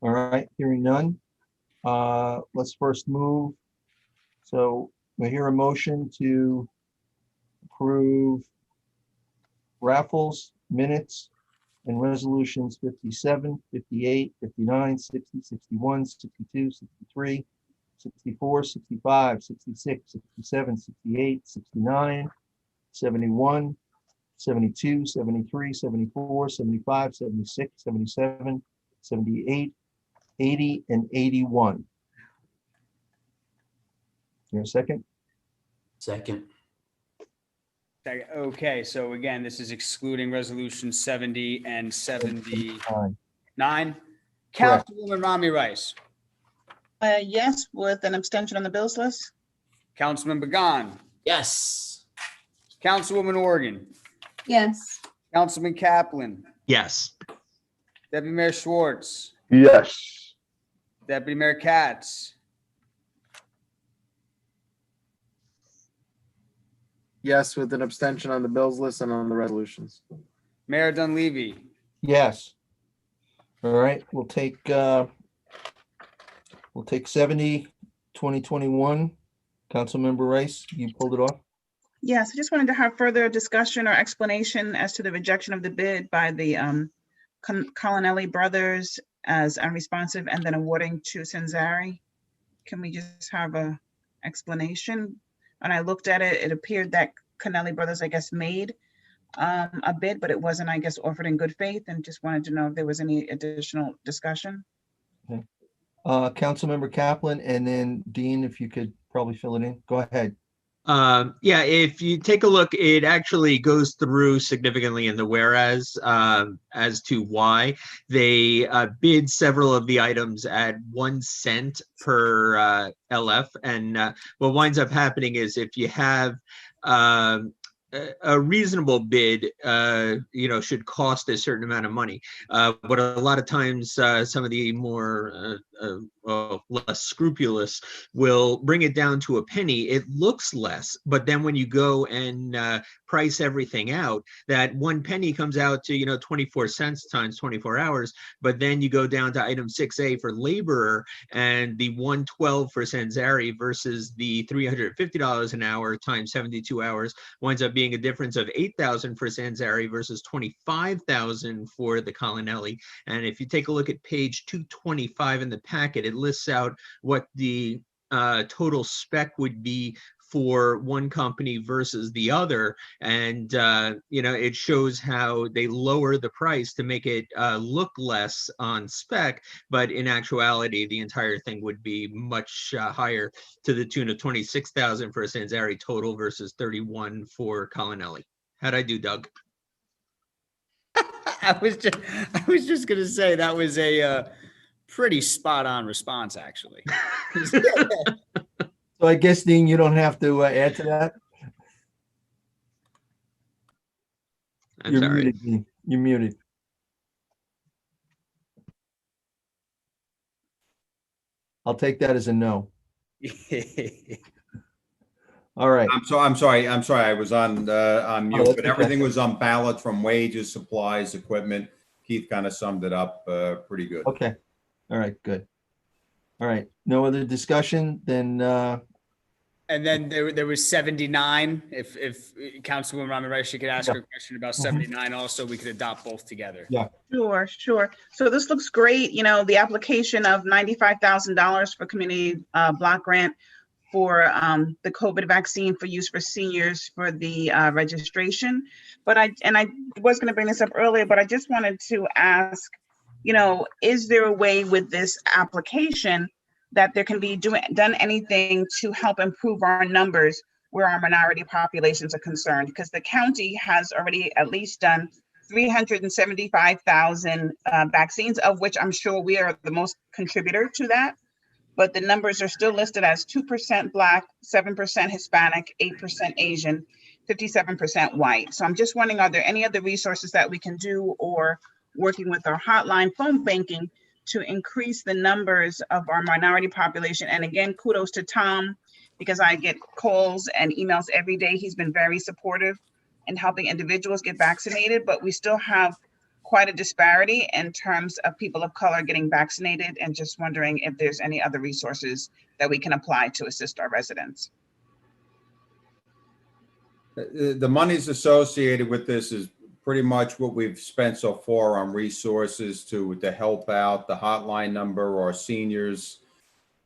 Speaker 3: All right, hearing none. Let's first move. So we hear a motion to approve raffles, minutes, and resolutions 57, 58, 59, 60, 61, 62, 63, 64, 65, 66, 67, 68, 69, 71, 72, 73, 74, 75, 76, 77, 78, 80, and 81. Here a second.
Speaker 10: Second.
Speaker 1: Okay, so again, this is excluding resolution 70 and 79.
Speaker 3: Correct.
Speaker 1: Councilwoman Rami Rice,
Speaker 4: Yes, with an abstention on the bills list.
Speaker 1: Councilman Began,
Speaker 10: Yes.
Speaker 1: Councilwoman Organ,
Speaker 8: Yes.
Speaker 1: Councilman Kaplan,
Speaker 2: Yes.
Speaker 1: Deputy Mayor Schwartz,
Speaker 5: Yes.
Speaker 1: Deputy Mayor Katz,
Speaker 9: Yes, with an abstention on the bills list and on the resolutions.
Speaker 1: Mayor Dunleavy,
Speaker 3: Yes. All right, we'll take 70, 2021. Councilmember Rice, you pulled it off?
Speaker 4: Yes, I just wanted to have further discussion or explanation as to the rejection of the bid by the Colonelli Brothers as unresponsive and then awarding to Sanzari. Can we just have a explanation? When I looked at it, it appeared that Colonelli Brothers, I guess, made a bid, but it wasn't, I guess, offered in good faith, and just wanted to know if there was any additional discussion.
Speaker 3: Councilmember Kaplan, and then Dean, if you could probably fill it in. Go ahead.
Speaker 2: Yeah, if you take a look, it actually goes through significantly in the whereas as to why they bid several of the items at 1 cent per LF. And what winds up happening is if you have a reasonable bid, should cost a certain amount of money. But a lot of times, some of the more less scrupulous will bring it down to a penny. It looks less, but then when you go and price everything out, that 1 penny comes out to 24 cents times 24 hours. But then you go down to item 6A for laborer, and the 112 for Sanzari versus the $350 an hour times 72 hours winds up being a difference of $8,000 for Sanzari versus $25,000 for the Colonelli. And if you take a look at page 225 in the packet, it lists out what the total spec would be for one company versus the other. And, it shows how they lower the price to make it look less on spec, but in actuality, the entire thing would be much higher, to the tune of $26,000 for a Sanzari total versus $31,000 for Colonelli. How'd I do, Doug?
Speaker 1: I was just gonna say that was a pretty spot on response, actually.
Speaker 3: So I guess, Dean, you don't have to add to that.
Speaker 2: I'm
Speaker 3: You're
Speaker 2: sorry.
Speaker 3: muted, Dean. You're muted. I'll take that as a no. All right.
Speaker 12: I'm sorry. I was on
Speaker 3: that's
Speaker 12: mute, but
Speaker 3: okay.
Speaker 12: everything was on ballot from wages, supplies, equipment. Keith kind of summed it up pretty good.
Speaker 3: Okay. All right, good. All right. No other discussion, then
Speaker 1: And then there was 79. If Councilwoman Rami Rice, she could ask her question about 79 also, we could adopt both together.
Speaker 3: Yeah.
Speaker 4: Sure, sure. So this looks great. You know, the application of $95,000 for community block grant for the COVID vaccine for use for seniors for the registration. But I was going to bring this up earlier, but I just wanted to ask, you know, is there a way with this application that there can be done anything to help improve our numbers where our minority populations are concerned? Because the county has already at least done 375,000 vaccines, of which I'm sure we are the most contributor to that. But the numbers are still listed as 2% Black, 7% Hispanic, 8% Asian, 57% white. So I'm just wondering, are there any other resources that we can do, or working with our hotline phone banking to increase the numbers of our minority population? And again, kudos to Tom, because I get calls and emails every day. He's been very supportive in helping individuals get vaccinated, but we still have quite a disparity in terms of people of color getting vaccinated, and just wondering if there's any other resources that we can apply to assist our residents.
Speaker 12: The monies associated with this is pretty much what we've spent so far on resources to help out the hotline number, or seniors,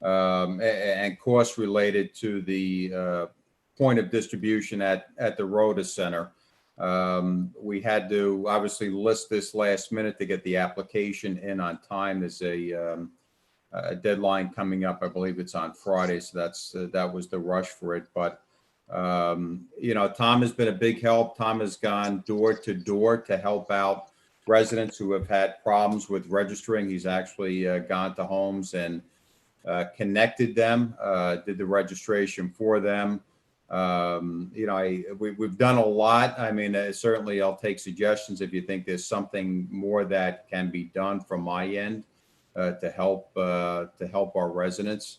Speaker 12: and costs related to the point of distribution at the Rhoda Center. We had to obviously list this last minute to get the application in on time. There's a deadline coming up. I believe it's on Friday, so that was the rush for it. But you know, Tom has been a big help. Tom has gone door to door to help out residents who have had problems with registering. He's actually gone to homes and connected them, did the registration for them. You know, we've done a lot. I mean, certainly I'll take suggestions if you think there's something more that can be done from my end to help our residents.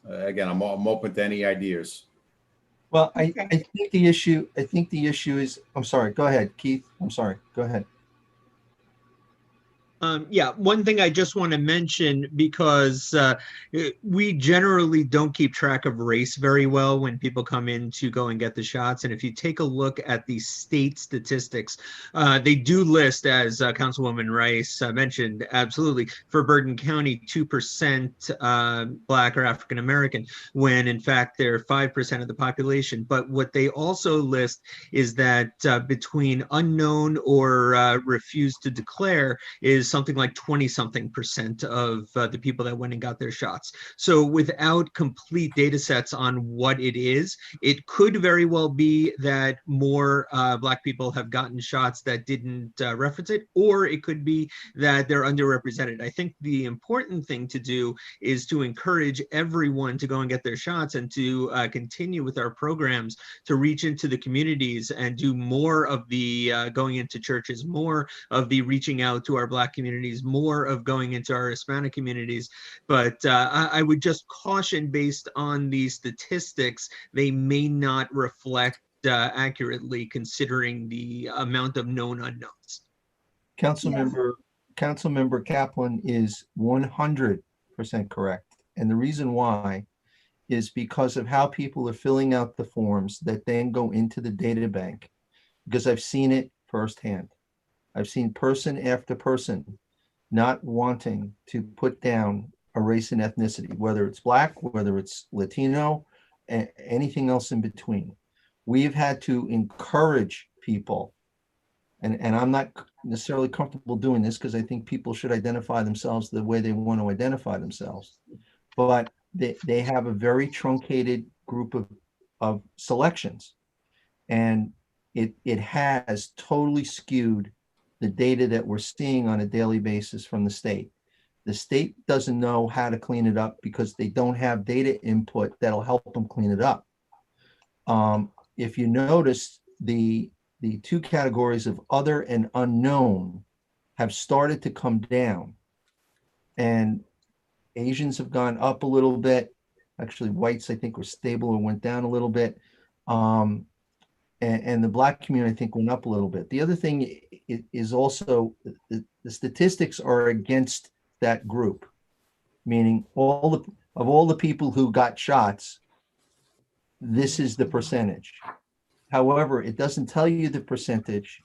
Speaker 12: Again, I'm open to any ideas.
Speaker 3: Well, I think the issue is, I'm sorry, go ahead, Keith. I'm sorry, go ahead.
Speaker 2: Yeah, one thing I just want to mention, because we generally don't keep track of race very well when people come in to go and get the shots. And if you take a look at the state statistics, they do list, as Councilwoman Rice mentioned, absolutely, for Bergen County, 2% Black or African American, when in fact they're 5% of the population. But what they also list is that between unknown or refused to declare is something like 20-something% of the people that went and got their shots. So without complete data sets on what it is, it could very well be that more Black people have gotten shots that didn't reference it, or it could be that they're underrepresented. I think the important thing to do is to encourage everyone to go and get their shots, and to continue with our programs to reach into the communities and do more of the going into churches, more of the reaching out to our Black communities, more of going into our Hispanic communities. But I would just caution, based on the statistics, they may not reflect accurately, considering the amount of known unknowns.
Speaker 3: Councilmember Kaplan is 100% correct. And the reason why is because of how people are filling out the forms that then go into the data bank, because I've seen it firsthand. I've seen person after person not wanting to put down a race and ethnicity, whether it's Black, whether it's Latino, anything else in between. We've had to encourage people, and I'm not necessarily comfortable doing this because I think people should identify themselves the way they want to identify themselves, but they have a very truncated group of selections, and it has totally skewed the data that we're seeing on a daily basis from the state. The state doesn't know how to clean it up because they don't have data input that'll help them clean it up. If you notice, the two categories of other and unknown have started to come down, and Asians have gone up a little bit. Actually, whites, I think, were stable or went down a little bit. And the Black community, I think, went up a little bit. The other thing is also the statistics are against that group, meaning of all the people who got shots, this is the percentage. However, it doesn't tell you the percentage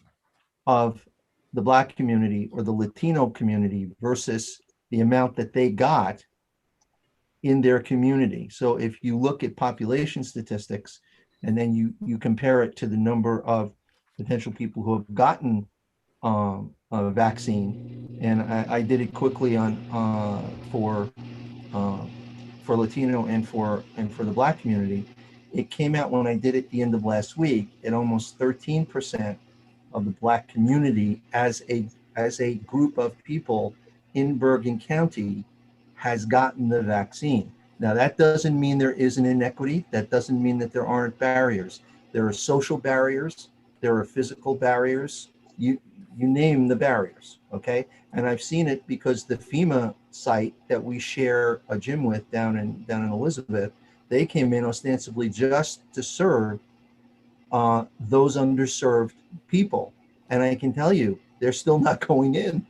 Speaker 3: of the Black community or the Latino community versus the amount that they got in their community. So if you look at population statistics and then you compare it to the number of potential people who have gotten a vaccine, and I did it quickly on for Latino and for the Black community. It came out when I did it the end of last week at almost 13% of the Black community as a group of people in Bergen County has gotten the vaccine. Now, that doesn't mean there is an inequity. That doesn't mean that there aren't barriers. There are social barriers. There are physical barriers. You name the barriers, okay? And I've seen it because the FEMA site that we share a gym with down in Elizabeth, they came in ostensibly just to serve those underserved people. And I can tell you, they're still not going in.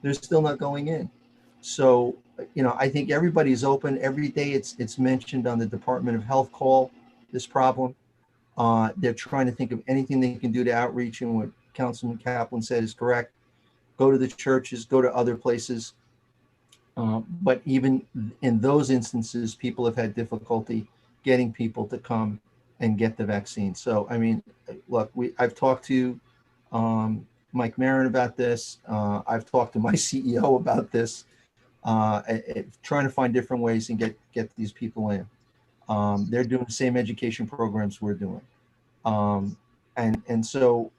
Speaker 3: They're still not going in. So, I think everybody's open. Every day it's mentioned on the Department of Health call, this problem. They're trying to think of anything they can do to outreach, and what Councilman Kaplan said is correct. Go to the churches, go to other places. But even in those instances, people have had difficulty getting people to come and get the vaccine. So, I mean, look, I've talked to Mike Marin about this. I've talked to my CEO about this, trying to find different ways and get these people in. They're doing the same education programs we're doing. And so,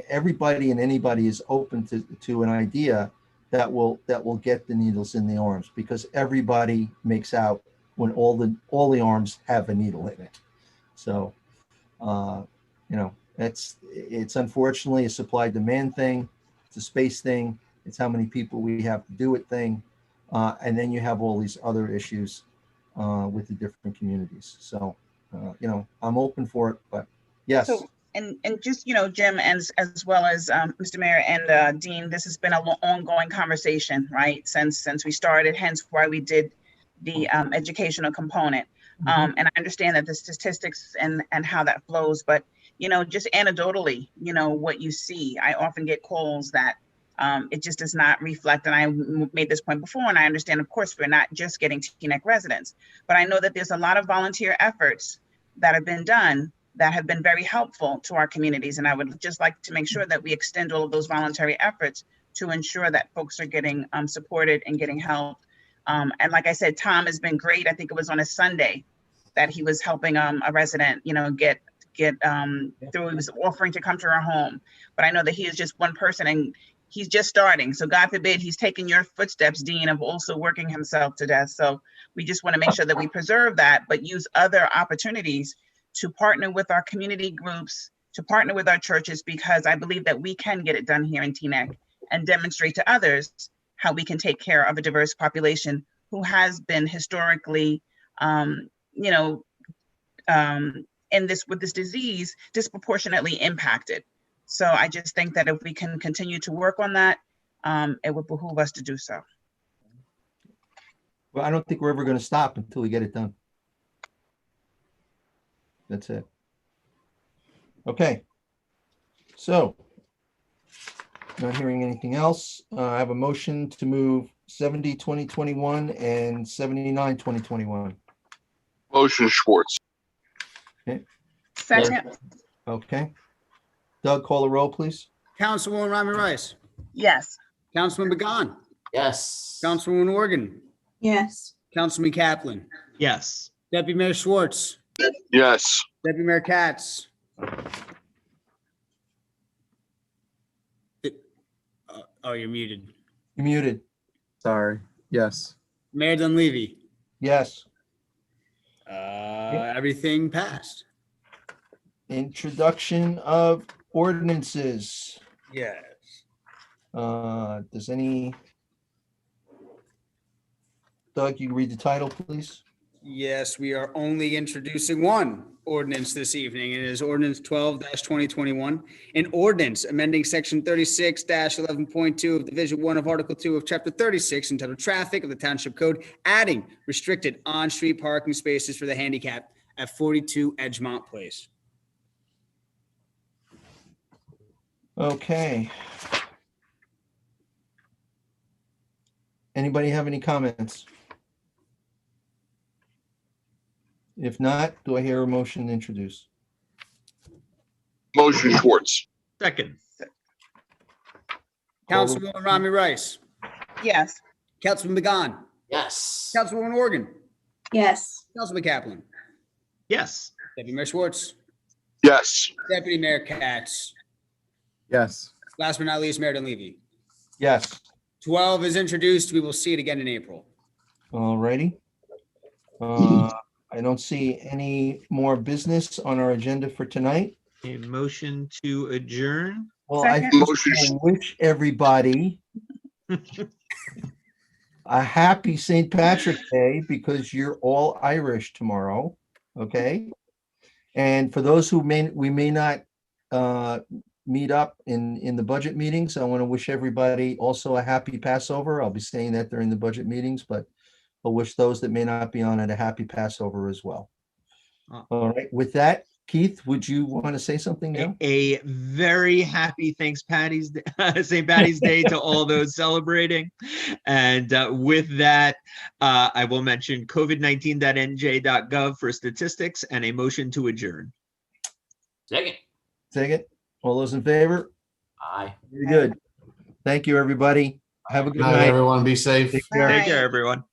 Speaker 3: everybody and anybody is open to an idea that will get the needles in the arms, because everybody makes out when all the arms have a needle in it. So, it's unfortunately a supply demand thing. It's a space thing. It's how many people we have to do it thing. And then you have all these other issues with the different communities. So, I'm open for it, but yes.
Speaker 4: So, and just, Jim, as well as Mr. Mayor and Dean, this has been an ongoing conversation, right? Since we started, hence why we did the educational component. And I understand that the statistics and how that flows, but, just anecdotally, what you see, I often get calls that it just does not reflect. And I made this point before, and I understand, of course, we're not just getting Teaneck residents, but I know that there's a lot of volunteer efforts that have been done that have been very helpful to our communities. And I would just like to make sure that we extend all of those voluntary efforts to ensure that folks are getting supported and getting help. And like I said, Tom has been great. I think it was on a Sunday that he was helping a resident, get through. He was offering to come to our home. But I know that he is just one person and he's just starting. So God forbid he's taking your footsteps, Dean, of also working himself to death. So we just want to make sure that we preserve that, but use other opportunities to partner with our community groups, to partner with our churches, because I believe that we can get it done here in Teaneck and demonstrate to others how we can take care of a diverse population who has been historically, with this disease, disproportionately impacted. So I just think that if we can continue to work on that, it would behoove us to do so.
Speaker 3: Well, I don't think we're ever going to stop until we get it done. That's it. Okay. So, not hearing anything else. I have a motion to move 70, 2021 and 79, 2021.
Speaker 5: Motion Schwartz.
Speaker 3: Okay.
Speaker 4: Second.
Speaker 3: Okay. Doug, call the roll, please.
Speaker 1: Councilwoman Rami Rice.
Speaker 4: Yes.
Speaker 1: Councilman Began.
Speaker 10: Yes.
Speaker 1: Councilwoman Organ.
Speaker 8: Yes.
Speaker 1: Councilman Kaplan.
Speaker 2: Yes.
Speaker 1: Deputy Mayor Schwartz.
Speaker 5: Yes.
Speaker 1: Deputy Mayor Katz. Oh, you're muted.
Speaker 3: You're muted.
Speaker 9: Sorry. Yes.
Speaker 1: Mayor Dunleavy.
Speaker 3: Yes.
Speaker 1: Everything passed.
Speaker 3: Introduction of ordinances.
Speaker 1: Yes.
Speaker 3: Does any, Doug, you read the title, please?
Speaker 1: Yes, we are only introducing one ordinance this evening. It is ordinance 12-2021. An ordinance amending section 36-11.2 of Division 1 of Article 2 of Chapter 36 entitled Traffic of the Township Code, adding restricted on-street parking spaces for the handicap at 42 Edgemont Place.
Speaker 3: Okay. Anybody have any comments? If not, do I hear a motion to introduce?
Speaker 5: Motion Schwartz.
Speaker 2: Second.
Speaker 1: Councilwoman Rami Rice.
Speaker 4: Yes.
Speaker 1: Councilman McGahn.
Speaker 10: Yes.
Speaker 1: Councilwoman Organ.
Speaker 8: Yes.
Speaker 1: Councilman Kaplan.
Speaker 2: Yes.
Speaker 1: Deputy Mayor Schwartz.
Speaker 5: Yes.
Speaker 1: Deputy Mayor Katz.
Speaker 9: Yes.
Speaker 1: Last but not least, Mayor Dunleavy.
Speaker 3: Yes.
Speaker 1: 12 is introduced. We will see it again in April.
Speaker 3: All righty. I don't see any more business on our agenda for tonight.
Speaker 2: A motion to adjourn.
Speaker 3: Well, I
Speaker 4: Second.
Speaker 3: just wanna wish everybody a happy St. Patrick's Day because you're all Irish tomorrow, okay? And for those who we may not meet up in the budget meetings, I want to wish everybody also a happy Passover. I'll be saying that during the budget meetings, but I'll wish those that may not be on it a happy Passover as well. All right, with that, Keith, would you want to say something now?
Speaker 2: A very happy St. Patty's Day to all those celebrating. And with that, I will mention covid19.nj.gov for statistics and a motion to adjourn.
Speaker 10: Second.
Speaker 3: Second, all those in favor?
Speaker 10: Aye.
Speaker 3: Very good. Thank you, everybody. Have a good
Speaker 11: Good night,
Speaker 3: night.
Speaker 11: everyone. Be safe.
Speaker 3: Take care.
Speaker 2: Take care, everyone.